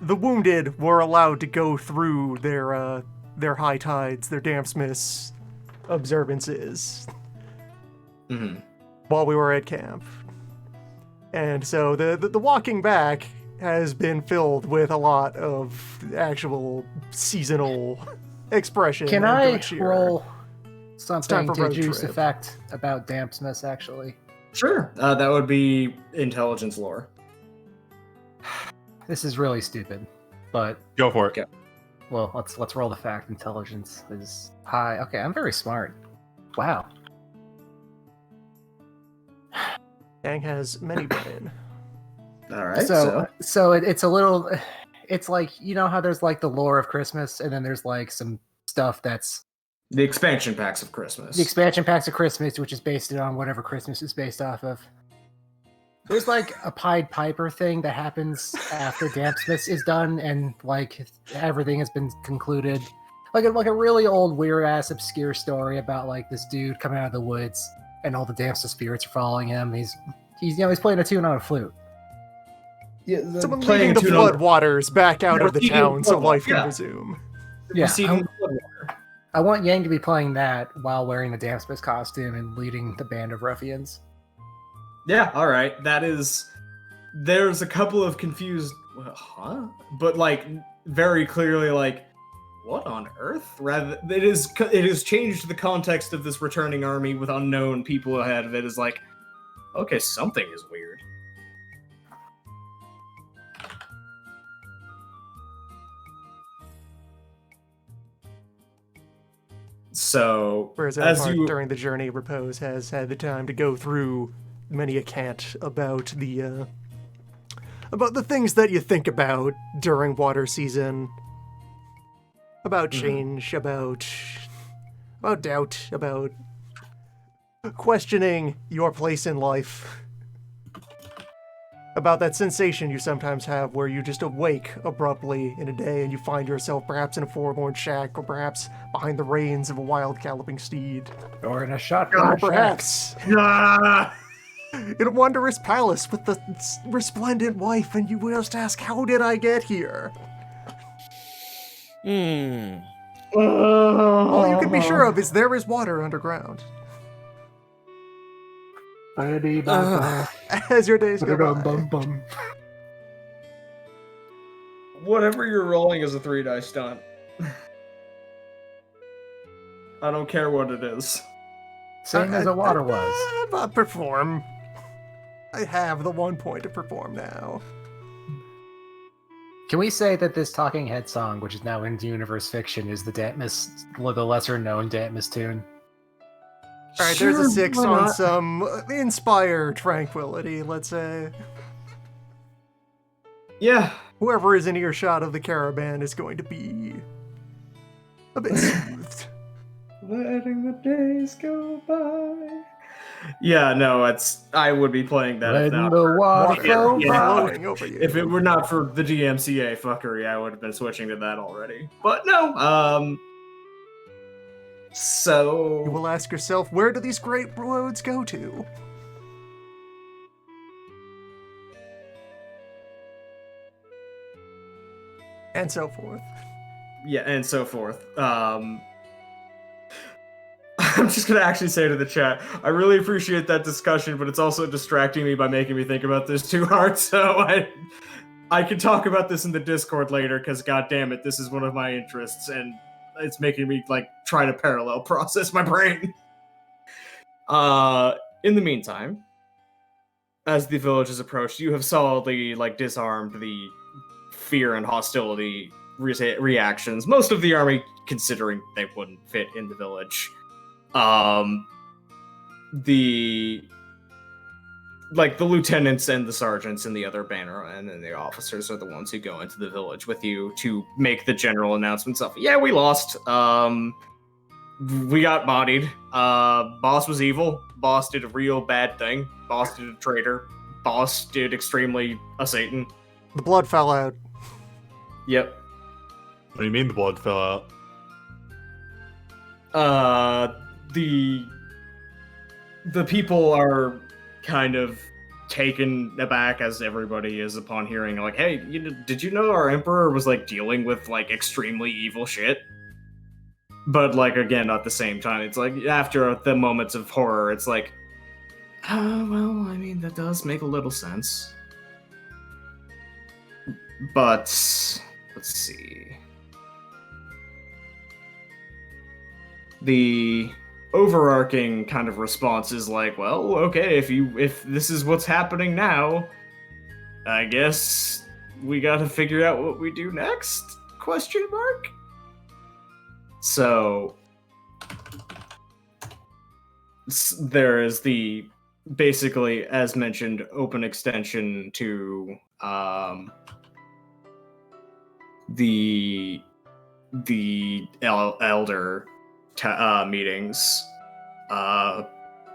Speaker 1: the wounded were allowed to go through their high tides, their damp smiths observances while we were at camp. And so the walking back has been filled with a lot of actual seasonal expression.
Speaker 7: Can
Speaker 1: and
Speaker 7: I
Speaker 1: good cheer.
Speaker 7: roll
Speaker 1: time
Speaker 7: something
Speaker 1: for
Speaker 7: to
Speaker 1: road
Speaker 7: juice
Speaker 1: trip.
Speaker 7: effect about dampness, actually?
Speaker 2: Sure. That would be intelligence lore.
Speaker 7: This is really stupid, but
Speaker 3: Go for it.
Speaker 2: Okay.
Speaker 7: well, let's roll the fact. Intelligence is high. Okay, I'm very smart. Wow.
Speaker 1: Gang has many brain.
Speaker 2: All right.
Speaker 7: So it's a little, it's like, you know how there's like the lore of Christmas, and then there's like some stuff that's
Speaker 2: The expansion packs of Christmas.
Speaker 7: the expansion packs of Christmas, which is based on whatever Christmas is based off of. There's like a Pied Piper thing that happens after Dampsmiths is done, and like everything has been concluded. Like a really old, weird ass, obscure story about like this dude coming out of the woods, and all the Dampsmith spirits are following him. He's playing a tune on a flute.
Speaker 1: Someone
Speaker 2: playing
Speaker 1: leading the
Speaker 2: a tune on-
Speaker 1: flood waters back out
Speaker 2: Yeah,
Speaker 1: of the
Speaker 2: leading
Speaker 1: town so
Speaker 2: flood wa-
Speaker 1: life can
Speaker 2: yeah.
Speaker 1: resume.
Speaker 7: Yeah,
Speaker 2: Receiving the flood water.
Speaker 7: I want Yang to be playing that while wearing the Dampsmith costume and leading the band of ruffians.
Speaker 2: Yeah, all right. That is. There's a couple of confused, huh? But like very clearly, like, what on earth? Rather, it has changed the context of this returning army with unknown people ahead of it. Is like, okay, something is weird. So,
Speaker 1: Whereas
Speaker 2: as
Speaker 1: Elfart,
Speaker 2: you
Speaker 1: during the journey, Repose has had the time to go through many a cant about the things that you think about during water season, about change, about doubt, about questioning your place in life, about that sensation you sometimes have where you just awake abruptly in a day and you find yourself perhaps in a forlorn shack or perhaps behind the reins of a wild galloping steed.
Speaker 7: Or in a shotgun.
Speaker 1: Or perhaps
Speaker 2: Ah!
Speaker 1: in a wondrous palace with the resplendent wife, and you just ask, how did I get here? All you can be sure of is there is water underground. As your days go by.
Speaker 2: Whatever you're rolling is a 3-dice stunt. I don't care what it is.
Speaker 7: Same as a water was.
Speaker 1: But perform. I have the 1 point to perform now.
Speaker 7: Can we say that this Talking Head song, which is now in universe fiction, is the lesser known Dampmus tune?
Speaker 1: Alright, there's a
Speaker 2: Sure,
Speaker 1: 6
Speaker 2: why
Speaker 1: on
Speaker 2: not?
Speaker 1: some inspire tranquility, let's say.
Speaker 2: Yeah.
Speaker 1: Whoever is in earshot of the caravan is going to be a bit soothed.
Speaker 2: Letting the days go by. Yeah, no, I would be playing that if
Speaker 7: Letting
Speaker 2: that
Speaker 7: the water
Speaker 1: Water
Speaker 7: flow
Speaker 2: yeah.
Speaker 7: by.
Speaker 1: flowing over you.
Speaker 2: if it were not for the DMCA fuckery, I would have been switching to that already. But no, so
Speaker 1: You will ask yourself, where do these great roads go to? And so forth.
Speaker 2: yeah, and so forth. I'm just gonna actually say to the chat, I really appreciate that discussion, but it's also distracting me by making me think about this too hard. So I can talk about this in the Discord later, because god damn it, this is one of my interests, and it's making me like try to parallel process my brain. In the meantime, as the village is approached, you have solidly like disarmed the fear and hostility reactions. Most of the army, considering they wouldn't fit in the village. The lieutenants and the sergeants and the other banner and then the officers are the ones who go into the village with you to make the general announcements of, yeah, we lost. We got bodied. Boss was evil. Boss did a real bad thing. Boss did a traitor. Boss did extremely a Satan.
Speaker 1: The blood fell out.
Speaker 2: Yep.
Speaker 3: What do you mean the blood fell out?
Speaker 2: The people are kind of taken aback, as everybody is, upon hearing like, hey, did you know our emperor was like dealing with like extremely evil shit? But like, again, at the same time, it's like after the moments of horror, it's like, well, I mean, that does make a little sense. But let's see. The overarching kind of response is like, well, okay, if this is what's happening now, I guess we gotta figure out what we do next? Question mark? So there is the basically, as mentioned, open extension to the elder meetings.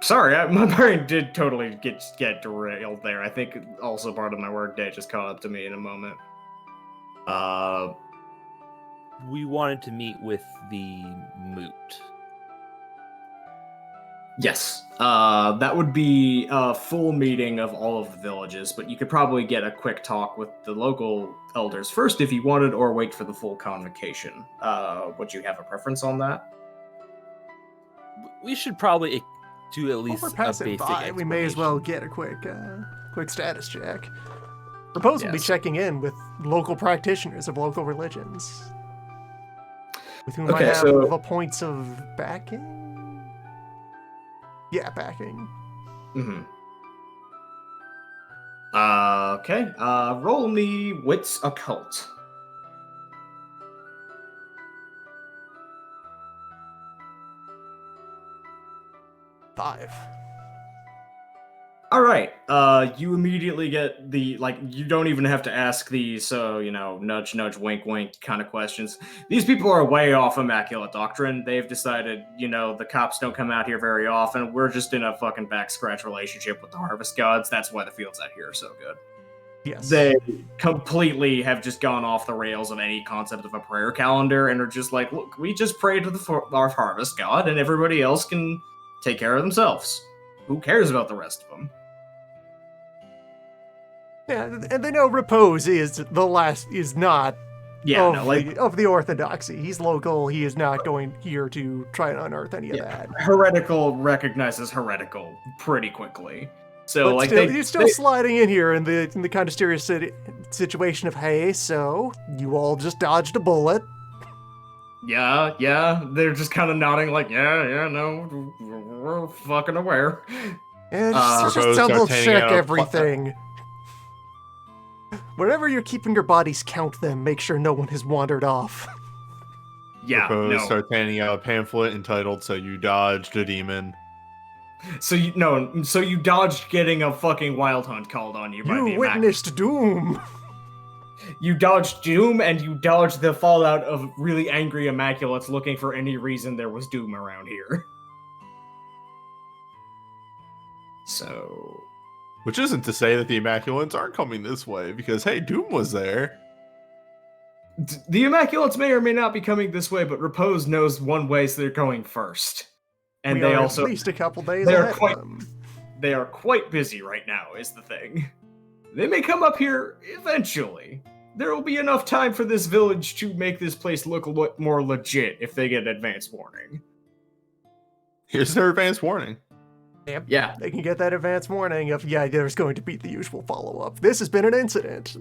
Speaker 2: Sorry, my brain did totally get derailed there. I think also part of my work day just caught up to me in a moment.
Speaker 6: We wanted to meet with the moot.
Speaker 2: Yes, that would be a full meeting of all of the villages, but you could probably get a quick talk with the local elders first if you wanted, or wait for the full convocation. Would you have a preference on that?
Speaker 6: We should probably do at
Speaker 1: While
Speaker 6: least
Speaker 1: we're
Speaker 6: a
Speaker 1: passing
Speaker 6: basic
Speaker 1: by, we may as well
Speaker 6: explanation.
Speaker 1: get a quick status check. Propose will be
Speaker 2: Yes.
Speaker 1: checking in with local practitioners of local religions, with whom I
Speaker 2: Okay,
Speaker 1: have
Speaker 2: so-
Speaker 1: points of backing. Yeah, backing.
Speaker 2: Mm-hmm. Okay, roll me Wits Occult.
Speaker 1: Five.
Speaker 2: All right. You immediately get the you don't even have to ask these, nudge, nudge, wink, wink kind of questions. These people are way off Immaculate Doctrine. They've decided, the cops don't come out here very often. We're just in a fucking back scratch relationship with the Harvest Gods. That's why the fields out here are so good.
Speaker 1: Yes.
Speaker 2: They completely have just gone off the rails of any concept of a prayer calendar and are just like, look, we just pray to our Harvest God, and everybody else can take care of themselves. Who cares about the rest of them?
Speaker 1: Yeah, and they know Repose is not
Speaker 2: Yeah,
Speaker 1: of the orthodoxy. He's local. He is not going here to try and unearth any of that.
Speaker 2: heretical recognizes heretical pretty quickly. So
Speaker 1: But you're still sliding in here in the kind of serious situation of, hey, so you all just dodged a bullet.
Speaker 2: Yeah, they're just kind of nodding like, yeah, no, we're fucking aware.
Speaker 1: And just
Speaker 3: Propose
Speaker 1: double
Speaker 3: start handing
Speaker 1: check
Speaker 3: out
Speaker 1: everything. Wherever you're keeping your bodies, count them. Make sure no one has wandered off.
Speaker 2: Yeah,
Speaker 3: Propose
Speaker 2: no.
Speaker 3: starts handing out a pamphlet entitled "So You Dodged a Demon."
Speaker 2: So you dodged getting a fucking wild hunt called on you by the
Speaker 1: You witnessed doom.
Speaker 2: You dodged doom, and you dodged the fallout of really angry Immaculates looking for any reason there was doom around here. So...
Speaker 3: Which isn't to say that the Immaculates aren't coming this way, because hey, Doom was there.
Speaker 2: The Immaculates may or may not be coming this way, but Repose knows one way, so they're going first. And
Speaker 1: We
Speaker 2: they
Speaker 1: are
Speaker 2: also...
Speaker 1: at least a couple days
Speaker 2: they are
Speaker 1: ahead
Speaker 2: quite-
Speaker 1: of them.
Speaker 2: They are quite busy right now, is the thing. They may come up here eventually. There will be enough time for this village to make this place look more legit if they get advance warning.
Speaker 3: Here's their advance warning.
Speaker 1: Yep.
Speaker 2: Yeah.
Speaker 1: They can get that advance warning of, yeah, there's going to be the usual follow-up. This has been an incident.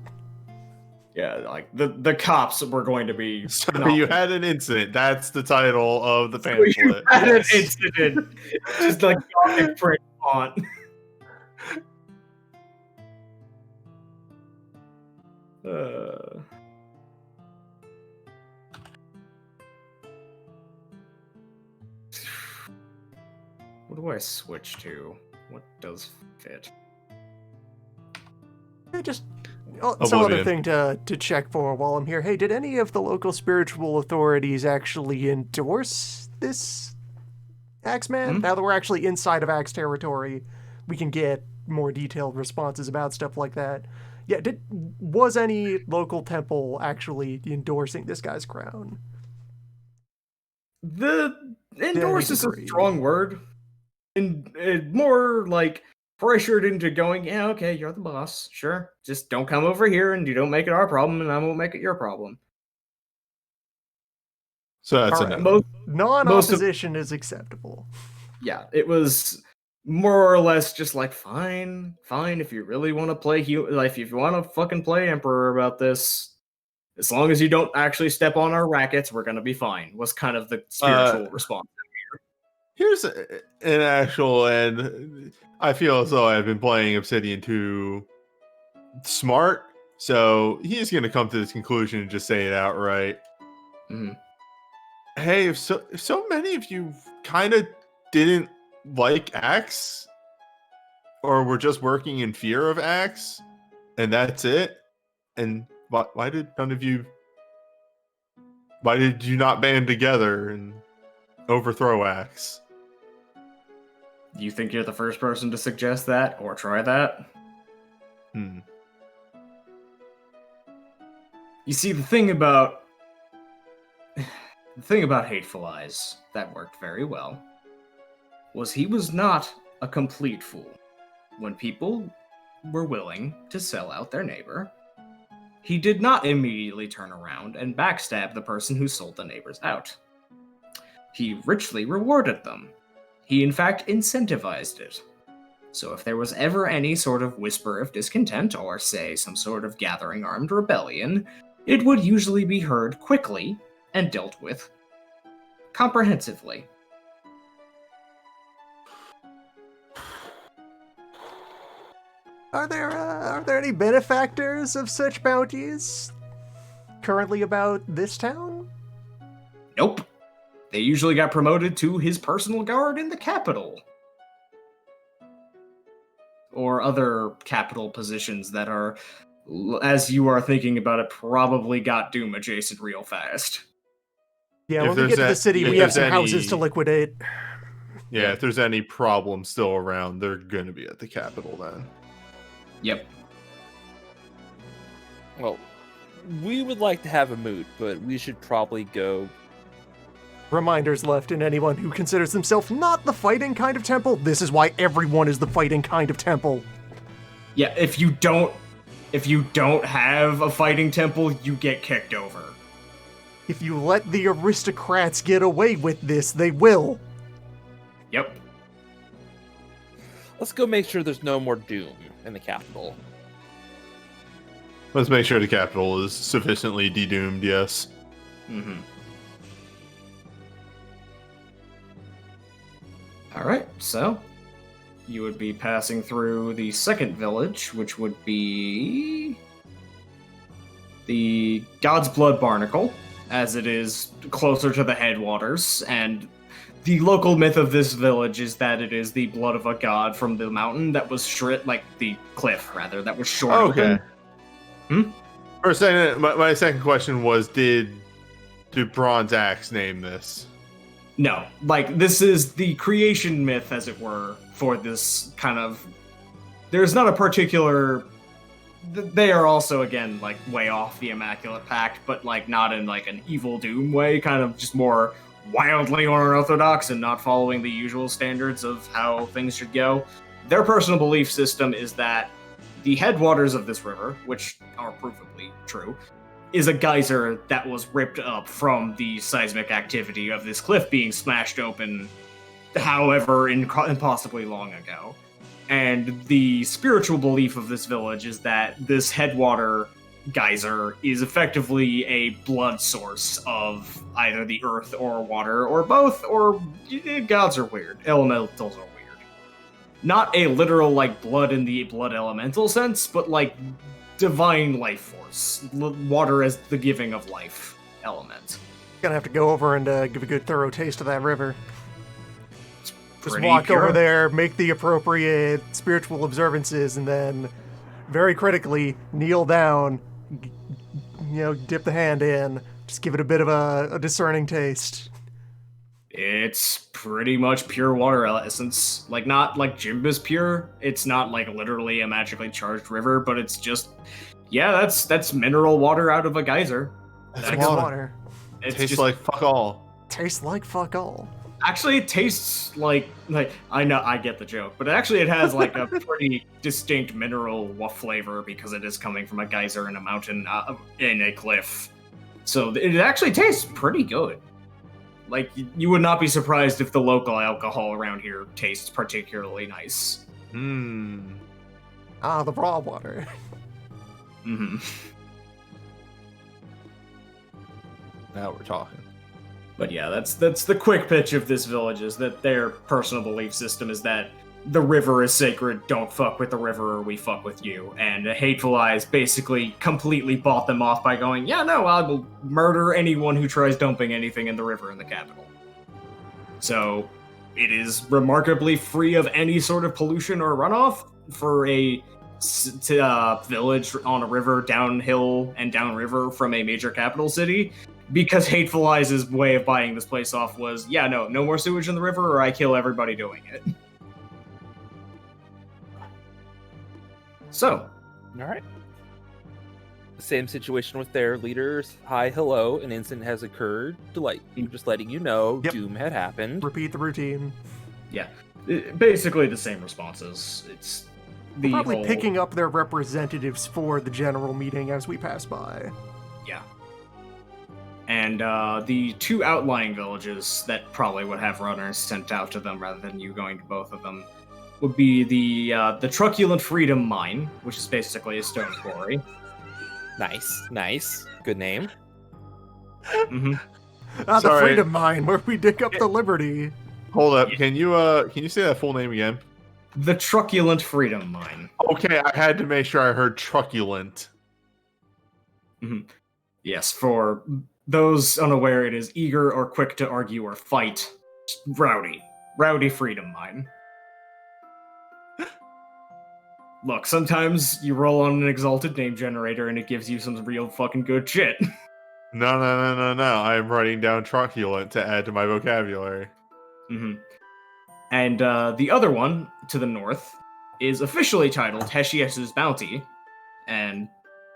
Speaker 2: Yeah, the cops were going to be...
Speaker 3: So you had an incident. That's the title of the pamphlet.
Speaker 2: So you had an
Speaker 3: Yes.
Speaker 2: incident. Just like Gothic print font. What do I switch to? What does fit?
Speaker 1: Just some other
Speaker 3: Oblivion.
Speaker 1: thing to check for while I'm here. Hey, did any of the local spiritual authorities actually endorse this Axeman?
Speaker 2: Hmm?
Speaker 1: Now that we're actually inside of Axe territory, we can get more detailed responses about stuff like that. Yeah, was any local temple actually endorsing this guy's crown?
Speaker 2: The endorse is a
Speaker 1: degree.
Speaker 2: strong word. And more like pressured into going, yeah, okay, you're the boss. Sure. Just don't come over here and you don't make it our problem and I won't make it your problem.
Speaker 3: So that's
Speaker 1: All
Speaker 3: a
Speaker 1: right.
Speaker 3: no.
Speaker 1: Non-opposition is acceptable.
Speaker 2: Yeah, it was more or less just like, fine, if you really want to play, if you want to fucking play Emperor about this, as long as you don't actually step on our rackets, we're gonna be fine, was kind of the spiritual response.
Speaker 3: Here's an actual, and I feel as though I've been playing Obsidian too smart, so he's going to come to this conclusion and just say it outright.
Speaker 2: Mhm.
Speaker 3: Hey, if so many of you kind of didn't like Axe, or were just working in fear of Axe, and that's it, and why did you not band together and overthrow Axe?
Speaker 2: You think you're the first person to suggest that or try that? You see, the thing about Hateful Eyes, that worked very well. was he was not a complete fool. When people were willing to sell out their neighbor, he did not immediately turn around and backstab the person who sold the neighbors out. He richly rewarded them. He in fact incentivized it. So if there was ever any sort of whisper of discontent, or say some sort of gathering armed rebellion, it would usually be heard quickly and dealt with comprehensively.
Speaker 1: Are there any benefactors of such bounties currently about this town?
Speaker 2: Nope. They usually got promoted to his personal guard in the capital. Or other capital positions that are, as you are thinking about it, probably got Doom adjacent real fast.
Speaker 1: Yeah,
Speaker 3: If
Speaker 1: when we
Speaker 3: there's
Speaker 1: get to the
Speaker 3: a-
Speaker 1: city,
Speaker 3: if
Speaker 1: we have
Speaker 3: there's
Speaker 1: some houses to
Speaker 3: any-
Speaker 1: liquidate.
Speaker 3: Yeah, if there's any problems still around, they're going to be at the capital then.
Speaker 2: Yep.
Speaker 8: Well, we would like to have a moot, but we should probably go.
Speaker 1: Reminders left in anyone who considers themselves not the fighting kind of temple. This is why everyone is the fighting kind of temple.
Speaker 2: Yeah, if you don't have a fighting temple, you get kicked over.
Speaker 1: If you let the aristocrats get away with this, they will.
Speaker 2: Yep.
Speaker 8: Let's go make sure there's no more Doom in the capital.
Speaker 3: Let's make sure the capital is sufficiently dedoomed, yes.
Speaker 2: Mm-hmm. Alright, so you would be passing through the second village, which would be the God's Blood Barnacle, as it is closer to the headwaters, and the local myth of this village is that it is the blood of a god from the mountain that was the cliff, rather, that was short
Speaker 3: Okay.
Speaker 2: open.
Speaker 3: For a second, my second question was, did Bronze Axe name this?
Speaker 2: No, this is the creation myth, as it were, for this kind of... There's not a particular... They are also, again, way off the Immaculate Pact, but, not in, an evil doom way, kind of just more wildly unorthodox and not following the usual standards of how things should go. Their personal belief system is that the headwaters of this river, which are provably true, is a geyser that was ripped up from the seismic activity of this cliff being smashed open, however impossibly long ago. And the spiritual belief of this village is that this headwater geyser is effectively a blood source of either the earth or water, or both, or gods are weird. Elementals are weird. Not a literal, blood in the blood elemental sense, but, divine life force. Water as the giving of life element.
Speaker 1: Gonna have to go over and give a good thorough taste of that river. Just
Speaker 2: Pretty
Speaker 1: walk
Speaker 2: pure.
Speaker 1: over there, make the appropriate spiritual observances, and then, very critically, kneel down, dip the hand in, just give it a bit of a discerning taste.
Speaker 2: It's pretty much pure water essence. Not like Jimba's pure. It's not literally a magically charged river, but it's just, that's mineral water out of a geyser.
Speaker 3: That's
Speaker 1: Like water.
Speaker 2: It's
Speaker 3: Tastes
Speaker 2: just,
Speaker 3: like fuck all.
Speaker 1: Tastes like fuck all.
Speaker 2: actually, it tastes like I know I get the joke, but it has a pretty distinct mineral flavor because it is coming from a geyser in a mountain in a cliff. So it actually tastes pretty good. You would not be surprised if the local alcohol around here tastes particularly nice.
Speaker 1: Ah, the raw water.
Speaker 2: Mm-hmm.
Speaker 3: Now we're talking.
Speaker 2: But yeah, that's the quick pitch of this village, is that their personal belief system is that the river is sacred, don't fuck with the river or we fuck with you. And Hateful Eyes basically completely bought them off by going, yeah, no, I will murder anyone who tries dumping anything in the river in the capital. So it is remarkably free of any sort of pollution or runoff for a village on a river downhill and downriver from a major capital city. Because Hateful Eyes' way of buying this place off was, yeah, no more sewage in the river or I kill everybody doing it. So,
Speaker 8: All right. Same situation with their leaders. Hi, hello. An incident has occurred. Just letting you know,
Speaker 1: Yep.
Speaker 8: Doom had happened.
Speaker 1: Repeat the routine.
Speaker 2: Yeah, basically the same responses. It's
Speaker 1: We're
Speaker 2: the
Speaker 1: probably
Speaker 2: whole,
Speaker 1: picking up their representatives for the general meeting as we pass by.
Speaker 2: yeah. And the two outlying villages that probably would have runners sent out to them rather than you going to both of them would be the Truculent Freedom Mine, which is basically a stone quarry.
Speaker 8: Nice. Good name.
Speaker 2: hmm
Speaker 1: The
Speaker 3: Sorry.
Speaker 1: Freedom Mine, where we dig up the Liberty.
Speaker 3: Hold up. Can you say that full name again?
Speaker 2: The Truculent Freedom Mine.
Speaker 3: Okay, I had to make sure I heard truculent.
Speaker 2: Yes, for those unaware, it is eager or quick to argue or fight. Rowdy. Rowdy Freedom Mine. Look, sometimes you roll on an Exalted name generator and it gives you some real fucking good shit.
Speaker 3: No. I'm writing down truculent to add to my vocabulary.
Speaker 2: And the other one, to the north, is officially titled Heshies's Bounty, and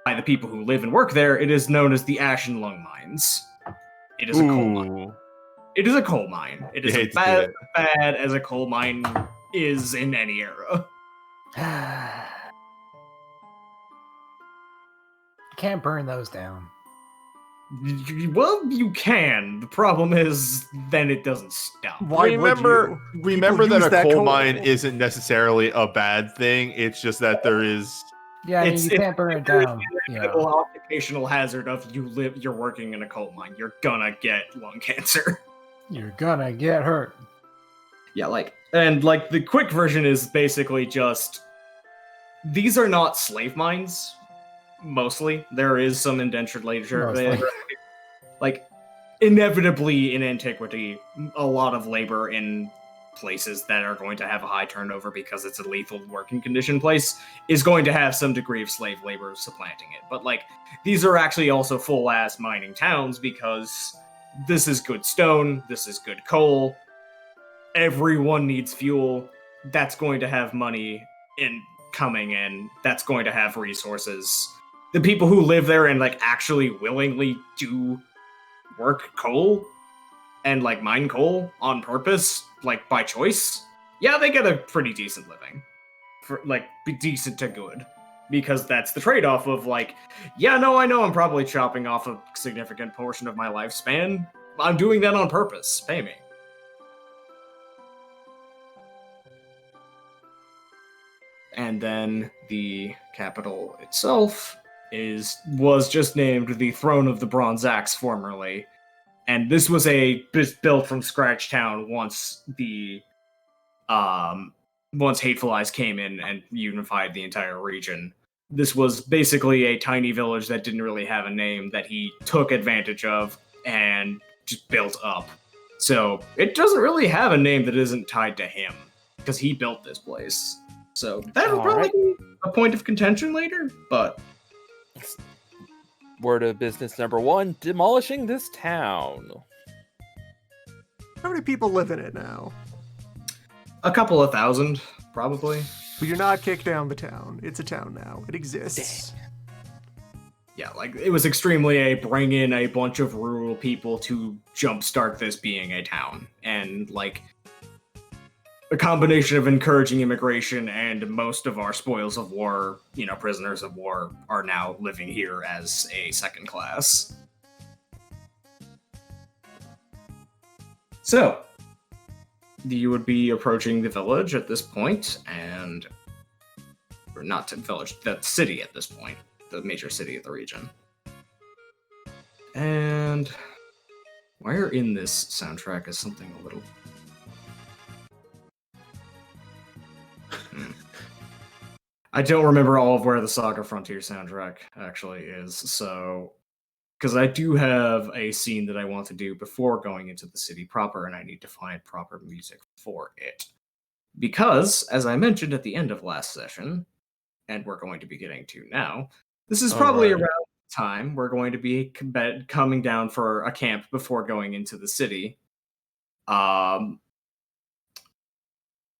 Speaker 2: by the people who live and work there, it is known as the Ash and Lung Mines. It is a coal mine.
Speaker 3: Ooh.
Speaker 2: It is a coal mine. It is
Speaker 3: You
Speaker 2: as
Speaker 3: hate to see
Speaker 2: bad as a coal mine is in any era.
Speaker 7: Can't burn those down.
Speaker 2: Well, you can. The problem is, then it doesn't stop.
Speaker 1: Why
Speaker 3: remember
Speaker 1: would you?
Speaker 3: remember
Speaker 1: People
Speaker 3: that
Speaker 1: use
Speaker 3: a coal
Speaker 1: coal.
Speaker 3: mine isn't necessarily a bad thing. It's just that there is.
Speaker 7: Yeah, I mean,
Speaker 2: It's-
Speaker 7: you can't burn it down. Yeah.
Speaker 2: Inevitable occupational hazard of you're working in a coal mine. You're gonna get lung cancer.
Speaker 7: You're gonna get hurt.
Speaker 2: Yeah, the quick version is basically just these are not slave mines. Mostly, there is some indentured labor.
Speaker 7: Mostly.
Speaker 2: Like, inevitably in antiquity, a lot of labor in places that are going to have a high turnover because it's a lethal working condition place is going to have some degree of slave labor supplanting it. But these are actually also full ass mining towns because this is good stone, this is good coal. Everyone needs fuel. That's going to have money coming in. That's going to have resources. The people who live there and actually willingly do work coal and mine coal on purpose, by choice, yeah, they get a pretty decent living. For decent to good. Because that's the trade-off of yeah, no, I know I'm probably chopping off a significant portion of my lifespan. I'm doing that on purpose. Pay me. And then the capital itself was just named the Throne of the Bronze Axe formerly, and this was built from scratch town once Hateful Eyes came in and unified the entire region. This was basically a tiny village that didn't really have a name that he took advantage of and just built up. So it doesn't really have a name that isn't tied to him because he built this place. So that'll probably be a point of contention later, but
Speaker 8: Word of business number 1, demolishing this town.
Speaker 1: How many people live in it now?
Speaker 2: a couple of thousand, probably.
Speaker 1: We do not kick down the town. It's a town now. It exists.
Speaker 2: Yeah, it was extremely a bring in a bunch of rural people to jumpstart this being a town. And, a combination of encouraging immigration and most of our spoils of war, prisoners of war, are now living here as a second class. So, you would be approaching the village at this point, or not the village, the city at this point, the major city of the region. And where in this soundtrack is something a little... I don't remember all of where the Saga Frontier soundtrack actually is, so... Because I do have a scene that I want to do before going into the city proper, and I need to find proper music for it. Because, as I mentioned at the end of last session, and we're going to be getting to now, this is probably around the time we're going to be coming down for a camp before going into the city. And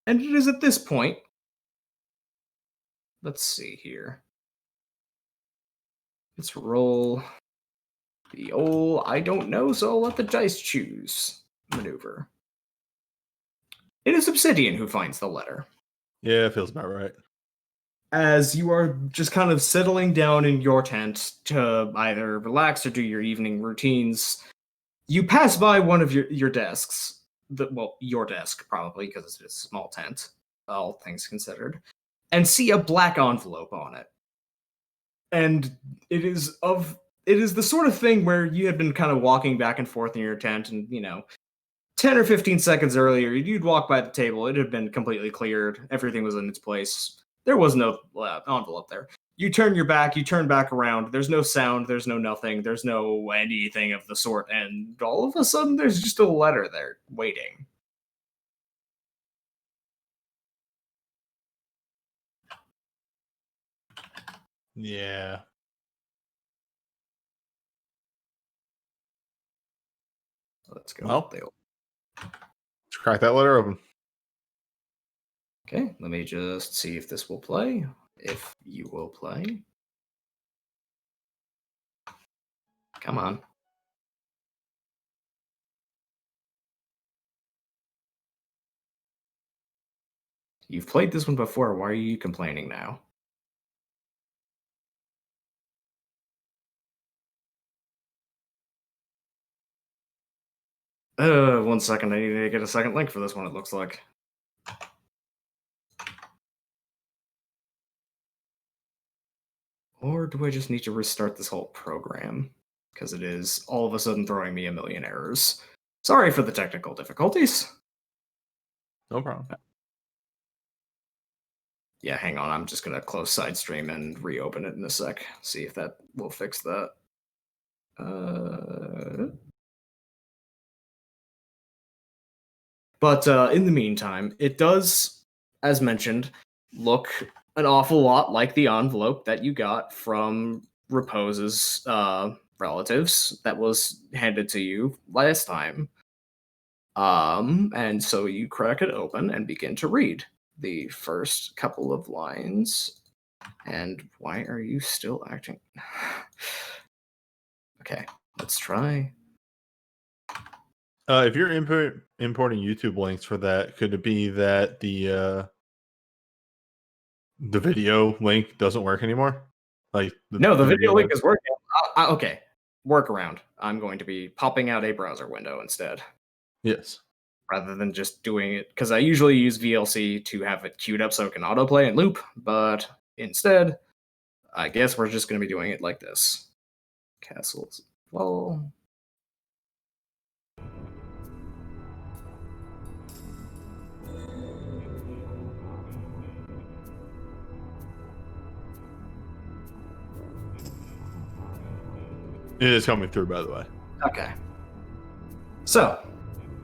Speaker 2: it is at this point... Let's see here. Let's roll the old I don't know, so I'll let the dice choose maneuver. It is Obsidian who finds the letter.
Speaker 3: Yeah, it feels about right.
Speaker 2: As you are just kind of settling down in your tent to either relax or do your evening routines, you pass by one of your desks. Your desk, probably, because it's a small tent, all things considered, and see a black envelope on it. And it is the sort of thing where you had been kind of walking back and forth in your tent, and 10 or 15 seconds earlier, you'd walk by the table. It had been completely cleared. Everything was in its place. There was no envelope there. You turn your back, you turn back around. There's no sound, there's no nothing, there's no anything of the sort. And all of a sudden, there's just a letter there waiting.
Speaker 3: Yeah.
Speaker 2: Let's go.
Speaker 3: Well, let's crack that letter open.
Speaker 2: Okay, let me just see if this will play. If you will play. Come on. You've played this one before. Why are you complaining now? One second. I need to get a second link for this one, it looks like. Or do I just need to restart this whole program? Because it is all of a sudden throwing me a million errors. Sorry for the technical difficulties.
Speaker 3: No problem.
Speaker 2: Yeah, hang on. I'm just going to close side stream and reopen it in a sec. See if that will fix that. But in the meantime, it does, as mentioned, look an awful lot like the envelope that you got from Repose's relatives that was handed to you last time. And so you crack it open and begin to read the first couple of lines. And why are you still acting? Okay, let's try.
Speaker 3: If you're importing YouTube links for that, could it be that the video link doesn't work anymore? Like
Speaker 2: No, the video link is working. Okay, workaround. I'm going to be popping out a browser window instead.
Speaker 3: Yes.
Speaker 2: Rather than just doing it, because I usually use VLC to have it queued up so it can autoplay and loop, but instead, I guess we're just going to be doing it like this. Castles. Well,
Speaker 3: It is coming through, by the way.
Speaker 2: okay. So,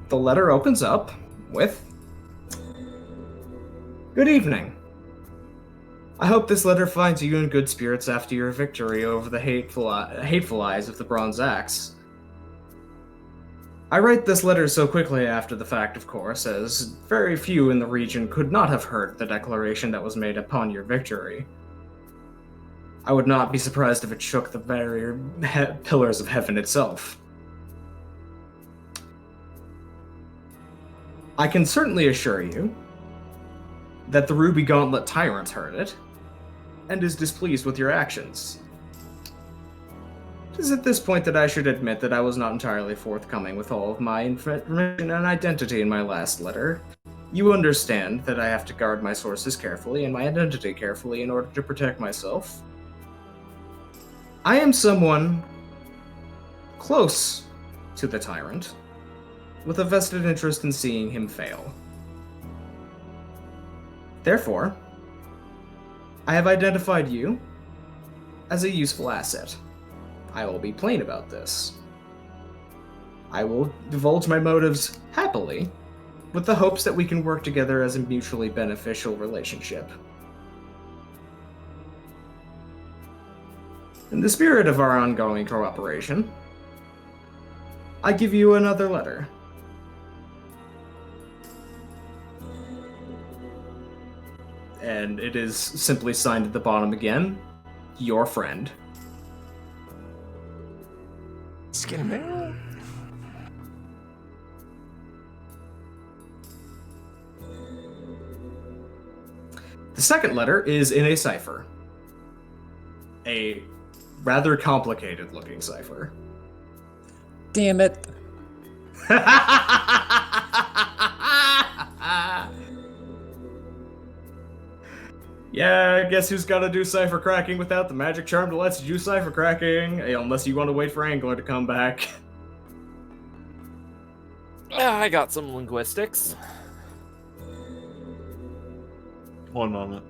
Speaker 2: the letter opens up with, "Good evening. I hope this letter finds you in good spirits after your victory over the hateful eyes of the Bronze Axe. I write this letter so quickly after the fact, of course, as very few in the region could not have heard the declaration that was made upon your victory. I would not be surprised if it shook the very pillars of heaven itself. I can certainly assure you that the Ruby Gauntlet Tyrant heard it, and is displeased with your actions. It is at this point that I should admit that I was not entirely forthcoming with all of my information and identity in my last letter. You understand that I have to guard my sources carefully and my identity carefully in order to protect myself. I am someone close to the Tyrant, with a vested interest in seeing him fail. Therefore, I have identified you as a useful asset. I will be plain about this. I will divulge my motives happily, with the hopes that we can work together as a mutually beneficial relationship. In the spirit of our ongoing cooperation, I give you another letter. And it is simply signed at the bottom again, your friend."
Speaker 1: Skin mail.
Speaker 2: The second letter is in a cipher. A rather complicated looking cipher.
Speaker 5: Damn it.
Speaker 2: Yeah, I guess who's got to do cipher cracking without the magic charm that lets you do cipher cracking? Unless you want to wait for Angler to come back.
Speaker 6: I got some linguistics.
Speaker 3: One moment.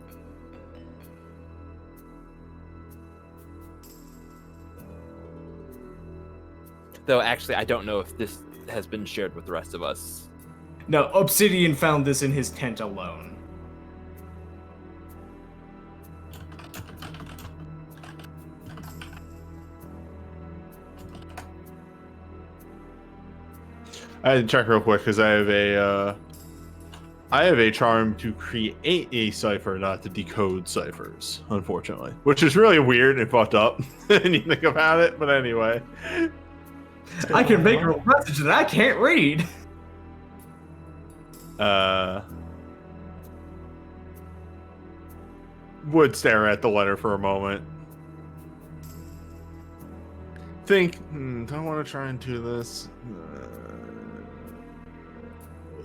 Speaker 6: Though actually, I don't know if this has been shared with the rest of us.
Speaker 2: No, Obsidian found this in his tent alone.
Speaker 3: I had to check real quick because I have a charm to create a cipher, not to decode ciphers, unfortunately. Which is really weird and fucked up when you think about it, but anyway.
Speaker 2: I can make a message that I can't read.
Speaker 3: Would stare at the letter for a moment. Think, do I want to try and do this?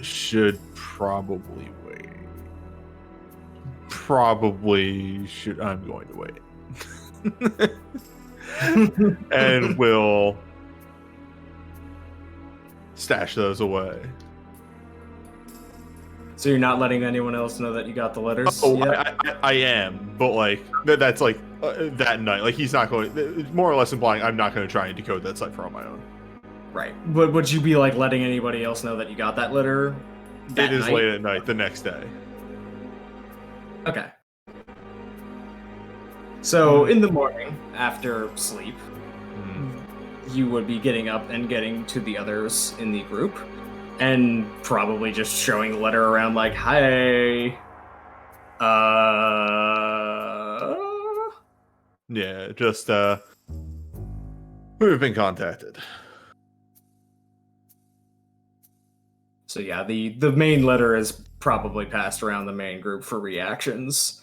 Speaker 3: Should probably wait. Probably should. I'm going to wait. And we'll stash those away.
Speaker 2: So you're not letting anyone else know that you got the letters?
Speaker 3: Oh,
Speaker 2: yet?
Speaker 3: I am, but like that's like that night. Like he's not going. More or less implying I'm not going to try and decode that cipher on my own.
Speaker 2: Right. But would you be like letting anybody else know that you got that letter?
Speaker 3: It is late at night the next day.
Speaker 2: Okay. So in the morning, after sleep, you would be getting up and getting to the others in the group, and probably just showing the letter around like, "Hi,
Speaker 3: yeah, just we've been contacted."
Speaker 2: So yeah, the main letter is probably passed around the main group for reactions.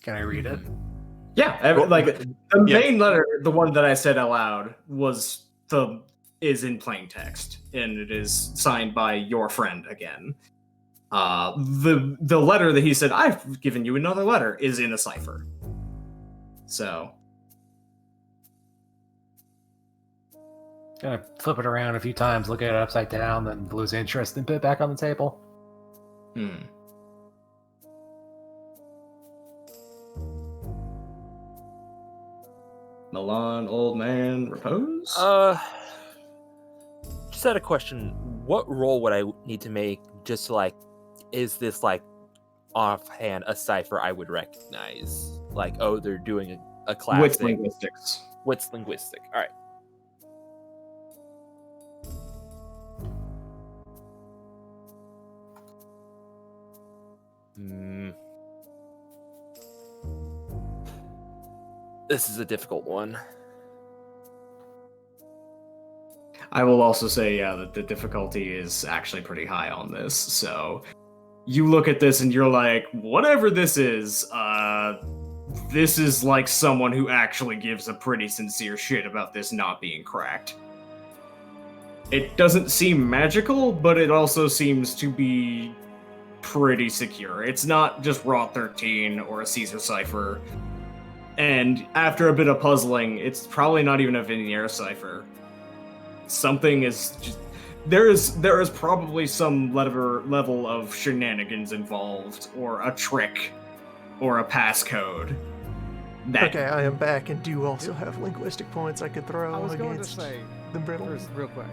Speaker 7: Can I read it?
Speaker 2: Yeah, like the main letter, the one that I said out loud, is in plain text, and it is signed by your friend again. The letter that he said, "I've given you another letter," is in a cipher. So
Speaker 7: Gonna flip it around a few times, look at it upside down, then lose interest and put it back on the table.
Speaker 2: Milan, old man, repose?
Speaker 6: Just had a question. What role would I need to make just to, like, is this, like, offhand a cipher I would recognize? Like, oh, they're doing a class
Speaker 2: Wits
Speaker 6: thing.
Speaker 2: linguistics.
Speaker 6: Wits linguistic. All right. This is a difficult one.
Speaker 2: I will also say, yeah, that the difficulty is actually pretty high on this. So you look at this and you're like, whatever this is like someone who actually gives a pretty sincere shit about this not being cracked. It doesn't seem magical, but it also seems to be pretty secure. It's not just Raw 13 or a Caesar cipher. And after a bit of puzzling, it's probably not even a Vignere cipher. Something is just... There is probably some level of shenanigans involved, or a trick, or a passcode.
Speaker 1: Okay, I am back and do also have linguistic points I could throw
Speaker 4: I was going to
Speaker 1: against
Speaker 4: say,
Speaker 1: the brittle.
Speaker 4: first, real quick.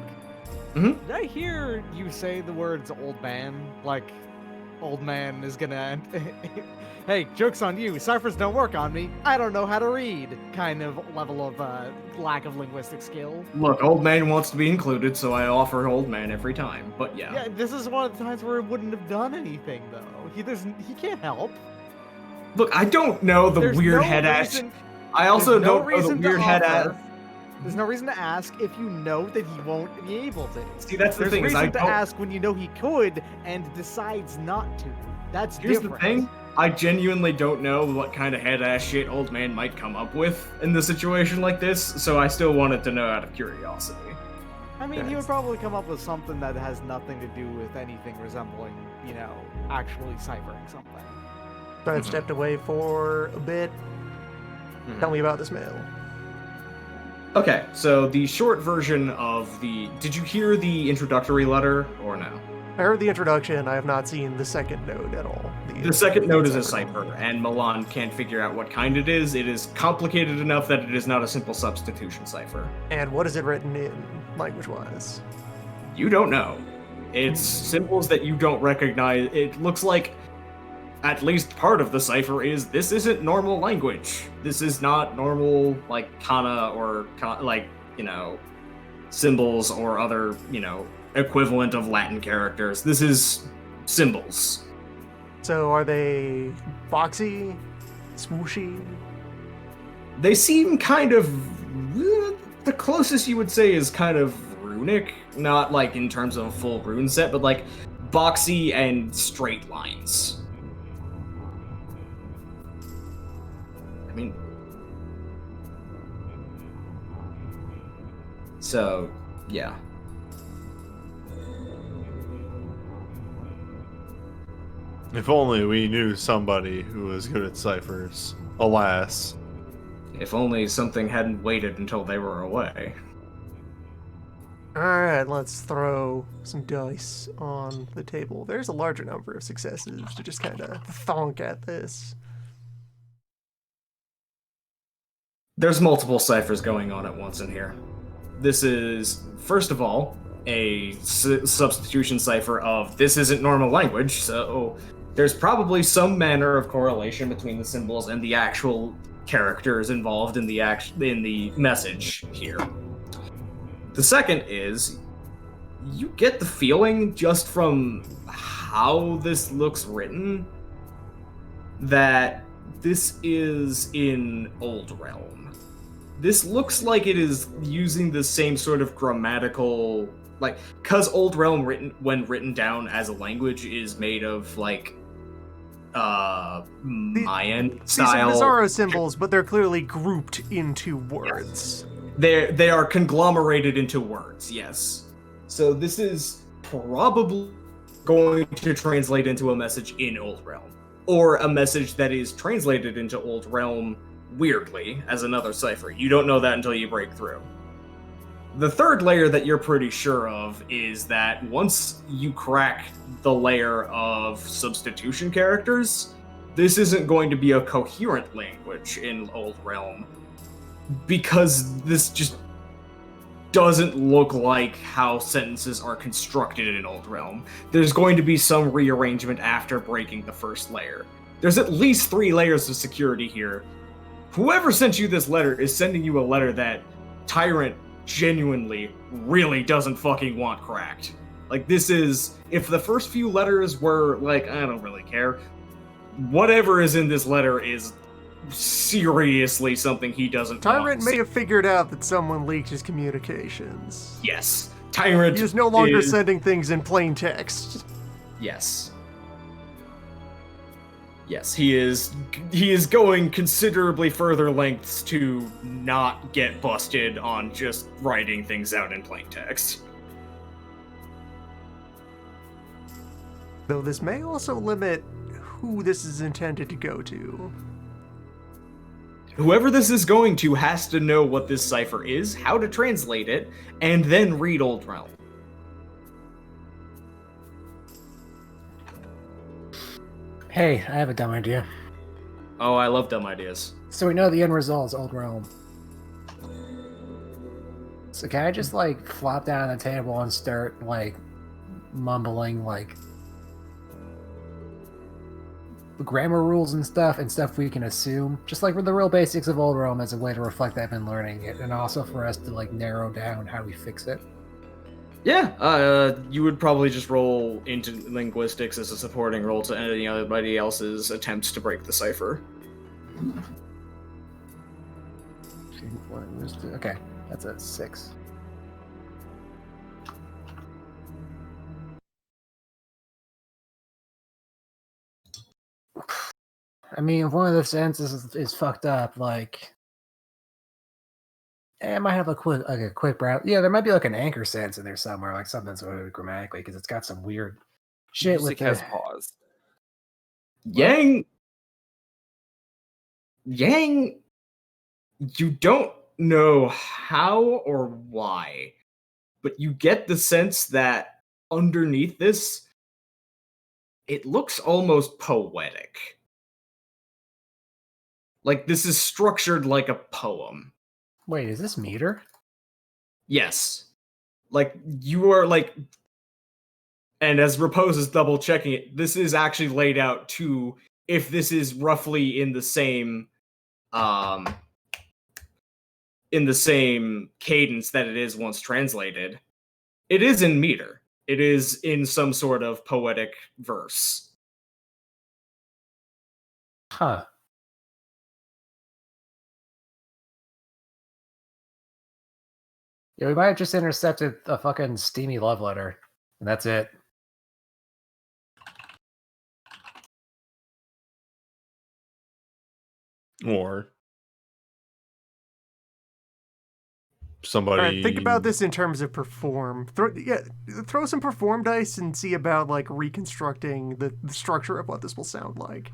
Speaker 2: Mhm.
Speaker 4: Did I hear you say the words "old man"? Like, old man is gonna. Hey, joke's on you. Ciphers don't work on me. I don't know how to read. Kind of level of lack of linguistic skill.
Speaker 2: Look, old man wants to be included, so I offer old man every time. But yeah.
Speaker 4: Yeah, this is one of the times where it wouldn't have done anything though. He can't help.
Speaker 2: Look, I don't know the
Speaker 4: There's
Speaker 2: weird
Speaker 4: no
Speaker 2: head ass.
Speaker 4: reason-
Speaker 2: I also
Speaker 4: there's no
Speaker 2: don't know the
Speaker 4: reason to
Speaker 2: weird head ass.
Speaker 4: offer. There's no reason to ask if you know that he won't be able to.
Speaker 2: See, that's the
Speaker 4: There's
Speaker 2: thing is
Speaker 4: reason
Speaker 2: I
Speaker 4: to
Speaker 2: don't.
Speaker 4: ask when you know he could and decides not to. That's
Speaker 2: Here's
Speaker 4: different.
Speaker 2: the thing. I genuinely don't know what kind of head-ass shit old man might come up with in the situation like this, so I still wanted to know out of curiosity.
Speaker 4: I mean, he would probably come up with something that has nothing to do with anything resembling, actually ciphering something.
Speaker 1: So I stepped away for a bit. Tell me about this mail.
Speaker 2: Okay, so the short version of the... Did you hear the introductory letter, or no?
Speaker 1: I heard the introduction. I have not seen the second note at all.
Speaker 2: The second note is a cipher, and Milan can't figure out what kind it is. It is complicated enough that it is not a simple substitution cipher.
Speaker 1: And what is it written in, language-wise?
Speaker 2: You don't know. It's symbols that you don't recognize. It looks like at least part of the cipher is this isn't normal language. This is not normal, like, kana or, symbols or other, equivalent of Latin characters. This is symbols.
Speaker 1: So are they boxy, swooshy?
Speaker 2: They seem kind of... The closest you would say is kind of runic. Not, like, in terms of a full rune set, but, like, boxy and straight lines. I mean... So, yeah.
Speaker 3: If only we knew somebody who was good at ciphers. Alas.
Speaker 2: If only something hadn't waited until they were away.
Speaker 1: Alright, let's throw some dice on the table. There's a larger number of successes to just kind of thonk at this.
Speaker 2: There's multiple ciphers going on at once in here. This is, first of all, a substitution cipher of this isn't normal language, so there's probably some manner of correlation between the symbols and the actual characters involved in the message here. The second is, you get the feeling just from how this looks written that this is in Old Realm. This looks like it is using the same sort of grammatical, like, because Old Realm when written down as a language is made of, like, Mayan style.
Speaker 1: These are bizarro symbols, but they're clearly grouped into words.
Speaker 2: They are conglomerated into words, yes. So this is probably going to translate into a message in Old Realm. Or a message that is translated into Old Realm weirdly as another cipher. You don't know that until you break through. The third layer that you're pretty sure of is that once you crack the layer of substitution characters, this isn't going to be a coherent language in Old Realm, because this just doesn't look like how sentences are constructed in Old Realm. There's going to be some rearrangement after breaking the first layer. There's at least 3 layers of security here. Whoever sent you this letter is sending you a letter that Tyrant genuinely really doesn't fucking want cracked. Like, this is, if the first few letters were like, I don't really care, whatever is in this letter is seriously something he doesn't
Speaker 1: Tyrant
Speaker 2: want.
Speaker 1: may have figured out that someone leaked his communications.
Speaker 2: Yes. Tyrant
Speaker 1: He is no longer
Speaker 2: is...
Speaker 1: sending things in plain text.
Speaker 2: Yes. Yes, he is going considerably further lengths to not get busted on just writing things out in plain text.
Speaker 1: Though this may also limit who this is intended to go to.
Speaker 2: Whoever this is going to has to know what this cipher is, how to translate it, and then read Old Realm.
Speaker 7: Hey, I have a dumb idea.
Speaker 2: Oh, I love dumb ideas.
Speaker 7: So we know the end result is Old Realm. So can I just, like, flop down on the table and start, like, mumbling, like, grammar rules and stuff we can assume, just like for the real basics of Old Realm as a way to reflect that I've been learning it, and also for us to, like, narrow down how we fix it?
Speaker 2: Yeah, you would probably just roll into linguistics as a supporting role to anybody else's attempts to break the cipher.
Speaker 7: Okay. That's a 6. I mean, if one of the sentences is fucked up, like, it might have a quick browse. Yeah, there might be like an anchor sentence in there somewhere, like something's grammatically, because it's got some weird shit with
Speaker 6: Music has
Speaker 7: the.
Speaker 6: paused.
Speaker 2: Yang, you don't know how or why, but you get the sense that underneath this, it looks almost poetic. Like this is structured like a poem.
Speaker 7: Wait, is this meter?
Speaker 2: Yes. Like you are like, and as Repose is double checking it, this is actually laid out to if this is roughly in the same cadence that it is once translated. It is in meter. It is in some sort of poetic verse.
Speaker 7: Huh. Yeah, we might have just intercepted a fucking steamy love letter, and that's it.
Speaker 3: Or
Speaker 1: All
Speaker 3: somebody.
Speaker 1: right, think about this in terms of perform. Throw some perform dice and see about like reconstructing the structure of what this will sound like.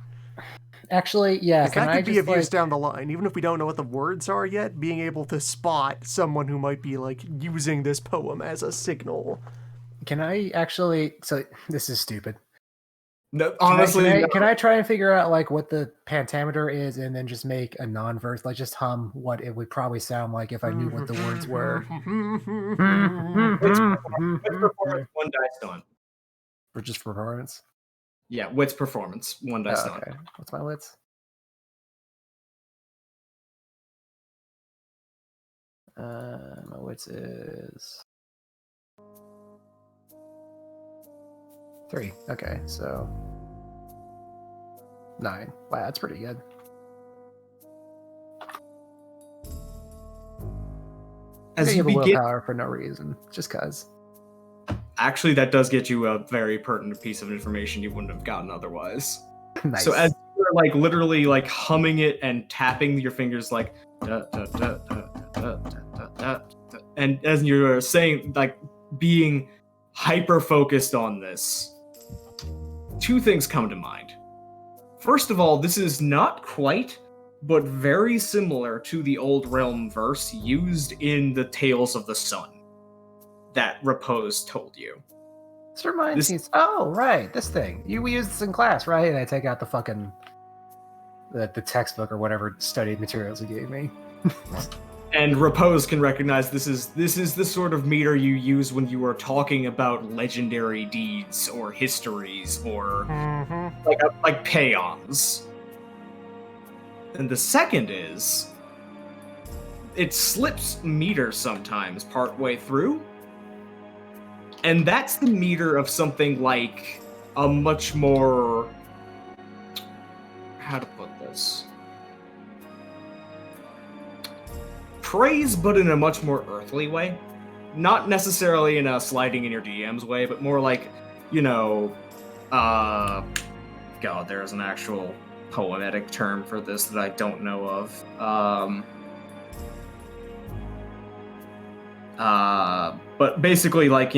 Speaker 7: Actually, yeah.
Speaker 1: 'Cause
Speaker 7: Can
Speaker 1: that
Speaker 7: I
Speaker 1: could be
Speaker 7: just
Speaker 1: of
Speaker 7: like?
Speaker 1: use down the line, even if we don't know what the words are yet. Being able to spot someone who might be like using this poem as a signal.
Speaker 7: Can I actually? So this is stupid.
Speaker 2: No, honestly,
Speaker 7: Can I try and figure out like what the pentameter is, and then just make a non-verse, like just hum what it would probably sound like if I knew what the words were.
Speaker 2: Wits performance, one dice done.
Speaker 7: Or just performance.
Speaker 2: Yeah, wits performance, one dice done.
Speaker 7: Okay. What's my wits? My wits is 3. Okay, so 9. Wow, that's pretty good.
Speaker 2: As
Speaker 7: You
Speaker 2: you
Speaker 7: have a
Speaker 2: begin,
Speaker 7: willpower for no reason, just cause.
Speaker 2: actually, that does get you a very pertinent piece of information you wouldn't have gotten otherwise.
Speaker 7: Nice.
Speaker 2: So as you're like literally like humming it and tapping your fingers like da, da, da, da, da, da, da, da, da, and as you're saying like being hyper focused on this, two things come to mind. First of all, this is not quite but very similar to the old realm verse used in the Tales of the Sun that Repose told you.
Speaker 7: This reminds me. Oh, right, this thing. We used this in class, right? And I take out the fucking the textbook or whatever study materials he gave me.
Speaker 2: And Repose can recognize this is the sort of meter you use when you are talking about legendary deeds or histories or like paeans. And the second is it slips meter sometimes partway through. And that's the meter of something like a much more, how to put this? Praise, but in a much more earthly way. Not necessarily in a sliding in your DMs way, but more like, God, there's an actual poetic term for this that I don't know of. But basically, like,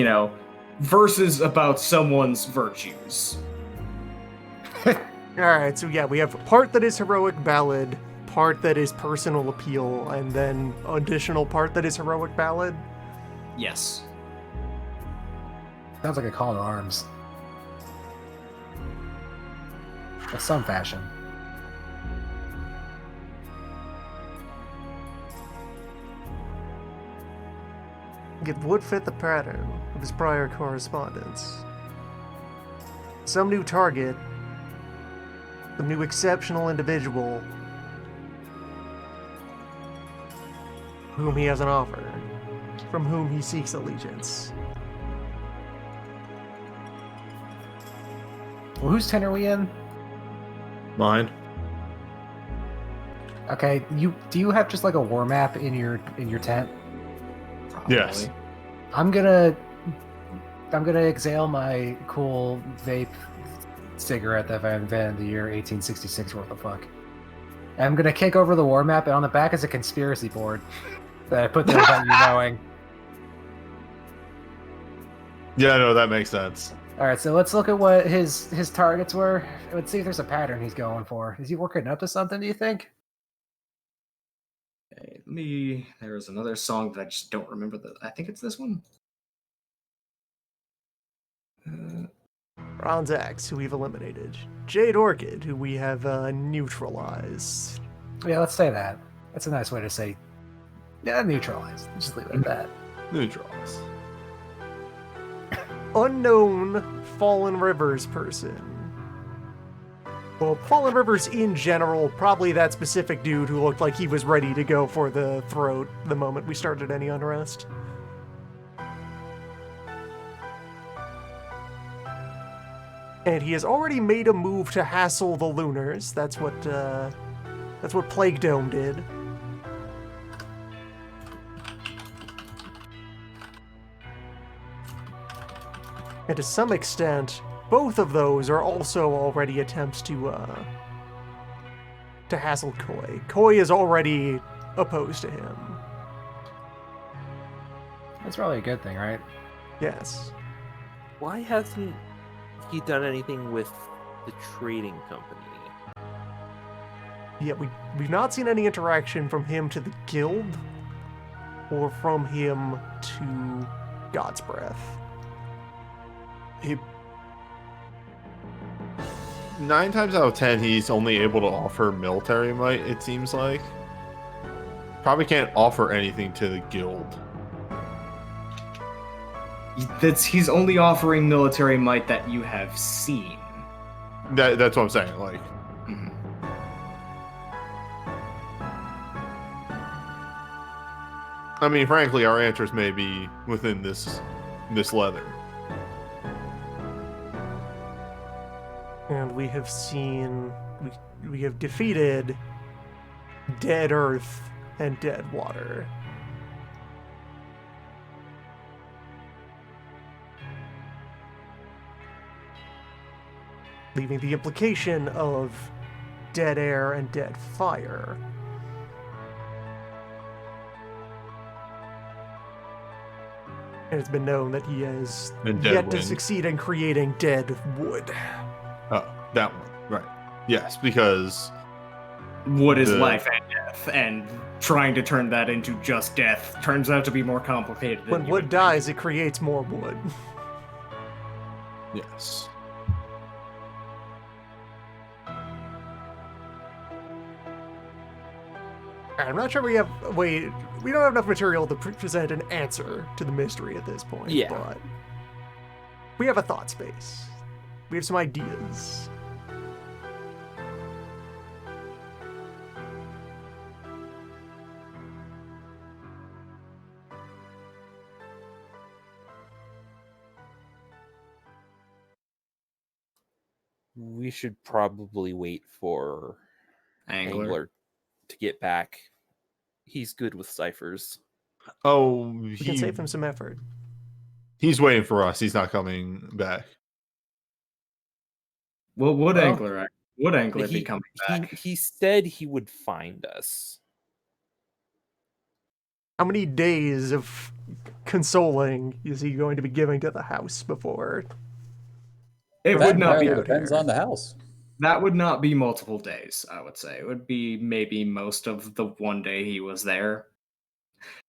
Speaker 2: verses about someone's virtues.
Speaker 1: Alright, so yeah, we have a part that is heroic ballad, part that is personal appeal, and then additional part that is heroic ballad.
Speaker 2: Yes.
Speaker 7: Sounds like a call to arms. Of some fashion.
Speaker 1: It would fit the pattern of his prior correspondence. Some new target, some new exceptional individual whom he has an offer, from whom he seeks allegiance.
Speaker 7: Well, whose tent are we in?
Speaker 3: Mine.
Speaker 7: Okay, do you have just like a war map in your tent?
Speaker 3: Yes.
Speaker 2: Probably.
Speaker 7: I'm gonna exhale my cool vape cigarette that I invented in the year 1866. What the fuck? And I'm gonna kick over the war map, and on the back is a conspiracy board that I put there without you knowing.
Speaker 3: Yeah, no, that makes sense.
Speaker 7: All right, so let's look at what his targets were. Let's see if there's a pattern he's going for. Is he working up to something? Do you think?
Speaker 2: Okay, there's another song that I just don't remember. I think it's this one.
Speaker 1: Bronze Axe, who we've eliminated. Jade Orchid, who we have neutralized.
Speaker 7: Yeah, let's say that. That's a nice way to say. Yeah, neutralized. Just leave it at that.
Speaker 3: Neutrals.
Speaker 1: Unknown Fallen Rivers person. Well, Fallen Rivers in general, probably that specific dude who looked like he was ready to go for the throat the moment we started any unrest. And he has already made a move to hassle the Lunars. That's what Plague Dome did. And to some extent, both of those are also already attempts to hassle Koi. Koi is already opposed to him.
Speaker 7: That's probably a good thing, right?
Speaker 1: Yes.
Speaker 6: Why hasn't he done anything with the trading company?
Speaker 1: Yeah, we've not seen any interaction from him to the guild or from him to God's Breath.
Speaker 3: He 9 times out of 10, he's only able to offer military might, it seems like. Probably can't offer anything to the guild.
Speaker 2: He's only offering military might that you have seen.
Speaker 3: That's what I'm saying. Like,
Speaker 2: Mhm.
Speaker 3: I mean, frankly, our answers may be within this leather.
Speaker 1: And we have seen, we have defeated Dead Earth and Dead Water. Leaving the implication of Dead Air and Dead Fire. And it's been known that he has
Speaker 3: And Dead
Speaker 1: yet to
Speaker 3: Wind.
Speaker 1: succeed in creating Dead Wood.
Speaker 3: Oh, that one. Right. Yes, because
Speaker 2: Wood is
Speaker 3: The-
Speaker 2: life and death, and trying to turn that into just death turns out to be more complicated. than
Speaker 1: When
Speaker 2: you
Speaker 1: wood
Speaker 2: would
Speaker 1: dies, it creates more wood.
Speaker 3: yes.
Speaker 1: I'm not sure we have. Wait, we don't have enough material to present an answer to the mystery at this point.
Speaker 6: Yeah.
Speaker 1: But we have a thought space. We have some ideas.
Speaker 6: We should probably wait for
Speaker 2: Angler.
Speaker 6: Angler to get back. He's good with ciphers.
Speaker 3: Oh,
Speaker 1: We can save him some effort.
Speaker 3: he's waiting for us. He's not coming back.
Speaker 2: Well, would
Speaker 6: Oh.
Speaker 2: Angler be coming back?
Speaker 6: He said he would find us.
Speaker 1: How many days of consoling is he going to be giving to the house before?
Speaker 2: It
Speaker 5: That
Speaker 2: would not be.
Speaker 5: entirely depends on the house.
Speaker 2: That would not be multiple days, I would say. It would be maybe most of the one day he was there.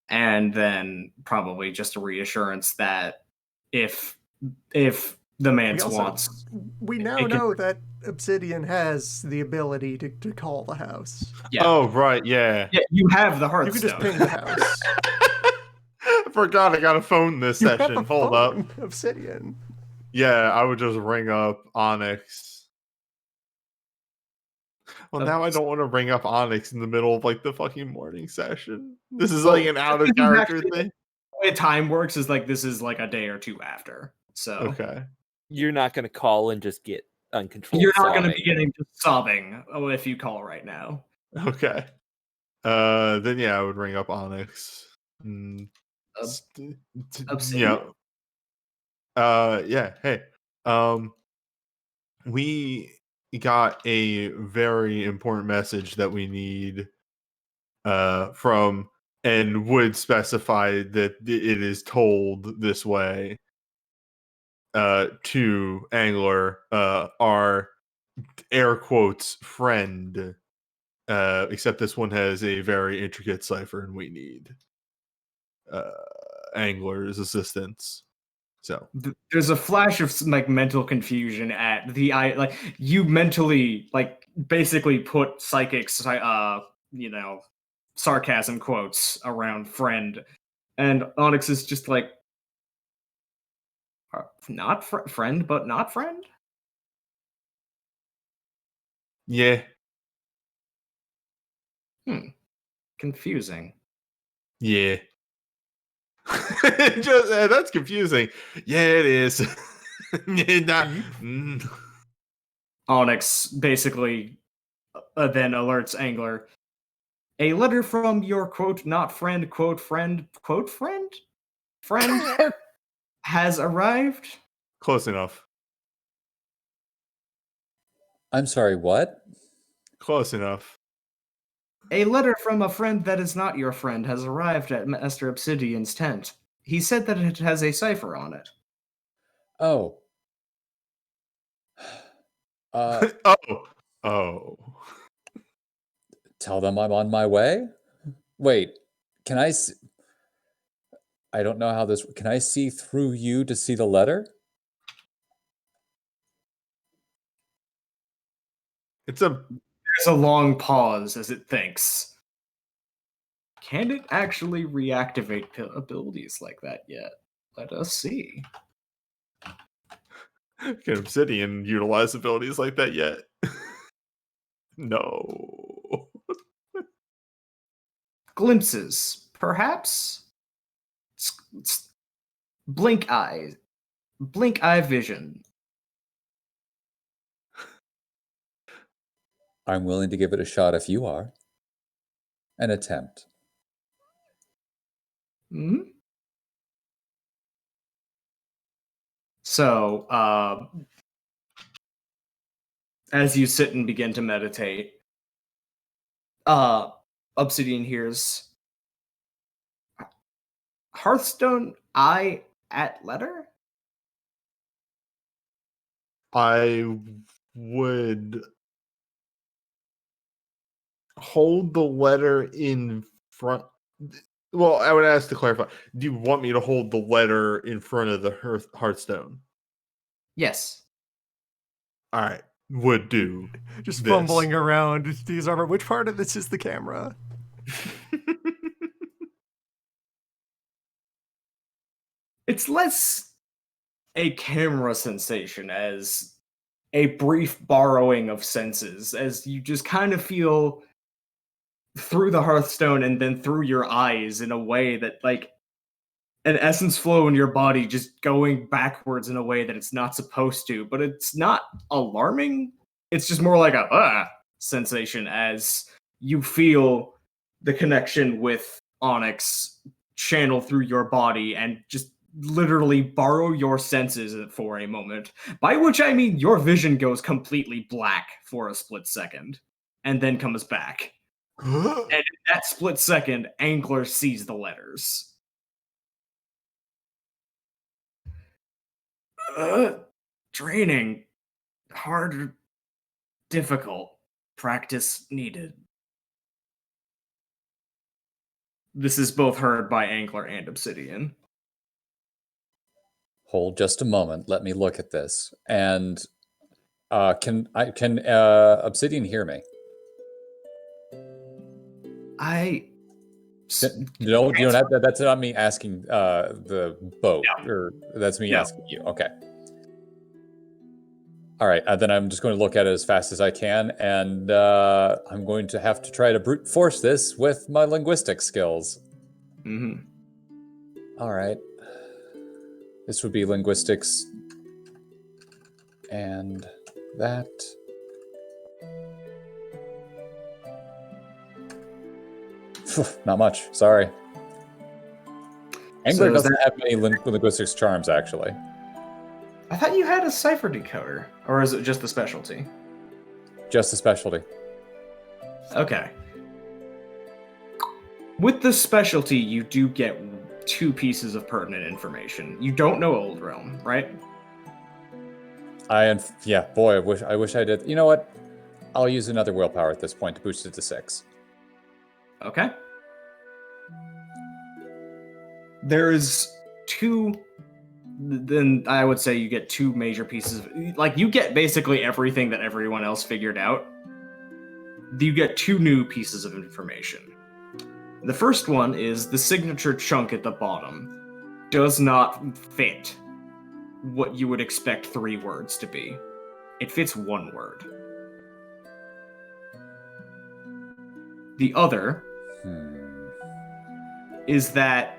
Speaker 2: And then probably just a reassurance that if the man
Speaker 1: We also-
Speaker 2: wants.
Speaker 1: We now
Speaker 2: It can-
Speaker 1: know that Obsidian has the ability to call the house.
Speaker 2: Yeah.
Speaker 3: Oh, right. Yeah.
Speaker 2: Yeah, you have the
Speaker 1: You
Speaker 2: Hearthstone.
Speaker 1: can just ping the house.
Speaker 3: I forgot I got a phone this
Speaker 1: You have
Speaker 3: session.
Speaker 1: a
Speaker 3: Hold up.
Speaker 1: phone, Obsidian.
Speaker 3: Yeah, I would just ring up Onyx. Well, now I don't want to ring up Onyx in the middle of like the fucking morning session. This is like an out of character
Speaker 2: actually-
Speaker 3: thing.
Speaker 2: The way time works is like this is like a day or two after. So
Speaker 3: Okay.
Speaker 6: You're not going to call and just get uncontrolled.
Speaker 2: you're not going to
Speaker 6: sobbing.
Speaker 2: be getting just sobbing if you call right now.
Speaker 3: Okay. Then yeah, I would ring up Onyx. Yeah. Yeah. Hey. We got a very important message that we need from, and would specify that it is told this way to Angler, our air quotes friend. Except this one has a very intricate cipher, and we need uh, Angler's assistance. So
Speaker 2: There's a flash of like mental confusion at the like you mentally like basically put psychics sarcasm quotes around friend, and Onyx is just like not friend but not friend.
Speaker 3: yeah,
Speaker 2: Confusing.
Speaker 3: yeah. That's confusing. Yeah, it is. Not- mm.
Speaker 2: Onyx basically then alerts Angler. A letter from your quote not friend quote friend friend has arrived.
Speaker 3: Close enough.
Speaker 5: I'm sorry, what?
Speaker 3: Close enough.
Speaker 2: A letter from a friend that is not your friend has arrived at Master Obsidian's tent. He said that it has a cipher on it.
Speaker 5: Oh.
Speaker 3: Oh.
Speaker 5: Tell them I'm on my way? Wait, can I see? I don't know how this... Can I see through you to see the letter?
Speaker 2: There's a long pause as it thinks. Can it actually reactivate abilities like that yet? Let us see.
Speaker 3: Can Obsidian utilize abilities like that yet? No.
Speaker 2: Glimpses, perhaps? Blink eye vision.
Speaker 5: I'm willing to give it a shot if you are. An attempt.
Speaker 2: Hmm? So, as you sit and begin to meditate, Obsidian hears Hearthstone eye at letter?
Speaker 3: I would hold the letter in front. Well, I would ask to clarify. Do you want me to hold the letter in front of the Hearthstone?
Speaker 2: Yes.
Speaker 3: All right. Would do.
Speaker 1: Just
Speaker 3: this.
Speaker 1: fumbling around. These are which part of this is the camera?
Speaker 2: It's less a camera sensation as a brief borrowing of senses, as you just kind of feel through the Hearthstone and then through your eyes in a way that, like, an essence flow in your body just going backwards in a way that it's not supposed to, but it's not alarming. It's just more like a sensation as you feel the connection with Onyx channel through your body and just literally borrow your senses for a moment. By which I mean your vision goes completely black for a split second and then comes back. And in that split second, Angler sees the letters. Draining, hard, difficult, practice needed. This is both heard by Angler and Obsidian.
Speaker 5: Hold just a moment. Let me look at this. And can Obsidian hear me? No, you don't have that. That's not me asking the boat, or that's me asking you. Okay. All right, then I'm just going to look at it as fast as I can, and I'm going to have to try to brute force this with my linguistic skills.
Speaker 2: Mm-hmm.
Speaker 5: All right. This would be linguistics, and that. Not much. Sorry. Angler
Speaker 2: is
Speaker 5: doesn't have many linguistics charms, actually.
Speaker 2: I thought you had a cipher decoder, or is it just the specialty?
Speaker 5: Just a specialty.
Speaker 2: Okay. With the specialty, you do get 2 pieces of pertinent information. You don't know Old Realm, right?
Speaker 5: Yeah, boy, I wish I did. You know what? I'll use another willpower at this point to boost it to 6.
Speaker 2: Okay. There's 2. Then I would say you get 2 major pieces. Like, you get basically everything that everyone else figured out. You get 2 new pieces of information. The first one is the signature chunk at the bottom does not fit what you would expect 3 words to be. It fits 1 word. The other is that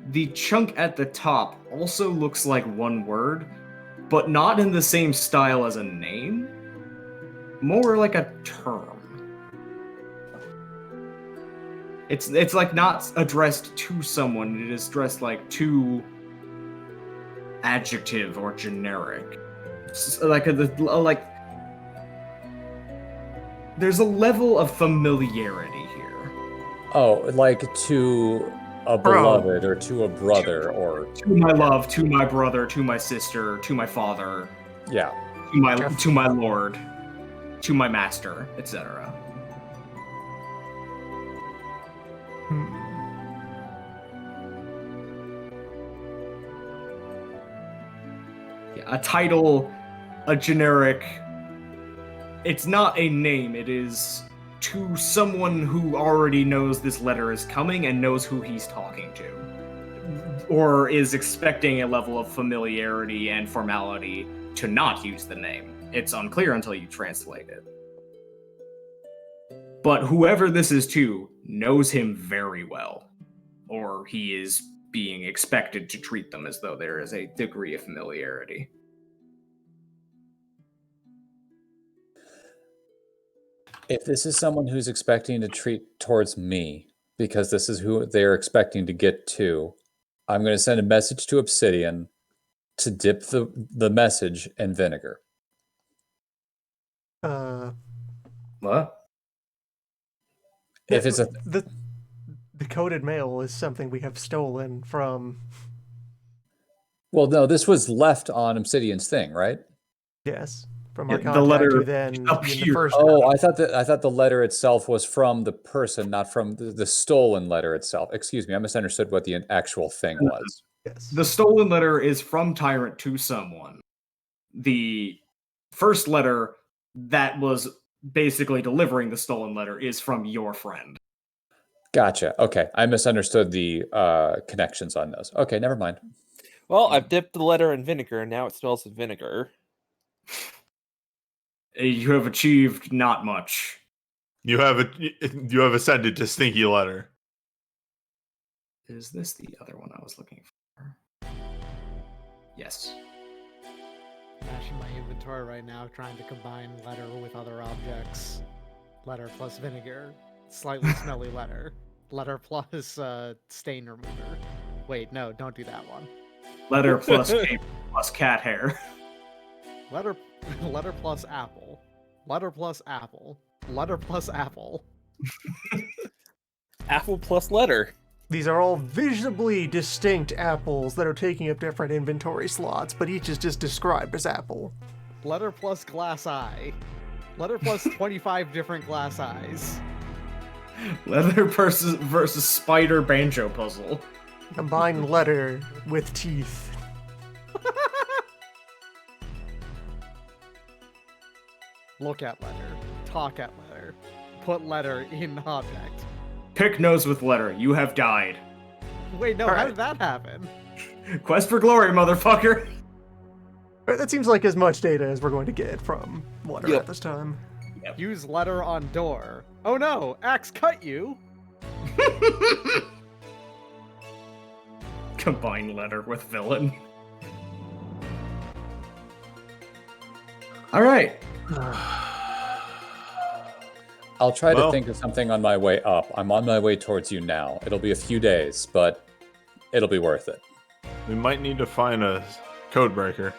Speaker 2: the chunk at the top also looks like 1 word, but not in the same style as a name. More like a term. It's like not addressed to someone, it is addressed like to adjective or generic. Like there's a level of familiarity here.
Speaker 5: Oh, like to a beloved or to a brother or
Speaker 2: to my love, to my brother, to my sister, to my father.
Speaker 5: Yeah.
Speaker 2: To my lord, to my master, etc. Yeah, a title, a generic. It's not a name, it is to someone who already knows this letter is coming and knows who he's talking to. Or is expecting a level of familiarity and formality to not use the name. It's unclear until you translate it. But whoever this is to knows him very well. Or he is being expected to treat them as though there is a degree of familiarity.
Speaker 5: If this is someone who's expecting to treat towards me, because this is who they're expecting to get to, I'm going to send a message to Obsidian to dip the message in vinegar.
Speaker 2: What?
Speaker 5: If it's
Speaker 1: the coded mail is something we have stolen from.
Speaker 5: Well, no, this was left on Obsidian's thing, right?
Speaker 1: Yes, from our
Speaker 2: the
Speaker 1: contact
Speaker 2: letter
Speaker 1: who then in the first.
Speaker 5: Oh, I thought the letter itself was from the person, not from the stolen letter itself. Excuse me, I misunderstood what the actual thing was.
Speaker 1: Yes.
Speaker 2: The stolen letter is from Tyrant to someone. The first letter that was basically delivering the stolen letter is from your friend.
Speaker 5: Gotcha. Okay, I misunderstood the connections on those. Okay, never mind.
Speaker 8: Well, I've dipped the letter in vinegar, and now it smells of vinegar.
Speaker 2: You have achieved not much.
Speaker 3: You have ascended to stinky letter.
Speaker 2: Is this the other one I was looking for? Yes.
Speaker 4: Mashing my inventory right now, trying to combine letter with other objects. Letter plus vinegar. Slightly smelly letter. Letter plus stain remover. Wait, no, don't do that one.
Speaker 2: Letter plus paper plus cat hair.
Speaker 4: Letter plus apple. Letter plus apple. Letter plus apple.
Speaker 8: Apple plus letter.
Speaker 1: These are all visibly distinct apples that are taking up different inventory slots, but each is just described as apple.
Speaker 4: Letter plus glass eye. Letter plus 25 different glass eyes.
Speaker 2: Leather versus spider banjo puzzle.
Speaker 1: Combine letter with teeth.
Speaker 4: Look at letter. Talk at letter. Put letter in object.
Speaker 2: Pick nose with letter. You have died.
Speaker 4: Wait, no, how did that happen?
Speaker 2: Quest for glory, motherfucker.
Speaker 1: Right, that seems like as much data as we're going to get from letter
Speaker 8: Yep.
Speaker 1: at this time.
Speaker 4: Use letter on door. Oh no, axe cut you.
Speaker 2: Combine letter with villain. All right.
Speaker 5: I'll try to
Speaker 3: Well-
Speaker 5: think of something on my way up. I'm on my way towards you now. It'll be a few days, but it'll be worth it.
Speaker 3: We might need to find a code breaker.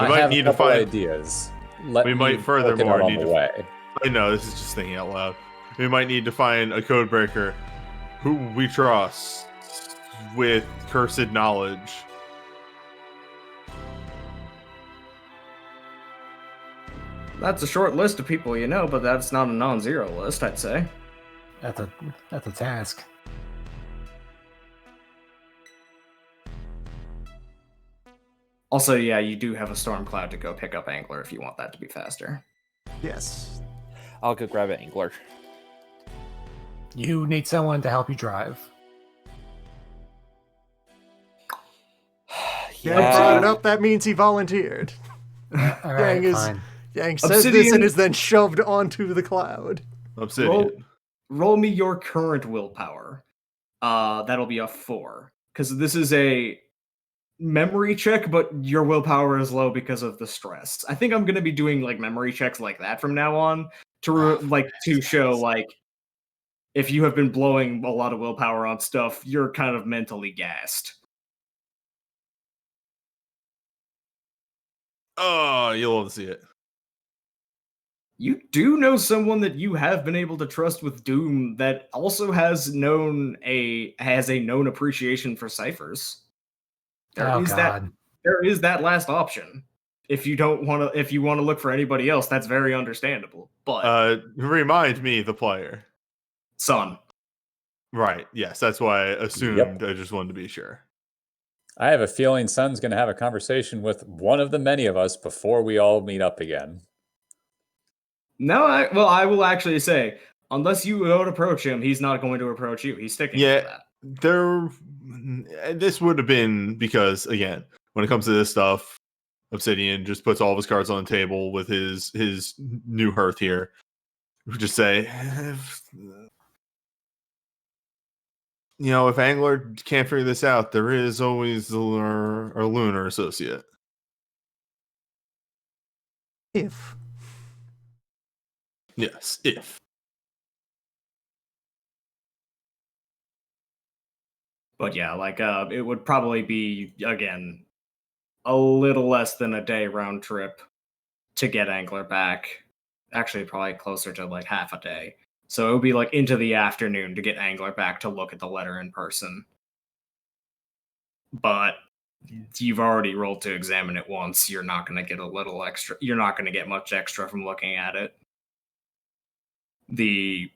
Speaker 3: We
Speaker 5: I
Speaker 3: might
Speaker 5: have
Speaker 3: need
Speaker 5: a
Speaker 3: to
Speaker 5: couple
Speaker 3: find.
Speaker 5: ideas. Let
Speaker 3: We
Speaker 5: me
Speaker 3: might
Speaker 5: work it
Speaker 3: furthermore
Speaker 5: out on
Speaker 3: need
Speaker 5: the
Speaker 3: to-
Speaker 5: way.
Speaker 3: I know this is just thinking out loud. We might need to find a code breaker who we trust with cursed knowledge.
Speaker 2: That's a short list of people you know, but that's not a non-zero list, I'd say.
Speaker 7: That's a task.
Speaker 2: Also, yeah, you do have a storm cloud to go pick up Angler if you want that to be faster.
Speaker 1: Yes.
Speaker 8: I'll go grab an angler.
Speaker 7: You need someone to help you drive.
Speaker 1: Yang brought it up, that means he volunteered.
Speaker 7: All right,
Speaker 1: Yang is-
Speaker 7: fine.
Speaker 1: Yang says this
Speaker 2: Obsidian-
Speaker 1: and is then shoved onto the cloud.
Speaker 3: Obsidian.
Speaker 2: Roll me your current willpower. That'll be a 4. Because this is a memory check, but your willpower is low because of the stress. I think I'm gonna be doing like memory checks like that from now on to show like if you have been blowing a lot of willpower on stuff, you're kind of mentally gassed.
Speaker 3: Oh, you'll love to see it.
Speaker 2: You do know someone that you have been able to trust with Doom that also has a known appreciation for ciphers.
Speaker 7: Oh God.
Speaker 2: There is that last option. If you want to look for anybody else, that's very understandable. But
Speaker 3: Remind me, the player.
Speaker 2: son,
Speaker 3: Right. Yes, that's why I assumed. I just wanted to be sure.
Speaker 5: I have a feeling Sun's going to have a conversation with one of the many of us before we all meet up again.
Speaker 2: no, I will actually say, unless you don't approach him, he's not going to approach you. He's sticking to that.
Speaker 3: This would have been because, again, when it comes to this stuff, Obsidian just puts all of his cards on the table with his new hearth here. We just say, if Angler can't figure this out, there is always our lunar associate.
Speaker 1: If.
Speaker 3: Yes, if.
Speaker 2: But yeah, it would probably be, again, a little less than a day round trip to get Angler back. Actually, probably closer to like half a day. So it would be like into the afternoon to get Angler back to look at the letter in person. But you've already rolled to examine it once. You're not going to get a little extra. You're not going to get much extra from looking at it. The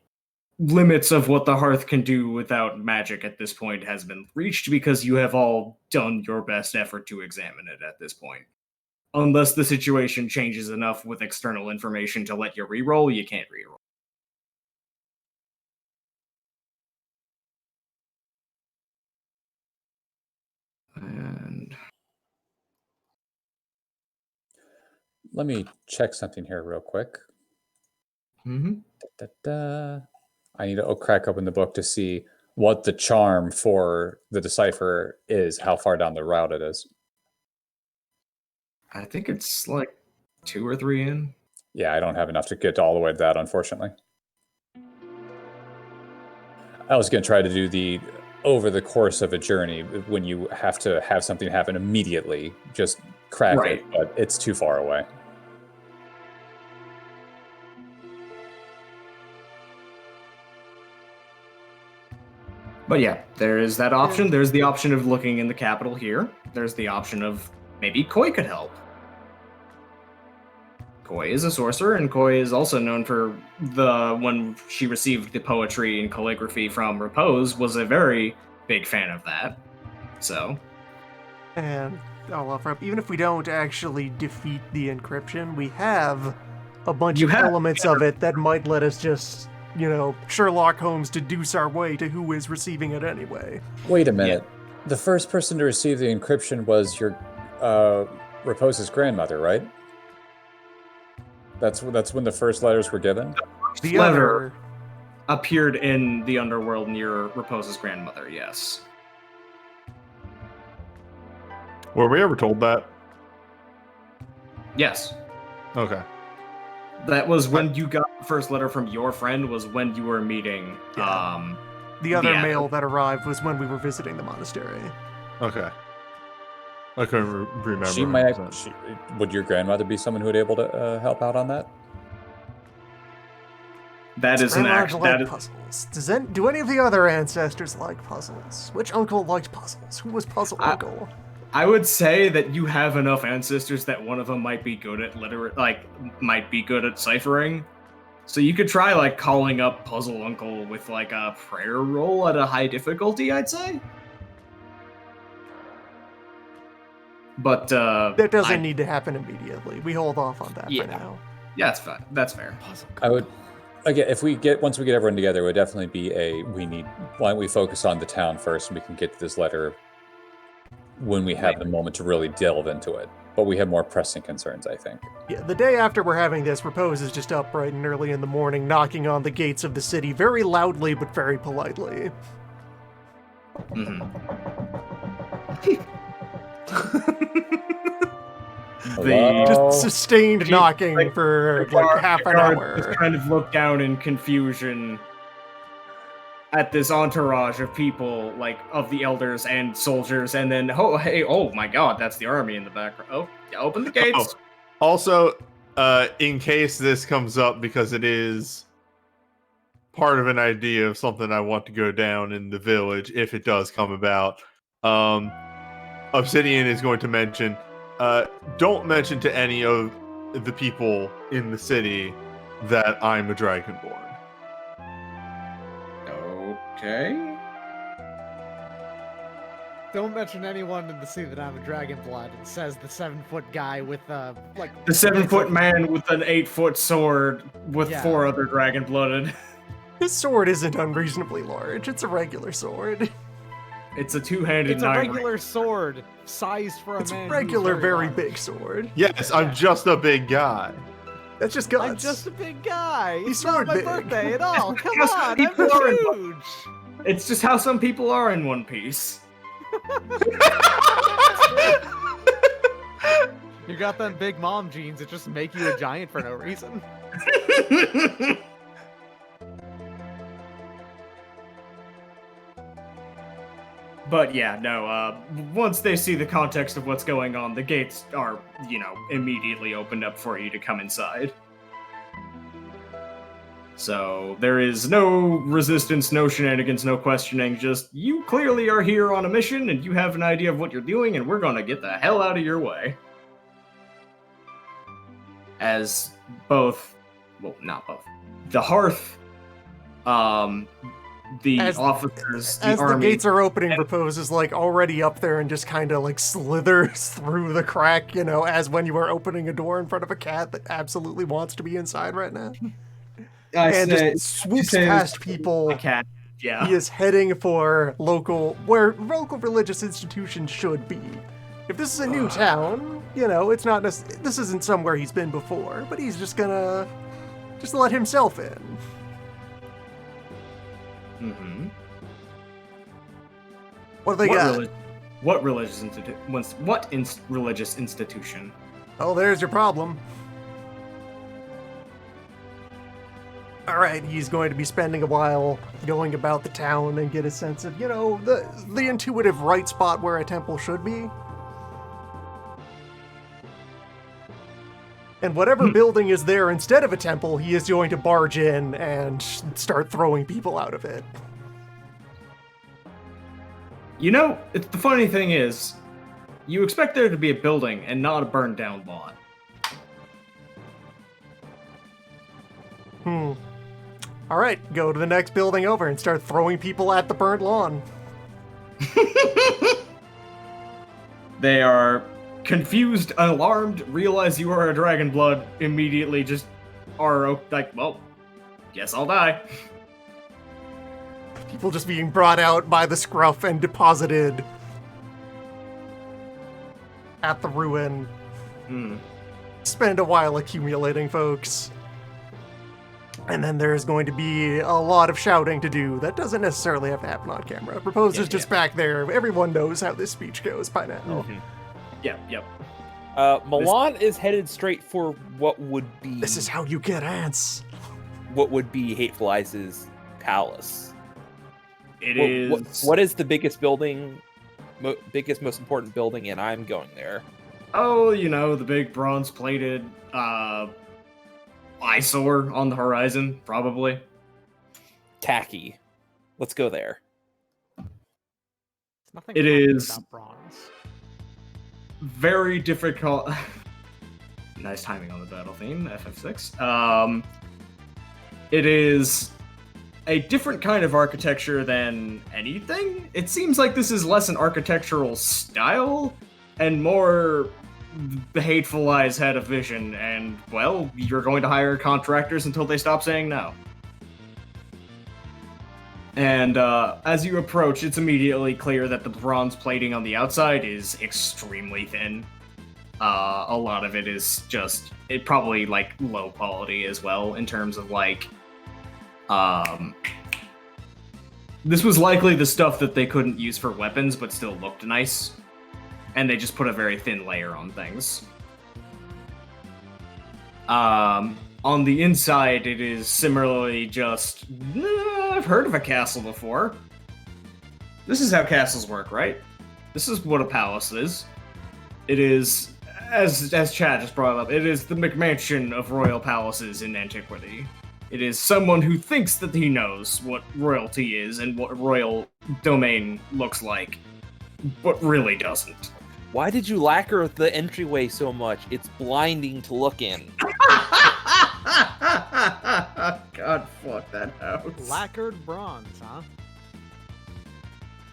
Speaker 2: limits of what the hearth can do without magic at this point has been reached because you have all done your best effort to examine it at this point. Unless the situation changes enough with external information to let you reroll, you can't reroll. And
Speaker 5: Let me check something here real quick. Da-da-da. I need to crack open the book to see what the charm for the decipher is, how far down the route it is.
Speaker 2: I think it's like 2 or 3 in.
Speaker 5: Yeah, I don't have enough to get all the way to that, unfortunately. I was going to try to do the over the course of a journey when you have to have something happen immediately, just crack
Speaker 2: Right.
Speaker 5: it, but it's too far away.
Speaker 2: But yeah, there is that option. There's the option of looking in the capital here. There's the option of maybe Koi could help. Koi is a sorcerer, and Koi is also known for when she received the poetry and calligraphy from Repose, was a very big fan of that. So,
Speaker 1: And I'll offer up, even if we don't actually defeat the encryption, we have a bunch of elements of it that might let us just, Sherlock Holmes deduce our way to who is receiving it anyway.
Speaker 5: Wait a minute. The first person to receive the encryption was your Repose's grandmother, right? That's when the first letters were given?
Speaker 1: The
Speaker 2: letter
Speaker 1: other
Speaker 2: appeared in the underworld near Repose's grandmother, yes.
Speaker 3: Were we ever told that?
Speaker 2: Yes.
Speaker 3: Okay.
Speaker 2: That was when you got the first letter from your friend, was when you were meeting.
Speaker 1: Yeah. The other
Speaker 2: Yeah.
Speaker 1: mail that arrived was when we were visiting the monastery.
Speaker 3: Okay. I couldn't remember.
Speaker 5: She might.
Speaker 3: 100%.
Speaker 5: Would your grandmother be someone who would be able to help out on that?
Speaker 2: That is an
Speaker 1: Grandma's
Speaker 2: act.
Speaker 1: like
Speaker 2: That is,
Speaker 1: puzzles. Do any of the other ancestors like puzzles? Which uncle liked puzzles? Who was puzzle uncle?
Speaker 2: I would say that you have enough ancestors that one of them might be good at might be good at ciphering. So you could try like calling up Puzzle Uncle with like a prayer roll at a high difficulty, I'd say. But
Speaker 1: That doesn't need to happen immediately. We hold off on that for now.
Speaker 2: Yeah, that's fine. That's fair.
Speaker 5: I would. Again, once we get everyone together, it would definitely be why don't we focus on the town first, and we can get to this letter when we have the moment to really delve into it. But we have more pressing concerns, I think.
Speaker 1: Yeah, the day after we're having this, Repose is just up bright and early in the morning, knocking on the gates of the city very loudly but very politely.
Speaker 5: Hello?
Speaker 1: Just sustained knocking for like half an hour.
Speaker 2: Just kind of look down in confusion at this entourage of people, like of the elders and soldiers, and then oh my god, that's the army in the background. Oh, yeah, open the gates.
Speaker 3: Oh. Also, in case this comes up, because it is part of an idea of something I want to go down in the village, if it does come about, Obsidian is going to mention, don't mention to any of the people in the city that I'm a Dragonborn.
Speaker 2: Okay.
Speaker 4: Don't mention anyone in the city that I'm a dragon blood, says the 7-foot guy with like
Speaker 2: The 7-foot man with an 8-foot sword with
Speaker 4: Yeah.
Speaker 2: 4 other dragon blooded.
Speaker 1: His sword isn't unreasonably large. It's a regular sword.
Speaker 2: It's a two-handed
Speaker 4: It's a
Speaker 2: knight.
Speaker 4: regular sword sized for a
Speaker 1: It's a
Speaker 4: man. who's
Speaker 1: regular, very
Speaker 4: large.
Speaker 1: big sword.
Speaker 3: Yes, I'm just a big guy.
Speaker 1: That's just guts.
Speaker 4: I'm just a big guy.
Speaker 1: He's
Speaker 4: It's not
Speaker 1: sword
Speaker 4: my
Speaker 1: big.
Speaker 4: birthday at all. Come
Speaker 2: Just
Speaker 4: on,
Speaker 2: people are
Speaker 4: I'm
Speaker 2: in-
Speaker 4: huge.
Speaker 2: It's just how some people are in One Piece.
Speaker 4: You got them big mom jeans that just make you a giant for no reason.
Speaker 2: But yeah, no, once they see the context of what's going on, the gates are, immediately opened up for you to come inside. So there is no resistance, no shenanigans, no questioning, just you clearly are here on a mission and you have an idea of what you're doing and we're gonna get the hell out of your way. As both, well, not both, the Hearth, the officers, the
Speaker 1: As
Speaker 2: army...
Speaker 1: the gates are opening, Repose is like already up there and just kind of like slithers through the crack, as when you are opening a door in front of a cat that absolutely wants to be inside right now. And just swoops past people.
Speaker 2: Cat. Yeah.
Speaker 1: He is heading for where local religious institutions should be. If this is a new town, it's not this isn't somewhere he's been before, but he's just gonna let himself in.
Speaker 2: Mm-hmm.
Speaker 1: What do they got?
Speaker 2: What religious religious institution?
Speaker 1: Oh, there's your problem. Alright, he's going to be spending a while going about the town and get a sense of, the intuitive right spot where a temple should be. And whatever building is there instead of a temple, he is going to barge in and start throwing people out of it.
Speaker 2: The funny thing is, you expect there to be a building and not a burned down lawn.
Speaker 1: Alright, go to the next building over and start throwing people at the burnt lawn.
Speaker 2: They are confused, alarmed, realize you are a dragon blood, immediately just are like, well, guess I'll die.
Speaker 1: People just being brought out by the scruff and deposited at the ruin. Spend a while accumulating folks. And then there's going to be a lot of shouting to do that doesn't necessarily have to happen on camera. Propose is just back there. Everyone knows how this speech goes by now.
Speaker 2: Yep.
Speaker 8: Milan is headed straight for what would be
Speaker 1: This is how you get ants.
Speaker 8: Hateful Eyes' palace.
Speaker 2: What
Speaker 8: What is the biggest building, most important building, and I'm going there.
Speaker 2: Oh, the big bronze-plated eyesore on the horizon, probably.
Speaker 8: Tacky. Let's go there.
Speaker 4: There's nothing
Speaker 2: It
Speaker 4: happy
Speaker 2: is-
Speaker 4: about bronze.
Speaker 2: Very difficult. Nice timing on the battle theme, FF6. It is a different kind of architecture than anything. It seems like this is less an architectural style and more the Hateful Eyes had a vision, and, well, you're going to hire contractors until they stop saying no. And as you approach, it's immediately clear that the bronze plating on the outside is extremely thin. A lot of it is just, probably, like, low quality as well, in terms of, like, this was likely the stuff that they couldn't use for weapons, but still looked nice. And they just put a very thin layer on things. On the inside, it is similarly just, I've heard of a castle before. This is how castles work, right? This is what a palace is. It is, as Chad just brought up, it is the McMansion of royal palaces in antiquity. It is someone who thinks that he knows what royalty is and what royal domain looks like, but really doesn't.
Speaker 8: Why did you lacquer the entryway so much? It's blinding to look in.
Speaker 2: God, fuck that house.
Speaker 4: Lacquered bronze,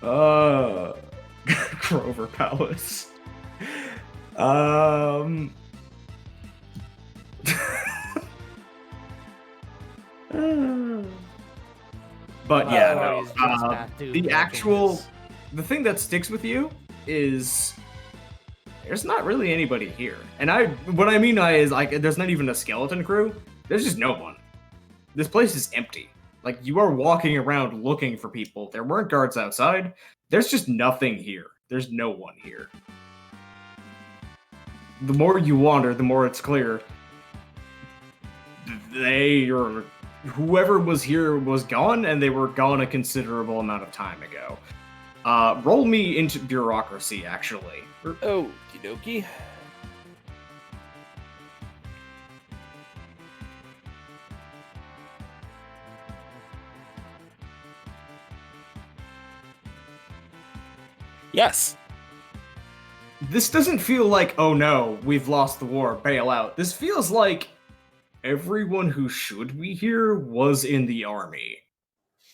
Speaker 4: huh?
Speaker 2: Grover Palace. But yeah,
Speaker 4: He's just that dude
Speaker 2: the
Speaker 4: looking
Speaker 2: actual,
Speaker 4: his-
Speaker 2: the thing that sticks with you is there's not really anybody here. And what I mean is, like, there's not even a skeleton crew. There's just no one. This place is empty. Like, you are walking around looking for people. There weren't guards outside. There's just nothing here. There's no one here. The more you wander, the more it's clear they, or whoever was here was gone, and they were gone a considerable amount of time ago. Roll me into bureaucracy, actually.
Speaker 8: Okie dokie. Yes.
Speaker 2: This doesn't feel like, oh no, we've lost the war, bail out. This feels like everyone who should be here was in the army.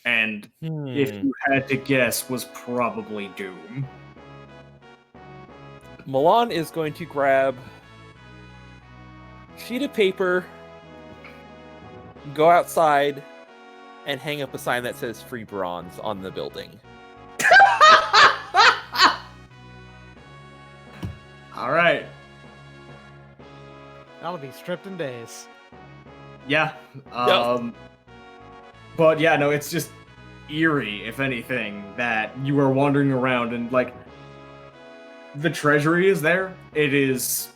Speaker 2: And if you had to guess, was probably Doom.
Speaker 8: Milan is going to grab a sheet of paper, go outside, and hang up a sign that says free bronze on the building.
Speaker 2: All right.
Speaker 4: That'll be stripped in days.
Speaker 2: Yeah. But yeah, no, it's just eerie, if anything, that you are wandering around and, like, the treasury is there. It is,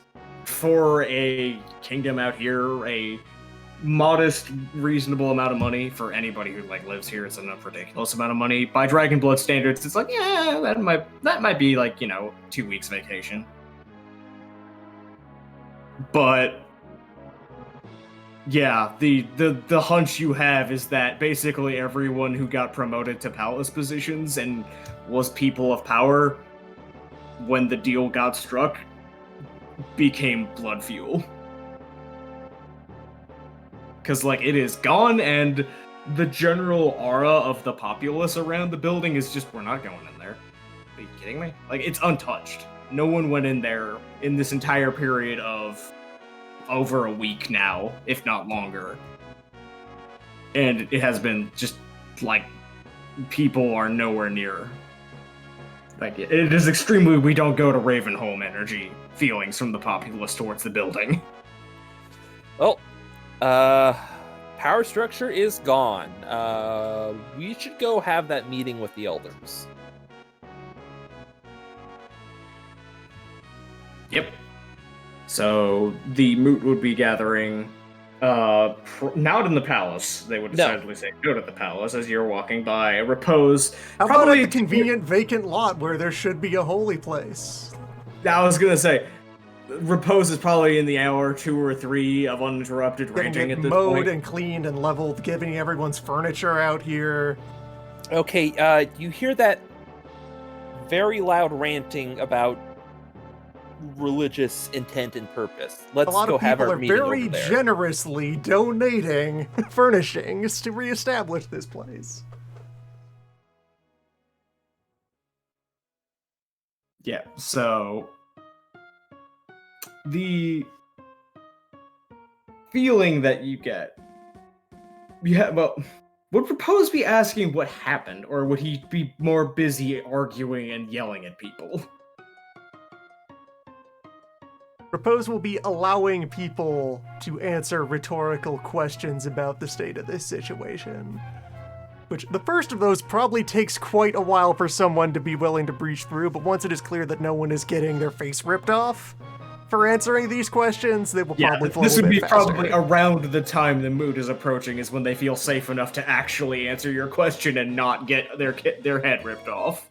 Speaker 2: for a kingdom out here, a modest, reasonable amount of money for anybody who, like, lives here. It's a ridiculous amount of money. By Dragonblood standards, it's like, yeah, that might be, like, 2 weeks vacation. But yeah, the hunch you have is that basically everyone who got promoted to palace positions and was people of power when the deal got struck became blood fuel. Because, like, it is gone, and the general aura of the populace around the building is just, we're not going in there. Are you kidding me? Like, it's untouched. No one went in there in this entire period of over a week now, if not longer. And it has been just, like, people are nowhere near. Like, it is extremely we don't go to Ravenholm energy feelings from the populace towards the building.
Speaker 8: Well, power structure is gone. We should go have that meeting with the elders.
Speaker 2: Yep. So the moot would be gathering, not in the palace. They would
Speaker 8: No.
Speaker 2: decidedly say go to the palace as you're walking by. Repose.
Speaker 1: How about
Speaker 2: probably
Speaker 1: at the convenient vacant lot where there should be a holy place?
Speaker 2: I was gonna say, Repose is probably in the hour 2 or 3 of uninterrupted
Speaker 1: Getting
Speaker 2: ranting
Speaker 1: it
Speaker 2: at this
Speaker 1: mowed
Speaker 2: point.
Speaker 1: and cleaned and leveled, giving everyone's furniture out here.
Speaker 8: Okay, you hear that very loud ranting about religious intent and purpose. Let's
Speaker 1: A lot
Speaker 8: go
Speaker 1: of
Speaker 8: have
Speaker 1: people
Speaker 8: our
Speaker 1: are
Speaker 8: meeting
Speaker 1: very
Speaker 8: over there.
Speaker 1: generously donating furnishings to reestablish this place.
Speaker 2: Yeah, so the feeling that you get, would Propose be asking what happened, or would he be more busy arguing and yelling at people?
Speaker 1: Propose will be allowing people to answer rhetorical questions about the state of this situation. Which, the first of those probably takes quite a while for someone to be willing to breach through, but once it is clear that no one is getting their face ripped off for answering these questions, they will probably flow
Speaker 2: this
Speaker 1: a
Speaker 2: would
Speaker 1: bit
Speaker 2: be
Speaker 1: faster.
Speaker 2: probably around the time the mood is approaching is when they feel safe enough to actually answer your question and not get their head ripped off.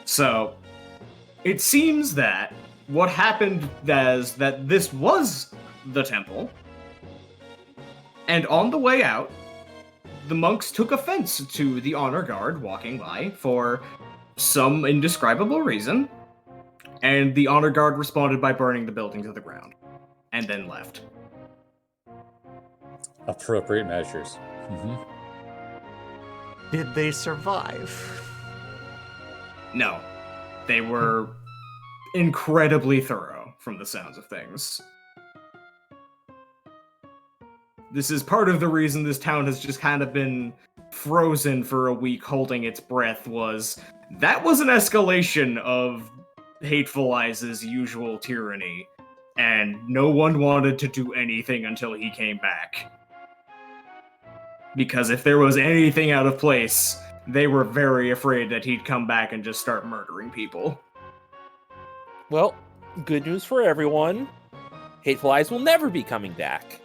Speaker 2: So, it seems that what happened is that this was the temple, and on the way out, the monks took offense to the honor guard walking by for some indescribable reason, and the honor guard responded by burning the building to the ground, and then left.
Speaker 5: Appropriate measures.
Speaker 1: Did they survive?
Speaker 2: No, they were incredibly thorough from the sounds of things. This is part of the reason this town has just kind of been frozen for a week holding its breath that was an escalation of Hateful Eyes' usual tyranny, and no one wanted to do anything until he came back. Because if there was anything out of place, they were very afraid that he'd come back and just start murdering people.
Speaker 8: Well, good news for everyone. Hateful Eyes will never be coming back.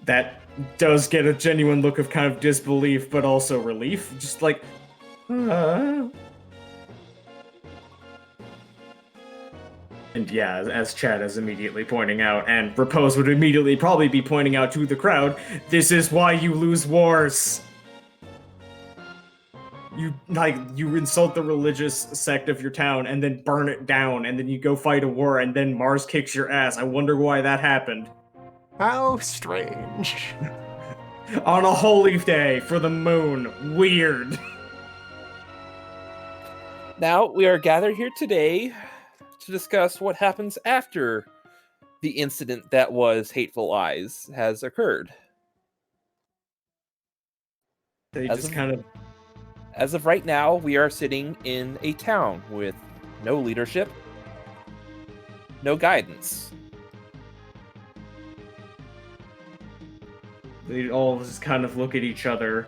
Speaker 2: That does get a genuine look of kind of disbelief, but also relief. Just like, And yeah, as Chad is immediately pointing out, and Repose would immediately probably be pointing out to the crowd, this is why you lose wars. You insult the religious sect of your town and then burn it down, and then you go fight a war, and then Mars kicks your ass. I wonder why that happened.
Speaker 1: How strange.
Speaker 2: On a holy day for the moon. Weird.
Speaker 8: Now, we are gathered here today to discuss what happens after the incident that was Hateful Eyes has occurred.
Speaker 2: They
Speaker 8: As
Speaker 2: just
Speaker 8: of-
Speaker 2: kind of...
Speaker 8: As of right now, we are sitting in a town with no leadership, no guidance.
Speaker 2: They all just kind of look at each other.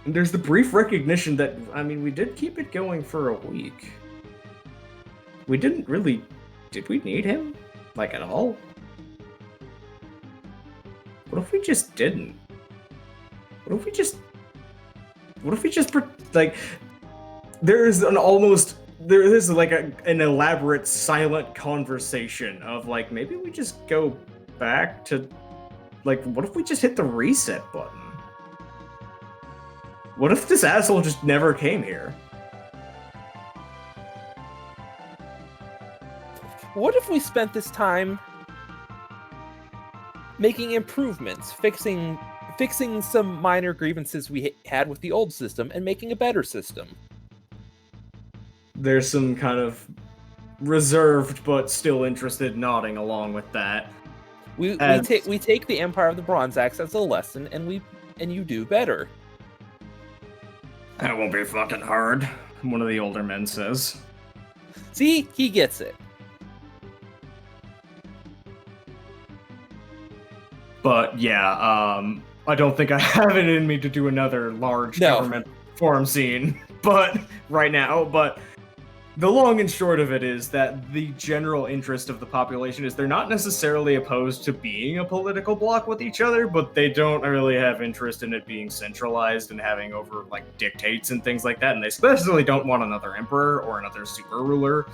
Speaker 2: And there's the brief recognition that, I mean, we did keep it going for a week. We didn't really... Did we need him? Like, at all? What if we just didn't? What if we just... like... There is an elaborate silent conversation of, like, maybe we just go back to... Like, what if we just hit the reset button? What if this asshole just never came here?
Speaker 8: What if we spent this time making improvements, fixing some minor grievances we had with the old system and making a better system?
Speaker 2: There's some kind of reserved but still interested nodding along with that.
Speaker 8: We take the Empire of the Bronze Axe as a lesson, and you do better.
Speaker 2: That won't be fucking hard, one of the older men says.
Speaker 8: See, he gets it.
Speaker 2: But yeah, I don't think I have it in me to do another large
Speaker 8: No.
Speaker 2: government forum scene. but right now, but the long and short of it is that the general interest of the population is they're not necessarily opposed to being a political bloc with each other, but they don't really have interest in it being centralized and having over like dictates and things like that, and they especially don't want another emperor or another super ruler.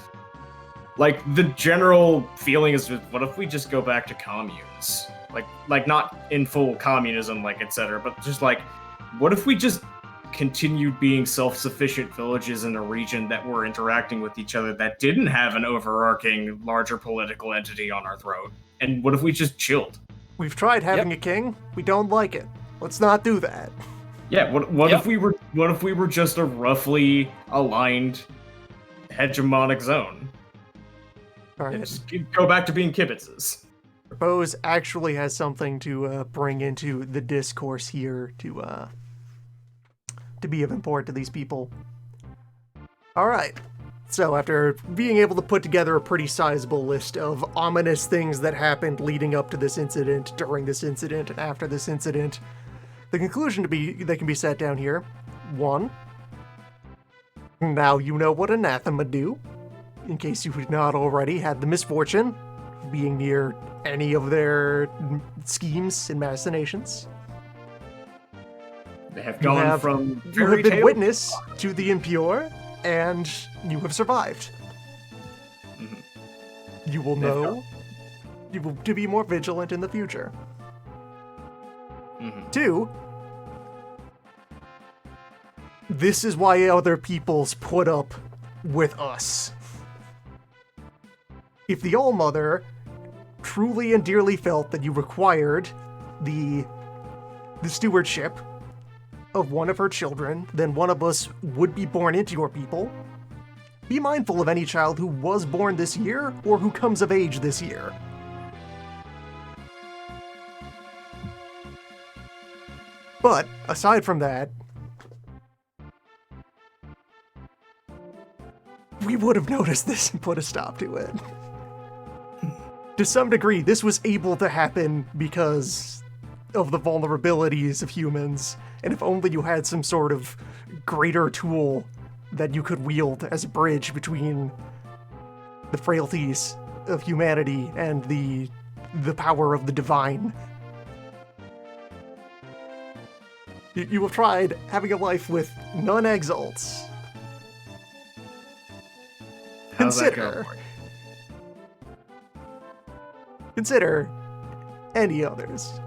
Speaker 2: Like, the general feeling is, what if we just go back to communes? Like not in full communism, like, etc., but just like, what if we just continued being self-sufficient villages in a region that were interacting with each other that didn't have an overarching, larger political entity on our throat? And what if we just chilled?
Speaker 1: We've tried having a king. We don't like it. Let's not do that.
Speaker 2: Yeah, what if we were just a roughly aligned hegemonic zone?
Speaker 1: All right.
Speaker 2: Just go back to being kibitzes.
Speaker 1: Bose actually has something to bring into the discourse here to be of import to these people. All right. So after being able to put together a pretty sizable list of ominous things that happened leading up to this incident, during this incident, and after this incident, the conclusion that can be set down here: 1. Now you know what anathema do, in case you have not already had the misfortune of being near any of their schemes and machinations.
Speaker 2: They have
Speaker 1: You
Speaker 2: gone
Speaker 1: have
Speaker 2: from fairy
Speaker 1: been
Speaker 2: tale
Speaker 1: witness to the impure, and you have survived. You will know to be more vigilant in the future. 2, this is why other peoples put up with us. If the All-Mother truly and dearly felt that you required the stewardship of one of her children, then one of us would be born into your people. Be mindful of any child who was born this year or who comes of age this year. But aside from that, we would have noticed this and put a stop to it. To some degree, this was able to happen because of the vulnerabilities of humans, and if only you had some sort of greater tool that you could wield as a bridge between the frailties of humanity and the power of the divine. You have tried having a life with none exalts.
Speaker 2: How's that go?
Speaker 1: Consider any others.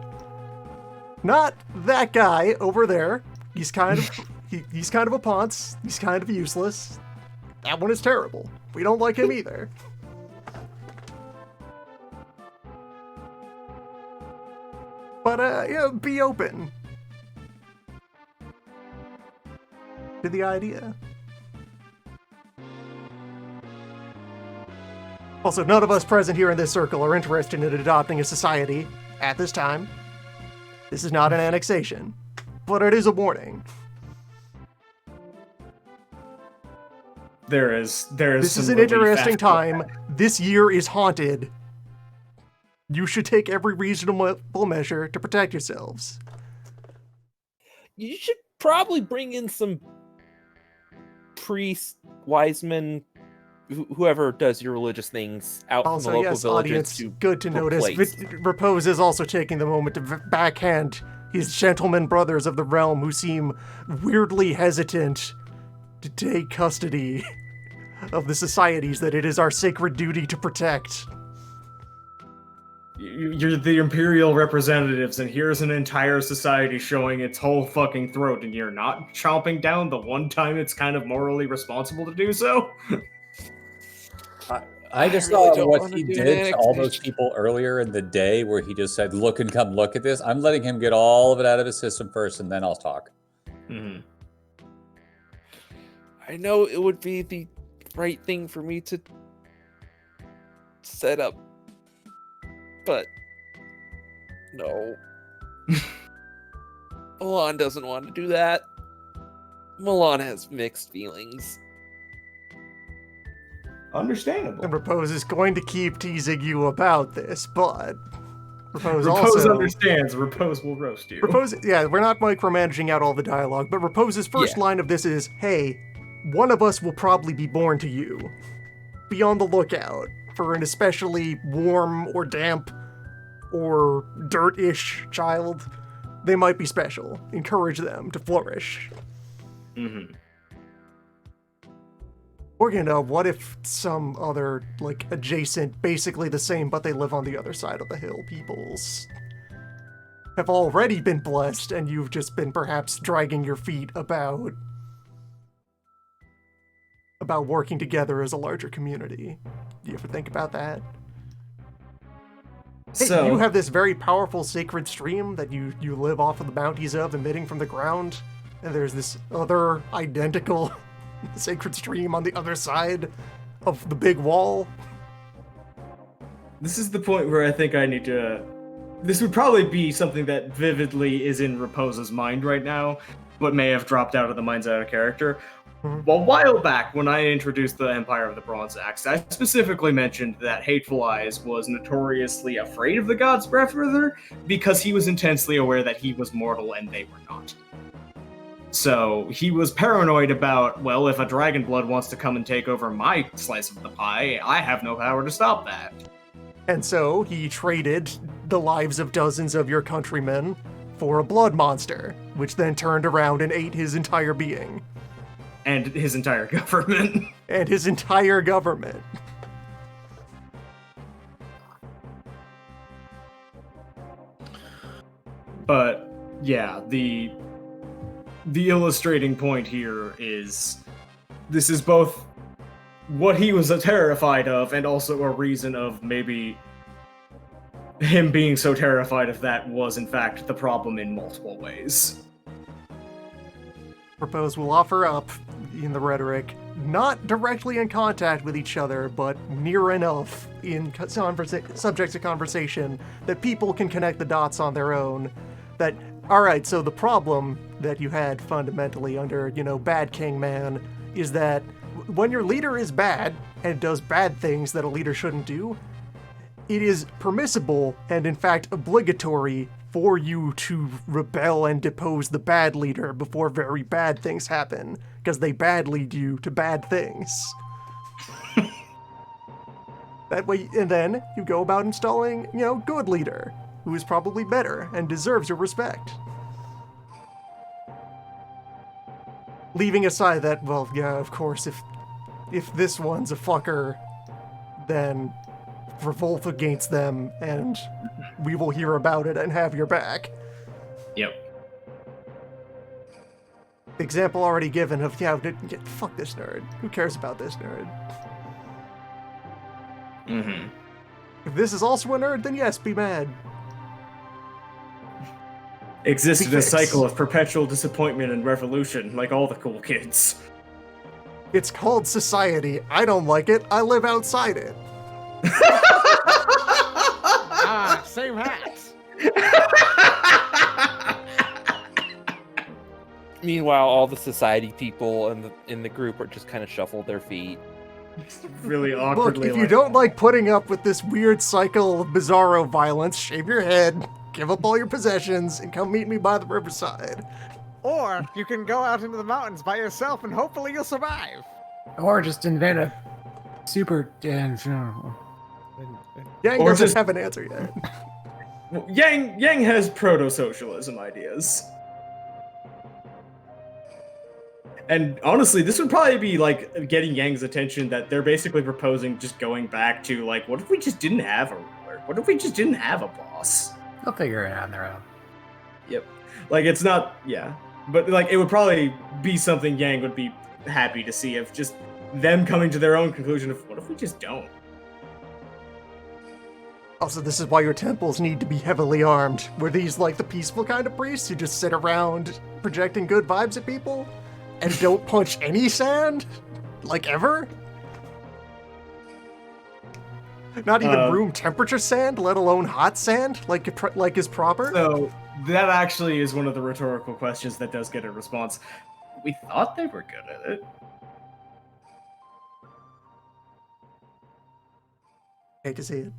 Speaker 1: Not that guy over there. He's kind of he's kind of a ponce. He's kind of useless. That one is terrible. We don't like him either. But be open to the idea. Also, none of us present here in this circle are interested in adopting a society at this time. This is not an annexation, but it is a warning.
Speaker 2: There is.
Speaker 1: This is an interesting time. This year is haunted. You should take every reasonable measure to protect yourselves.
Speaker 8: You should probably bring in some priests, wise men, whoever does your religious things out from the
Speaker 1: Also,
Speaker 8: local
Speaker 1: yes,
Speaker 8: villages.
Speaker 1: audience,
Speaker 8: To
Speaker 1: good to notice.
Speaker 8: replace.
Speaker 1: Repose is also taking the moment to backhand his gentleman brothers of the realm who seem weirdly hesitant to take custody of the societies that it is our sacred duty to protect.
Speaker 2: You're the imperial representatives, and here's an entire society showing its whole fucking throat, and you're not chomping down the one time it's kind of morally responsible to do so?
Speaker 5: I just
Speaker 8: really
Speaker 5: saw
Speaker 8: don't
Speaker 5: what
Speaker 8: wanna
Speaker 5: he
Speaker 8: do an
Speaker 5: did to all those
Speaker 8: annexation.
Speaker 5: people earlier in the day where he just said, look and come look at this. I'm letting him get all of it out of his system first, and then I'll talk.
Speaker 2: Mm-hmm.
Speaker 8: I know it would be the right thing for me to set up, but no. Milan doesn't want to do that. Milan has mixed feelings.
Speaker 1: And
Speaker 2: Understandable.
Speaker 1: Repose is going to keep teasing you about this, but Repose
Speaker 2: Repose
Speaker 1: also
Speaker 2: understands. Repose will roast you.
Speaker 1: Repose, yeah, we're not micromanaging out all the dialogue, but Repose's first
Speaker 2: Yeah.
Speaker 1: line of this is, "Hey, one of us will probably be born to you. Be on the lookout for an especially warm or damp or dirt-ish child. They might be special. Encourage them to flourish."
Speaker 2: Mm-hmm.
Speaker 1: Or, what if some other, adjacent, basically the same, but they live on the other side of the hill peoples have already been blessed, and you've just been perhaps dragging your feet about working together as a larger community. Do you ever think about that? Hey,
Speaker 2: So
Speaker 1: you have this very powerful sacred stream that you live off of the bounties of, emitting from the ground, and there's this other identical sacred stream on the other side of the big wall.
Speaker 2: this is the point where I think I need to. This would probably be something that vividly is in Repose's mind right now, but may have dropped out of the mind's eye of character. Well, a while back, when I introduced the Empire of the Bronze Axe, I specifically mentioned that Hateful Eyes was notoriously afraid of the God's Breathwither because he was intensely aware that he was mortal and they were not. So he was paranoid about, well, if a dragon blood wants to come and take over my slice of the pie, I have no power to stop that.
Speaker 1: And so he traded the lives of dozens of your countrymen for a blood monster, which then turned around and ate his entire being.
Speaker 2: And his entire government.
Speaker 1: And his entire government.
Speaker 2: But yeah, the illustrating point here is this is both what he was terrified of and also a reason of maybe him being so terrified of that was in fact the problem in multiple ways.
Speaker 1: Propose will offer up in the rhetoric, not directly in contact with each other, but near enough in subjects of conversation that people can connect the dots on their own. That, alright, so the problem that you had fundamentally under, Bad King Man is that when your leader is bad and does bad things that a leader shouldn't do, it is permissible and in fact obligatory for you to rebel and depose the bad leader before very bad things happen, because they bad lead you to bad things. That way, and then you go about installing, good leader, who is probably better and deserves your respect. Leaving aside that, well, yeah, of course, if this one's a fucker, then revolt against them, and we will hear about it and have your back.
Speaker 2: Yep.
Speaker 1: Example already given of, fuck this nerd. Who cares about this nerd?
Speaker 2: Mm-hmm.
Speaker 1: If this is also a nerd, then yes, be mad.
Speaker 2: Existed a
Speaker 1: Fix.
Speaker 2: cycle of perpetual disappointment and revolution, like all the cool kids.
Speaker 1: It's called society. I don't like it. I live outside it.
Speaker 4: Same hats.
Speaker 6: Meanwhile, all the society people in the group are just kind of shuffled their feet.
Speaker 2: Really
Speaker 1: Look,
Speaker 2: awkwardly.
Speaker 1: if you don't like putting up with this weird cycle of bizarro violence, shave your head, give up all your possessions, and come meet me by the riverside.
Speaker 4: Or you can go out into the mountains by yourself and hopefully you'll survive.
Speaker 7: Or just invent a super.
Speaker 1: Yang
Speaker 2: Or
Speaker 1: doesn't
Speaker 2: just-
Speaker 1: have an answer yet.
Speaker 2: Yang has proto-socialism ideas. And honestly, this would probably be like getting Yang's attention that they're basically proposing just going back to like, what if we just didn't have a ruler? What if we just didn't have a boss?
Speaker 7: They'll figure it out on their own.
Speaker 2: Yep. Like it's not, yeah. But like it would probably be something Yang would be happy to see of just them coming to their own conclusion of what if we just don't?
Speaker 1: Also, this is why your temples need to be heavily armed. Were these like the peaceful kind of priests who just sit around projecting good vibes at people? And don't punch any sand? Like ever? Not even room temperature sand, let alone hot sand, like is proper?
Speaker 2: So that actually is one of the rhetorical questions that does get a response. We thought they were good at it.
Speaker 1: Hate to see it.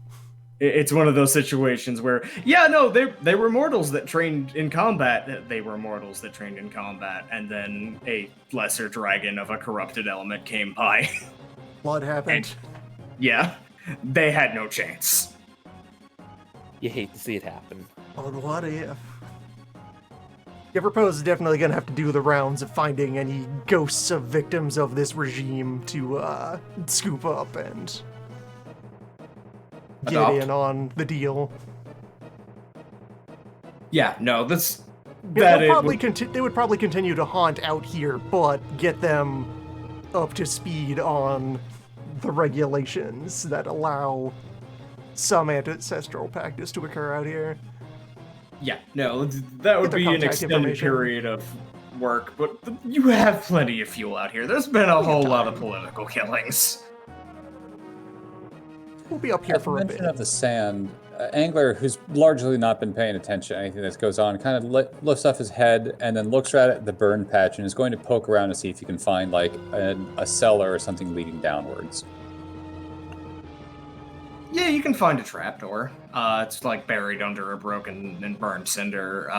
Speaker 2: It's one of those situations where, yeah, no, they were mortals that trained in combat. They were mortals that trained in combat, and then a lesser dragon of a corrupted element came by.
Speaker 1: Blood happened.
Speaker 2: Yeah, they had no chance.
Speaker 6: You hate to see it happen.
Speaker 1: But what if? Everpose is definitely gonna have to do the rounds of finding any ghosts of victims of this regime to scoop up and get
Speaker 2: Adopt.
Speaker 1: in on the deal.
Speaker 2: Yeah, no, that's
Speaker 1: Yeah,
Speaker 2: that.
Speaker 1: they would probably continue to haunt out here, but get them up to speed on the regulations that allow some ancestral practice to occur out here.
Speaker 2: Yeah, no, that would
Speaker 1: their
Speaker 2: be an
Speaker 1: contact
Speaker 2: extended
Speaker 1: information.
Speaker 2: period of work, but you have plenty of fuel out here. There's been a whole lot of
Speaker 1: time.
Speaker 2: political killings.
Speaker 1: We'll be up here
Speaker 5: At the
Speaker 1: for a
Speaker 5: mention
Speaker 1: bit.
Speaker 5: of the sand, Angler, who's largely not been paying attention to anything that goes on, kind of lifts up his head and then looks right at the burn patch and is going to poke around to see if he can find like a cellar or something leading downwards.
Speaker 2: Yeah, you can find a trapdoor. It's like buried under a broken and burned cinder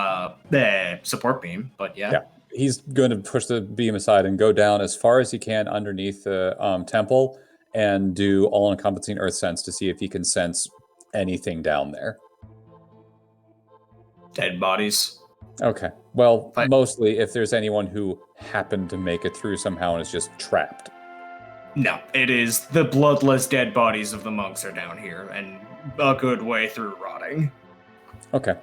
Speaker 2: support beam, but yeah.
Speaker 5: He's going to push the beam aside and go down as far as he can underneath the temple and do all-encompassing earth sense to see if he can sense anything down there.
Speaker 2: Dead bodies.
Speaker 5: Okay. Well,
Speaker 2: But-
Speaker 5: mostly if there's anyone who happened to make it through somehow and is just trapped.
Speaker 2: No, it is the bloodless dead bodies of the monks are down here, and a good way through rotting.
Speaker 5: Okay.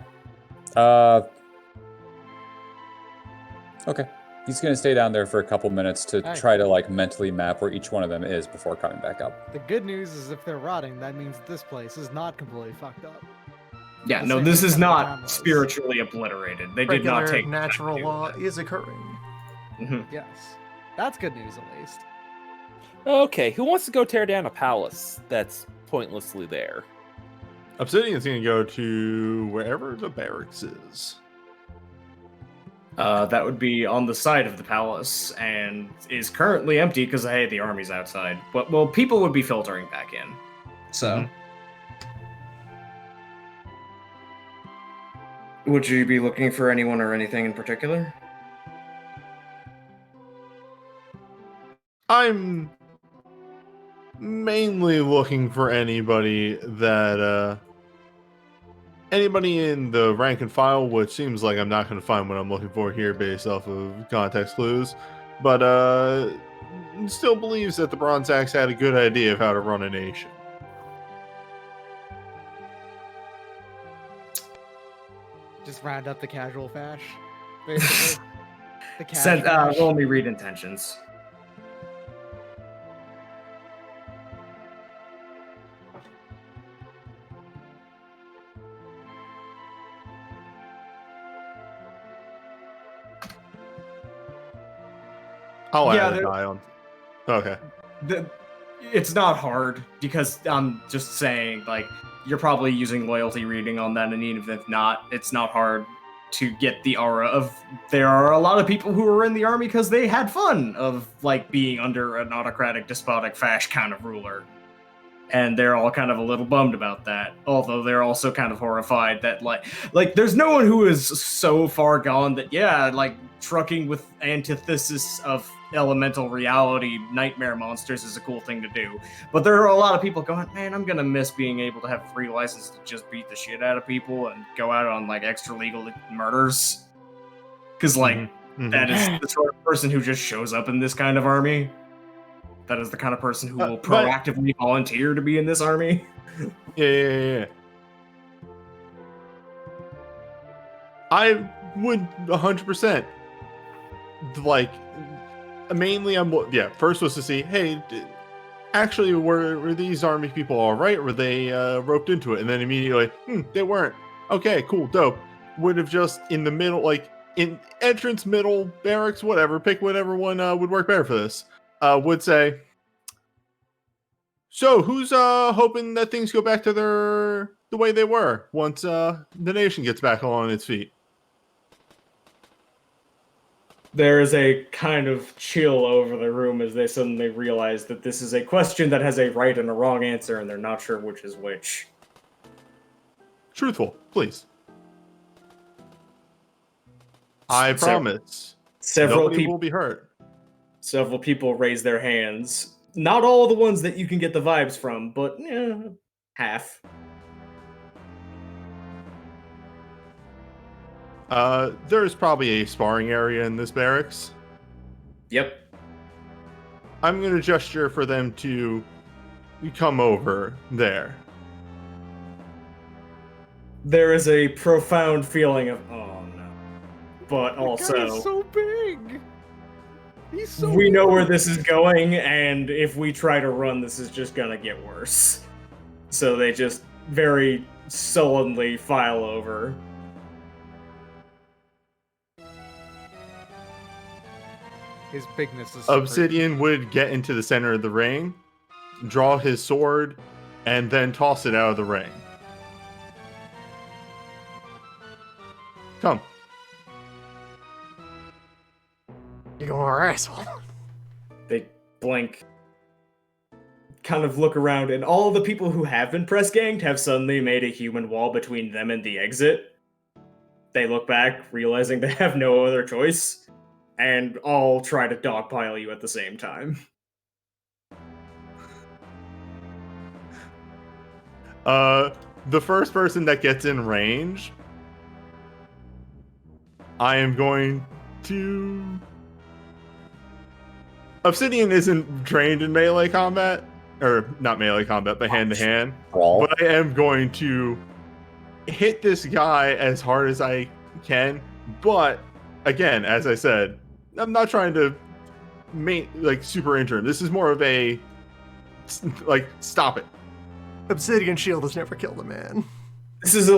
Speaker 5: Okay. He's going to stay down there for a couple minutes to
Speaker 4: Hey.
Speaker 5: try to like mentally map where each one of them is before coming back up.
Speaker 4: The good news is if they're rotting, that means this place is not completely fucked up.
Speaker 2: Yeah,
Speaker 4: The
Speaker 2: no,
Speaker 4: same
Speaker 2: this
Speaker 4: thing
Speaker 2: is
Speaker 4: that the
Speaker 2: not
Speaker 4: town was.
Speaker 2: spiritually obliterated. They did not
Speaker 1: Regular
Speaker 2: take
Speaker 1: natural law is occurring.
Speaker 4: Yes. That's good news, at least.
Speaker 6: Okay, who wants to go tear down a palace that's pointlessly there?
Speaker 3: Obsidian's going to go to wherever the barracks is.
Speaker 2: That would be on the side of the palace and is currently empty because, hey, the army's outside. But, well, people would be filtering back in. So. Would you be looking for anyone or anything in particular?
Speaker 3: I'm mainly looking for anybody that anybody in the rank and file, which seems like I'm not going to find what I'm looking for here based off of context clues, but still believes that the Bronze Axe had a good idea of how to run a nation.
Speaker 4: Just round up the casual fash, basically. The cash
Speaker 2: Send,
Speaker 4: fash.
Speaker 2: roll me read intentions.
Speaker 3: I'll
Speaker 2: Yeah,
Speaker 3: add a
Speaker 2: there-
Speaker 3: die on. Okay.
Speaker 2: It's not hard because I'm just saying, like, you're probably using loyalty reading on that, and even if not, it's not hard to get the aura of there are a lot of people who are in the army because they had fun of like being under an autocratic, despotic, fash kind of ruler. And they're all kind of a little bummed about that. Although they're also kind of horrified that like there's no one who is so far gone that yeah, like trucking with antithesis of elemental reality nightmare monsters is a cool thing to do. But there are a lot of people going, man, I'm gonna miss being able to have free license to just beat the shit out of people and go out on like extra legal murders. Cause like
Speaker 3: Mhm.
Speaker 2: that is the sort of person who just shows up in this kind of army. That is the kind of person who will
Speaker 3: but-
Speaker 2: proactively volunteer to be in this army.
Speaker 3: Yeah. I would 100%. Like, mainly, first was to see, hey, actually, were these army people all right? Were they roped into it? And then immediately, they weren't. Okay, cool, dope. Would have just in the middle, like, in entrance, middle, barracks, whatever, pick whatever one would work better for this. Would say, so who's hoping that things go back to the way they were once the nation gets back on its feet?
Speaker 2: There is a kind of chill over the room as they suddenly realize that this is a question that has a right and a wrong answer, and they're not sure which is which.
Speaker 3: Truthful, please. I promise.
Speaker 2: Several
Speaker 3: Nobody
Speaker 2: people
Speaker 3: will be hurt.
Speaker 2: Several people raise their hands. Not all the ones that you can get the vibes from, but half.
Speaker 3: There's probably a sparring area in this barracks.
Speaker 2: Yep.
Speaker 3: I'm going to gesture for them to come over there.
Speaker 2: There is a profound feeling of, oh no. But
Speaker 4: The
Speaker 2: also,
Speaker 4: guy is so big. He's so
Speaker 2: we know where
Speaker 4: huge.
Speaker 2: this is going, and if we try to run, this is just gonna get worse. So they just very sullenly file over.
Speaker 4: His bigness is
Speaker 3: Obsidian would get into the center of the ring, draw his sword, and then toss it out of the ring. Come.
Speaker 1: You are asshole.
Speaker 2: They blink, kind of look around, and all the people who have been press ganged have suddenly made a human wall between them and the exit. They look back, realizing they have no other choice, and all try to dogpile you at the same time.
Speaker 3: The first person that gets in range, I am going to... Obsidian isn't trained in melee combat, or not melee combat, but hand-to-hand.
Speaker 5: Brawl.
Speaker 3: But I am going to hit this guy as hard as I can. But again, as I said, I'm not trying to super injure him. This is more of a stop it.
Speaker 1: Obsidian shield has never killed a man.
Speaker 2: This is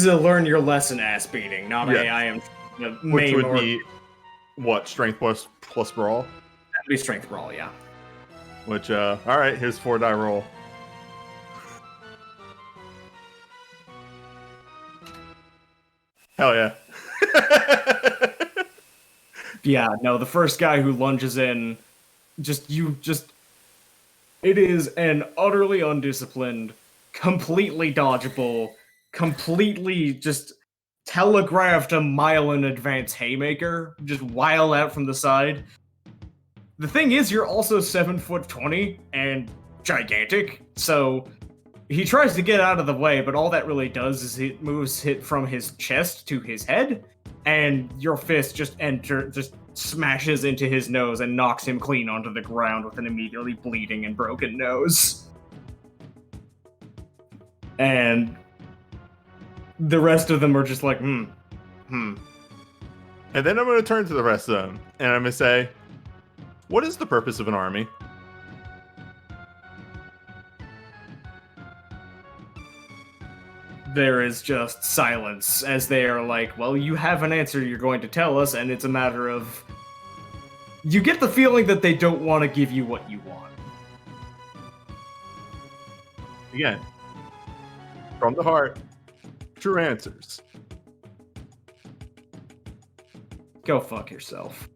Speaker 2: a learn your lesson ass beating, not
Speaker 3: Yeah.
Speaker 2: a I am
Speaker 3: Which
Speaker 2: maim
Speaker 3: would
Speaker 2: or
Speaker 3: be what, strength plus brawl?
Speaker 2: that'd be strength brawl, yeah.
Speaker 3: Which all right, here's 4-die roll. Hell yeah.
Speaker 2: Yeah, no, the first guy who lunges in, it is an utterly undisciplined, completely dodgeable, completely just telegraphed a mile in advance haymaker, just wild out from the side. The thing is, you're also 7'20" and gigantic, so he tries to get out of the way, but all that really does is it moves it from his chest to his head, and your fist just smashes into his nose and knocks him clean onto the ground with an immediately bleeding and broken nose. And the rest of them are just like,
Speaker 3: And then I'm going to turn to the rest of them, and I'm going to say, what is the purpose of an army?
Speaker 2: There is just silence as they are like, well, you have an answer you're going to tell us, and it's a matter of... You get the feeling that they don't want to give you what you want.
Speaker 3: Again, from the heart, true answers.
Speaker 2: Go fuck yourself.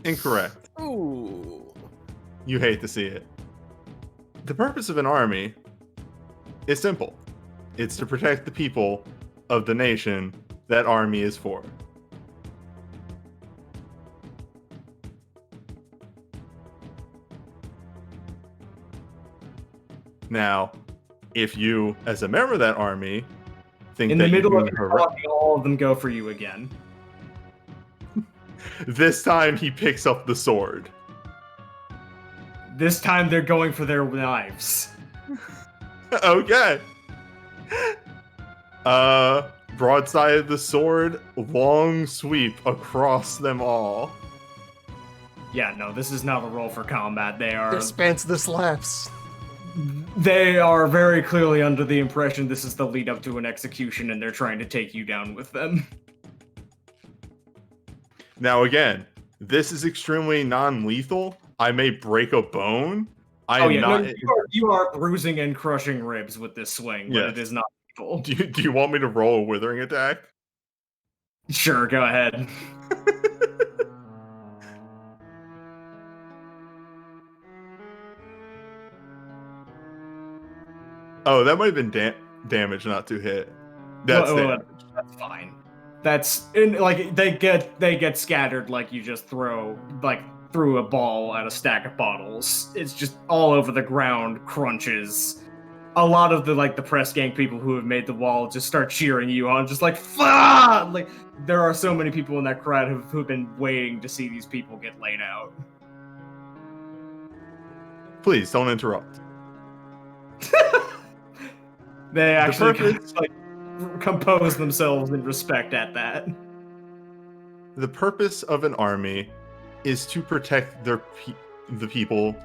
Speaker 3: Incorrect.
Speaker 6: Ooh.
Speaker 3: You hate to see it. The purpose of an army is simple. It's to protect the people of the nation that army is for. Now, if you, as a member of that army, think
Speaker 2: In
Speaker 3: that
Speaker 2: the middle
Speaker 3: you
Speaker 2: of your talking, all of them go for you again.
Speaker 3: this time he picks up the sword.
Speaker 2: This time they're going for their knives.
Speaker 3: Okay. Broadside of the sword, long sweep across them all.
Speaker 2: Yeah, no, this is not a roll for combat.
Speaker 1: Dispense the slaps.
Speaker 2: They are very clearly under the impression this is the lead up to an execution and they're trying to take you down with them.
Speaker 3: Now again, this is extremely non-lethal. I may break a bone. I am not.
Speaker 2: No, you are bruising and crushing ribs with this swing, but
Speaker 3: Yes.
Speaker 2: it is not lethal.
Speaker 3: Do you want me to roll a withering attack?
Speaker 2: Sure, go ahead.
Speaker 3: Oh, that might have been damage, not to hit. That's damage.
Speaker 2: That's fine. That's like they get scattered like you just threw a ball at a stack of bottles. It's just all over the ground, crunches. A lot of the press gang people who have made the wall just start cheering you on, just like "Fuck!" Like there are so many people in that crowd who've been waiting to see these people get laid out.
Speaker 3: Please don't interrupt.
Speaker 2: They actually
Speaker 3: purpose-
Speaker 2: compose themselves in respect at that.
Speaker 3: The purpose of an army is to protect the people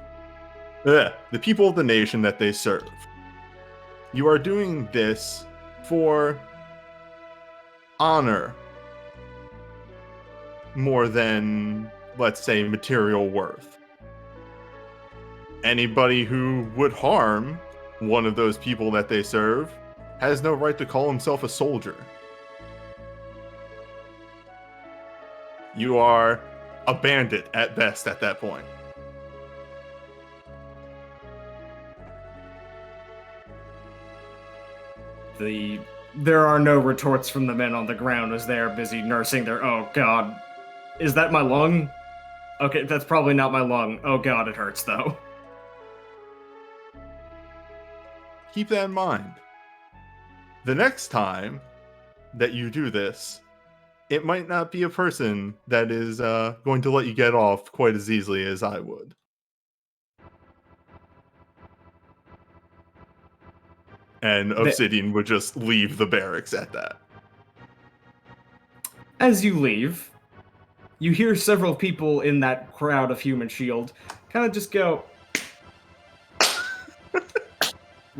Speaker 3: of the nation that they serve. You are doing this for honor more than, let's say, material worth. Anybody who would harm one of those people that they serve has no right to call himself a soldier. You are a bandit at best at that point.
Speaker 2: There are no retorts from the men on the ground as they are busy nursing their, oh god, is that my lung? Okay, that's probably not my lung. Oh god, it hurts though.
Speaker 3: Keep that in mind. The next time that you do this, it might not be a person that is going to let you get off quite as easily as I would. And Obsidian would just leave the barracks at that.
Speaker 2: As you leave, you hear several people in that crowd of Human Shield kind of just go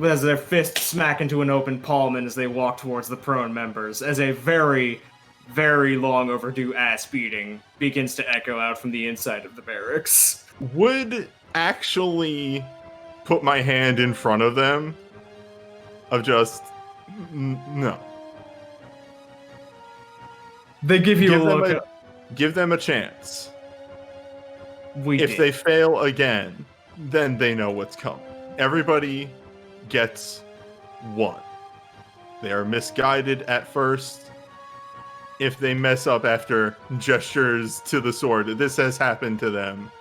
Speaker 2: as their fists smack into an open palm and as they walk towards the prone members, as a very, very long overdue ass beating begins to echo out from the inside of the barracks.
Speaker 3: Would actually put my hand in front of them of just no.
Speaker 2: They give you a look.
Speaker 3: Give them a chance.
Speaker 2: If
Speaker 3: they fail again, then they know what's coming. Everybody gets one. They are misguided at first. If they mess up after gestures to the sword, this has happened to them,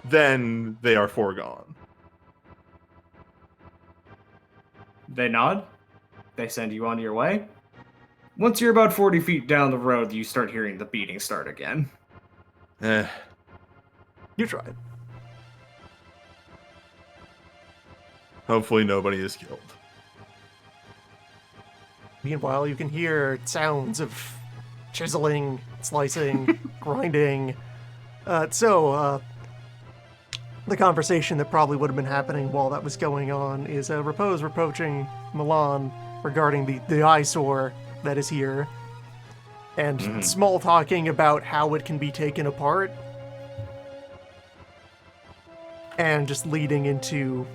Speaker 3: then they are foregone.
Speaker 2: They nod. They send you on your way. Once you're about 40 feet down the road, you start hearing the beating start again.
Speaker 1: You tried.
Speaker 3: Hopefully nobody is killed.
Speaker 1: Meanwhile, you can hear sounds of chiseling, slicing, grinding. The conversation that probably would have been happening while that was going on is Repose approaching Milan regarding the eyesore that is here, and small talking about how it can be taken apart, and just leading into,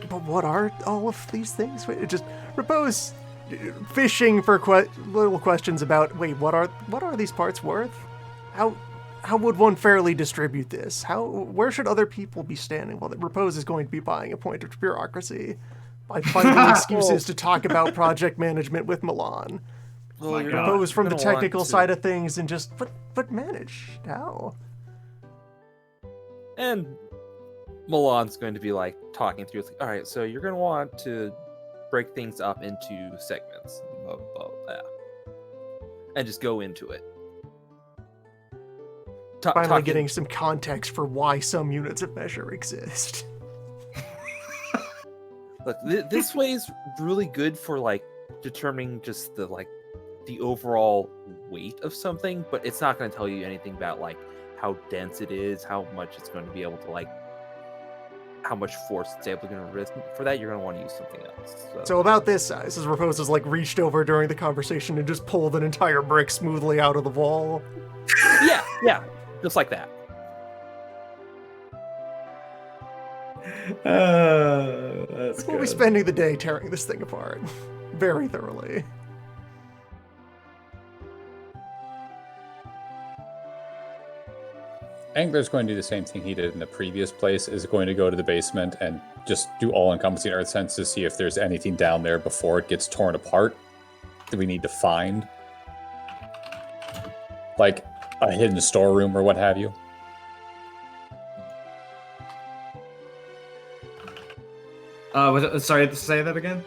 Speaker 1: but what are all of these things? It just Repose fishing for little questions about, wait, what are these parts worth? How would one fairly distribute this? Where should other people be standing while Repose is going to be buying a point of bureaucracy by finding excuses to talk about project management with Milan?
Speaker 8: Well,
Speaker 1: Repose from the technical side of things and just, but manage? How?
Speaker 8: And Milan's going to be like talking through. It's like, all right, so you're going to want to break things up into segments, blah, blah, blah, and just go into it.
Speaker 1: Finally getting some context for why some units of measure exist.
Speaker 8: Look, this way is really good for like determining just the overall weight of something, but it's not going to tell you anything about like how dense it is, how much it's going to be able to like, how much force it's able to risk. For that, you're going to want to use something else.
Speaker 1: So about this size, as Repose has like reached over during the conversation and just pulled an entire brick smoothly out of the wall.
Speaker 8: Yeah, just like that.
Speaker 2: That's
Speaker 1: We'll be
Speaker 2: good.
Speaker 1: spending the day tearing this thing apart. Very thoroughly.
Speaker 5: Angler's going to do the same thing he did in the previous place, is going to go to the basement and just do all-encompassing earth sense to see if there's anything down there before it gets torn apart that we need to find. Like a hidden storeroom or what have you.
Speaker 2: Sorry, say that again?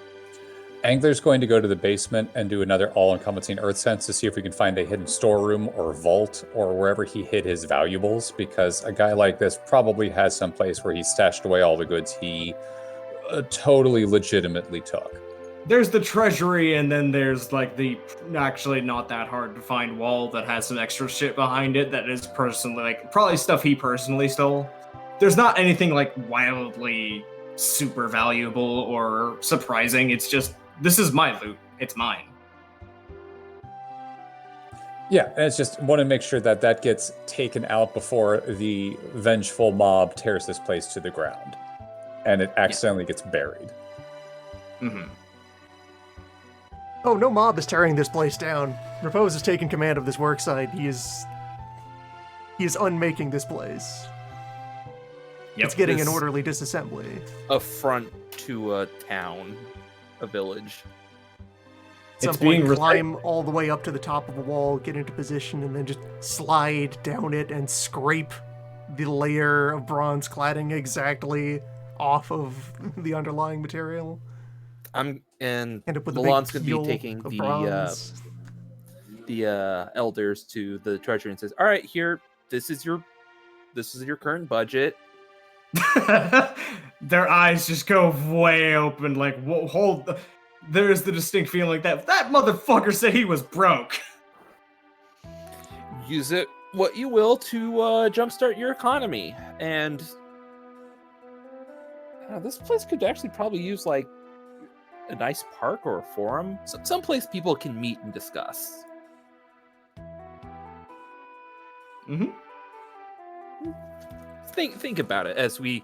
Speaker 5: Angler's going to go to the basement and do another all-encompassing earth sense to see if we can find a hidden storeroom or vault or wherever he hid his valuables, because a guy like this probably has some place where he stashed away all the goods he totally legitimately took.
Speaker 2: There's the treasury, and then there's like the actually not that hard to find wall that has some extra shit behind it that is personally, like, probably stuff he personally stole. There's not anything like wildly super valuable or surprising. It's just, this is my loot. It's mine.
Speaker 5: Yeah, and it's just want to make sure that that gets taken out before the vengeful mob tears this place to the ground and it accidentally gets buried.
Speaker 2: Mm-hmm.
Speaker 1: Oh, no mob is tearing this place down. Repose has taken command of this worksite. He is unmaking this place.
Speaker 2: Yep,
Speaker 1: It's getting an
Speaker 8: this-
Speaker 1: orderly disassembly.
Speaker 8: A front to a town, a village.
Speaker 1: At some
Speaker 2: It's
Speaker 1: point,
Speaker 2: being
Speaker 1: climb all the way up to the top of a wall, get into position, and then just slide down it and scrape the layer of bronze cladding exactly off of the underlying material.
Speaker 8: And
Speaker 1: End up with a
Speaker 8: Milan's
Speaker 1: big
Speaker 8: gonna be
Speaker 1: peel
Speaker 8: taking
Speaker 1: of bronze.
Speaker 8: the elders to the treasury and says, "All right, here, this is your current budget."
Speaker 2: Their eyes just go way open, like, whoa, hold. There's the distinct feeling that motherfucker said he was broke.
Speaker 8: Use it what you will to jumpstart your economy. And this place could actually probably use like a nice park or a forum, some place people can meet and discuss.
Speaker 2: Mm-hmm.
Speaker 8: Think about it as we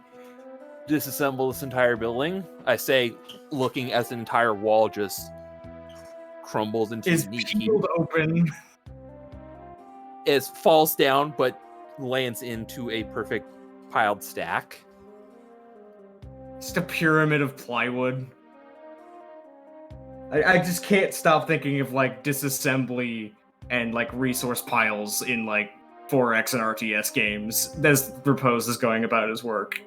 Speaker 8: disassemble this entire building. I say, looking as an entire wall just crumbles into
Speaker 2: Is
Speaker 8: a neat heap.
Speaker 2: peeled open.
Speaker 8: It falls down, but lands into a perfect piled stack.
Speaker 2: Just a pyramid of plywood. I just can't stop thinking of like disassembly and like resource piles in like 4X and RTS games as Repose is going about his work.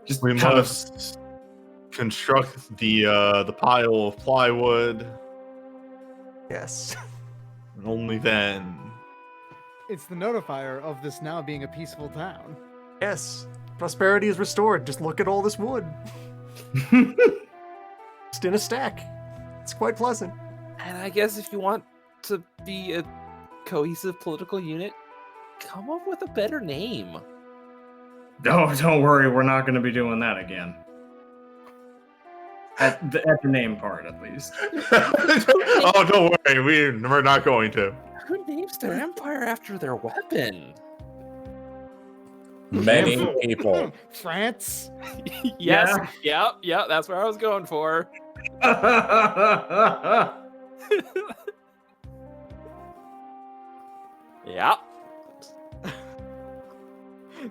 Speaker 2: Just
Speaker 3: We
Speaker 2: kind
Speaker 3: must construct the pile of plywood.
Speaker 1: Yes.
Speaker 3: And only then.
Speaker 4: It's the notifier of this now being a peaceful town.
Speaker 1: Yes. Prosperity is restored. Just look at all this wood.
Speaker 2: of.
Speaker 1: Just in a stack. It's quite pleasant.
Speaker 8: And I guess if you want to be a cohesive political unit, come up with a better name.
Speaker 2: Oh, don't worry, we're not going to be doing that again. At the name part, at least.
Speaker 3: Oh, don't worry. We're not going to.
Speaker 8: Who names their empire after their weapon?
Speaker 5: Many people.
Speaker 4: France?
Speaker 8: Yes. Yeah, that's where I was going for. Yeah.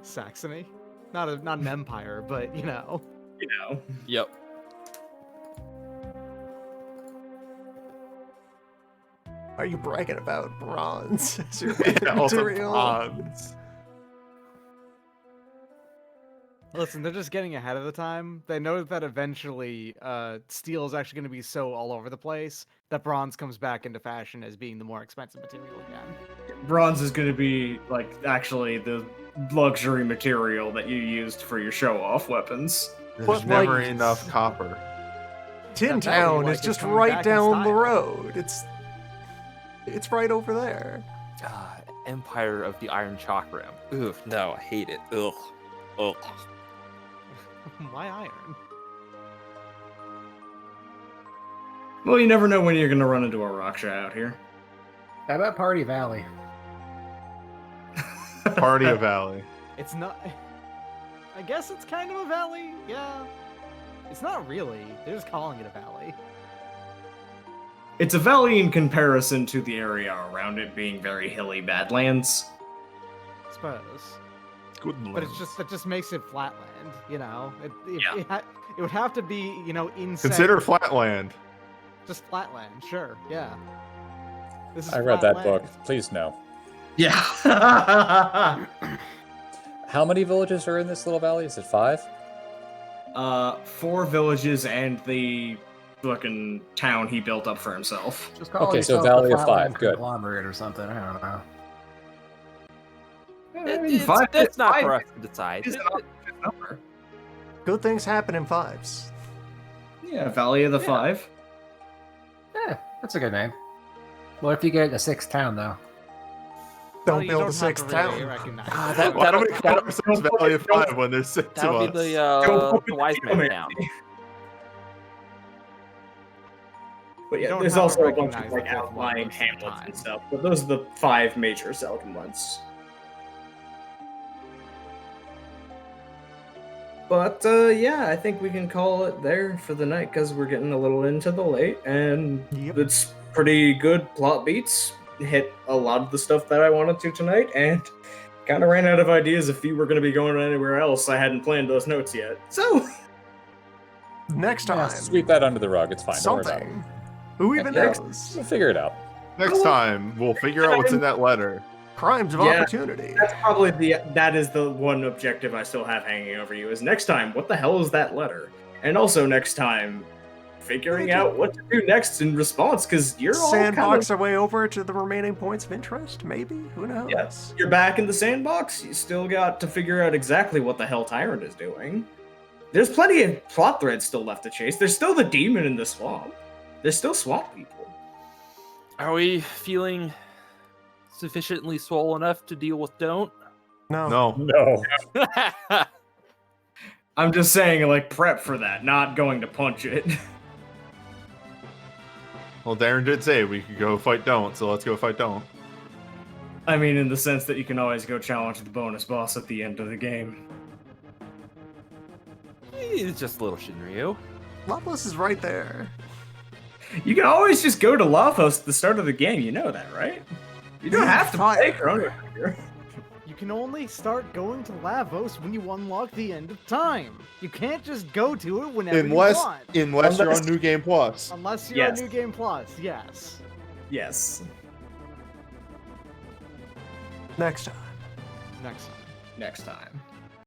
Speaker 4: Saxony? Not an empire, but you know.
Speaker 2: You know.
Speaker 8: Yep.
Speaker 1: Are you bragging about bronze as your
Speaker 3: Yeah, also
Speaker 1: material?
Speaker 3: bronze.
Speaker 4: Listen, they're just getting ahead of the time. They know that eventually steel is actually going to be so all over the place that bronze comes back into fashion as being the more expensive material again.
Speaker 2: Bronze is going to be, like, actually the luxury material that you used for your show-off weapons.
Speaker 3: There's
Speaker 1: But,
Speaker 3: never
Speaker 1: like-
Speaker 3: enough copper.
Speaker 1: Tin
Speaker 4: That Town,
Speaker 1: Town
Speaker 4: like,
Speaker 1: is
Speaker 4: is
Speaker 1: just
Speaker 4: coming
Speaker 1: right
Speaker 4: back in
Speaker 1: down the
Speaker 4: style.
Speaker 1: road. It's right over there.
Speaker 8: Empire of the Iron Chakram. Ugh, no, I hate it. Ugh. Ugh.
Speaker 4: Why iron?
Speaker 2: Well, you never know when you're going to run into a Raksha out here.
Speaker 7: How about Party Valley?
Speaker 3: Party of Valley.
Speaker 4: It's not. I guess it's kind of a valley. Yeah. It's not really. They're just calling it a valley.
Speaker 2: It's a valley in comparison to the area around it being very hilly badlands.
Speaker 4: I suppose.
Speaker 3: Good
Speaker 4: But
Speaker 3: lord.
Speaker 4: it just makes it flatland, you know.
Speaker 2: Yeah.
Speaker 4: It would have to be, you know, insect.
Speaker 3: Consider flatland.
Speaker 4: Just flatland, sure, yeah. This is
Speaker 5: I read that
Speaker 4: flatland.
Speaker 5: book. Please no.
Speaker 2: Yeah.
Speaker 5: How many villages are in this little valley? Is it 5?
Speaker 2: 4 villages and the fucking town he built up for himself.
Speaker 7: Just call
Speaker 5: Okay, so
Speaker 7: yourself
Speaker 5: Valley
Speaker 7: the
Speaker 5: of
Speaker 7: Flatland
Speaker 5: Five, good.
Speaker 7: Conglomerate or something. I don't know.
Speaker 6: That's not
Speaker 2: five
Speaker 6: for us to decide.
Speaker 2: is an objective number.
Speaker 1: Good things happen in 5s.
Speaker 2: Yeah, Valley of the
Speaker 7: Yeah.
Speaker 2: 5.
Speaker 7: Yeah, that's a good name. What if you get a 6th town though?
Speaker 1: Don't
Speaker 4: you
Speaker 1: build
Speaker 4: don't
Speaker 1: a
Speaker 4: have to
Speaker 1: 6th
Speaker 4: really
Speaker 1: town.
Speaker 4: recognize
Speaker 6: Ah,
Speaker 4: it.
Speaker 6: that-
Speaker 3: Why don't we
Speaker 6: that'll-
Speaker 3: call
Speaker 6: that'll-
Speaker 3: ourselves Valley of 5 when there's 6
Speaker 6: That'll
Speaker 3: of
Speaker 6: be
Speaker 3: us?
Speaker 6: the
Speaker 2: Don't
Speaker 6: the wise man
Speaker 2: geomancy.
Speaker 6: down.
Speaker 2: But yeah,
Speaker 4: don't
Speaker 2: there's
Speaker 4: have to
Speaker 2: also a bunch
Speaker 4: recognize
Speaker 2: of like
Speaker 4: the fifth one
Speaker 2: outlying
Speaker 4: most of the
Speaker 2: hamlets
Speaker 4: time.
Speaker 2: and stuff. But those are the 5 major settlements. But yeah, I think we can call it there for the night because we're getting a little into the late, and
Speaker 1: Yep.
Speaker 2: it's pretty good plot beats. Hit a lot of the stuff that I wanted to tonight, and kind of ran out of ideas if you were going to be going anywhere else. I hadn't planned those notes yet, so
Speaker 1: Next time,
Speaker 5: Yeah, sweep that under the rug. It's fine. Don't worry about it.
Speaker 1: something. Who even
Speaker 5: Yeah.
Speaker 1: knows?
Speaker 5: We'll figure it out.
Speaker 3: Next time, we'll figure out what's in that letter.
Speaker 1: Crimes of
Speaker 2: Yeah.
Speaker 1: opportunity.
Speaker 2: that's probably that is the one objective I still have hanging over you. Is next time, what the hell is that letter? And also next time, figuring out what to do next in response, because you're all
Speaker 1: Sandbox
Speaker 2: kind
Speaker 1: our way over to the remaining points of interest, maybe? Who knows?
Speaker 2: Yes, you're back in the sandbox. You still got to figure out exactly what the hell Tyrant is doing. There's plenty of plot threads still left to chase. There's still the demon in the swamp. There's still swamp people.
Speaker 6: Are we feeling sufficiently swole enough to deal with don't?
Speaker 1: No.
Speaker 3: No.
Speaker 5: No.
Speaker 2: I'm just saying, like, prep for that, not going to punch it.
Speaker 3: Well, Darren did say we could go fight Don't, so let's go fight Don't.
Speaker 2: I mean, in the sense that you can always go challenge the bonus boss at the end of the game.
Speaker 6: It's just a little Shinryu.
Speaker 1: Loveless is right there.
Speaker 2: You can always just go to Lavos at the start of the game. You know that, right? You don't have to play Chrono Trigger.
Speaker 4: You can only start going to Lavos when you unlock the end of time. You can't just go to it whenever you want.
Speaker 3: Unless you're on New Game Plus.
Speaker 4: Unless you're
Speaker 2: Yes.
Speaker 4: on New Game Plus, yes.
Speaker 2: Yes.
Speaker 1: Next time.
Speaker 4: Next time.
Speaker 2: Next time.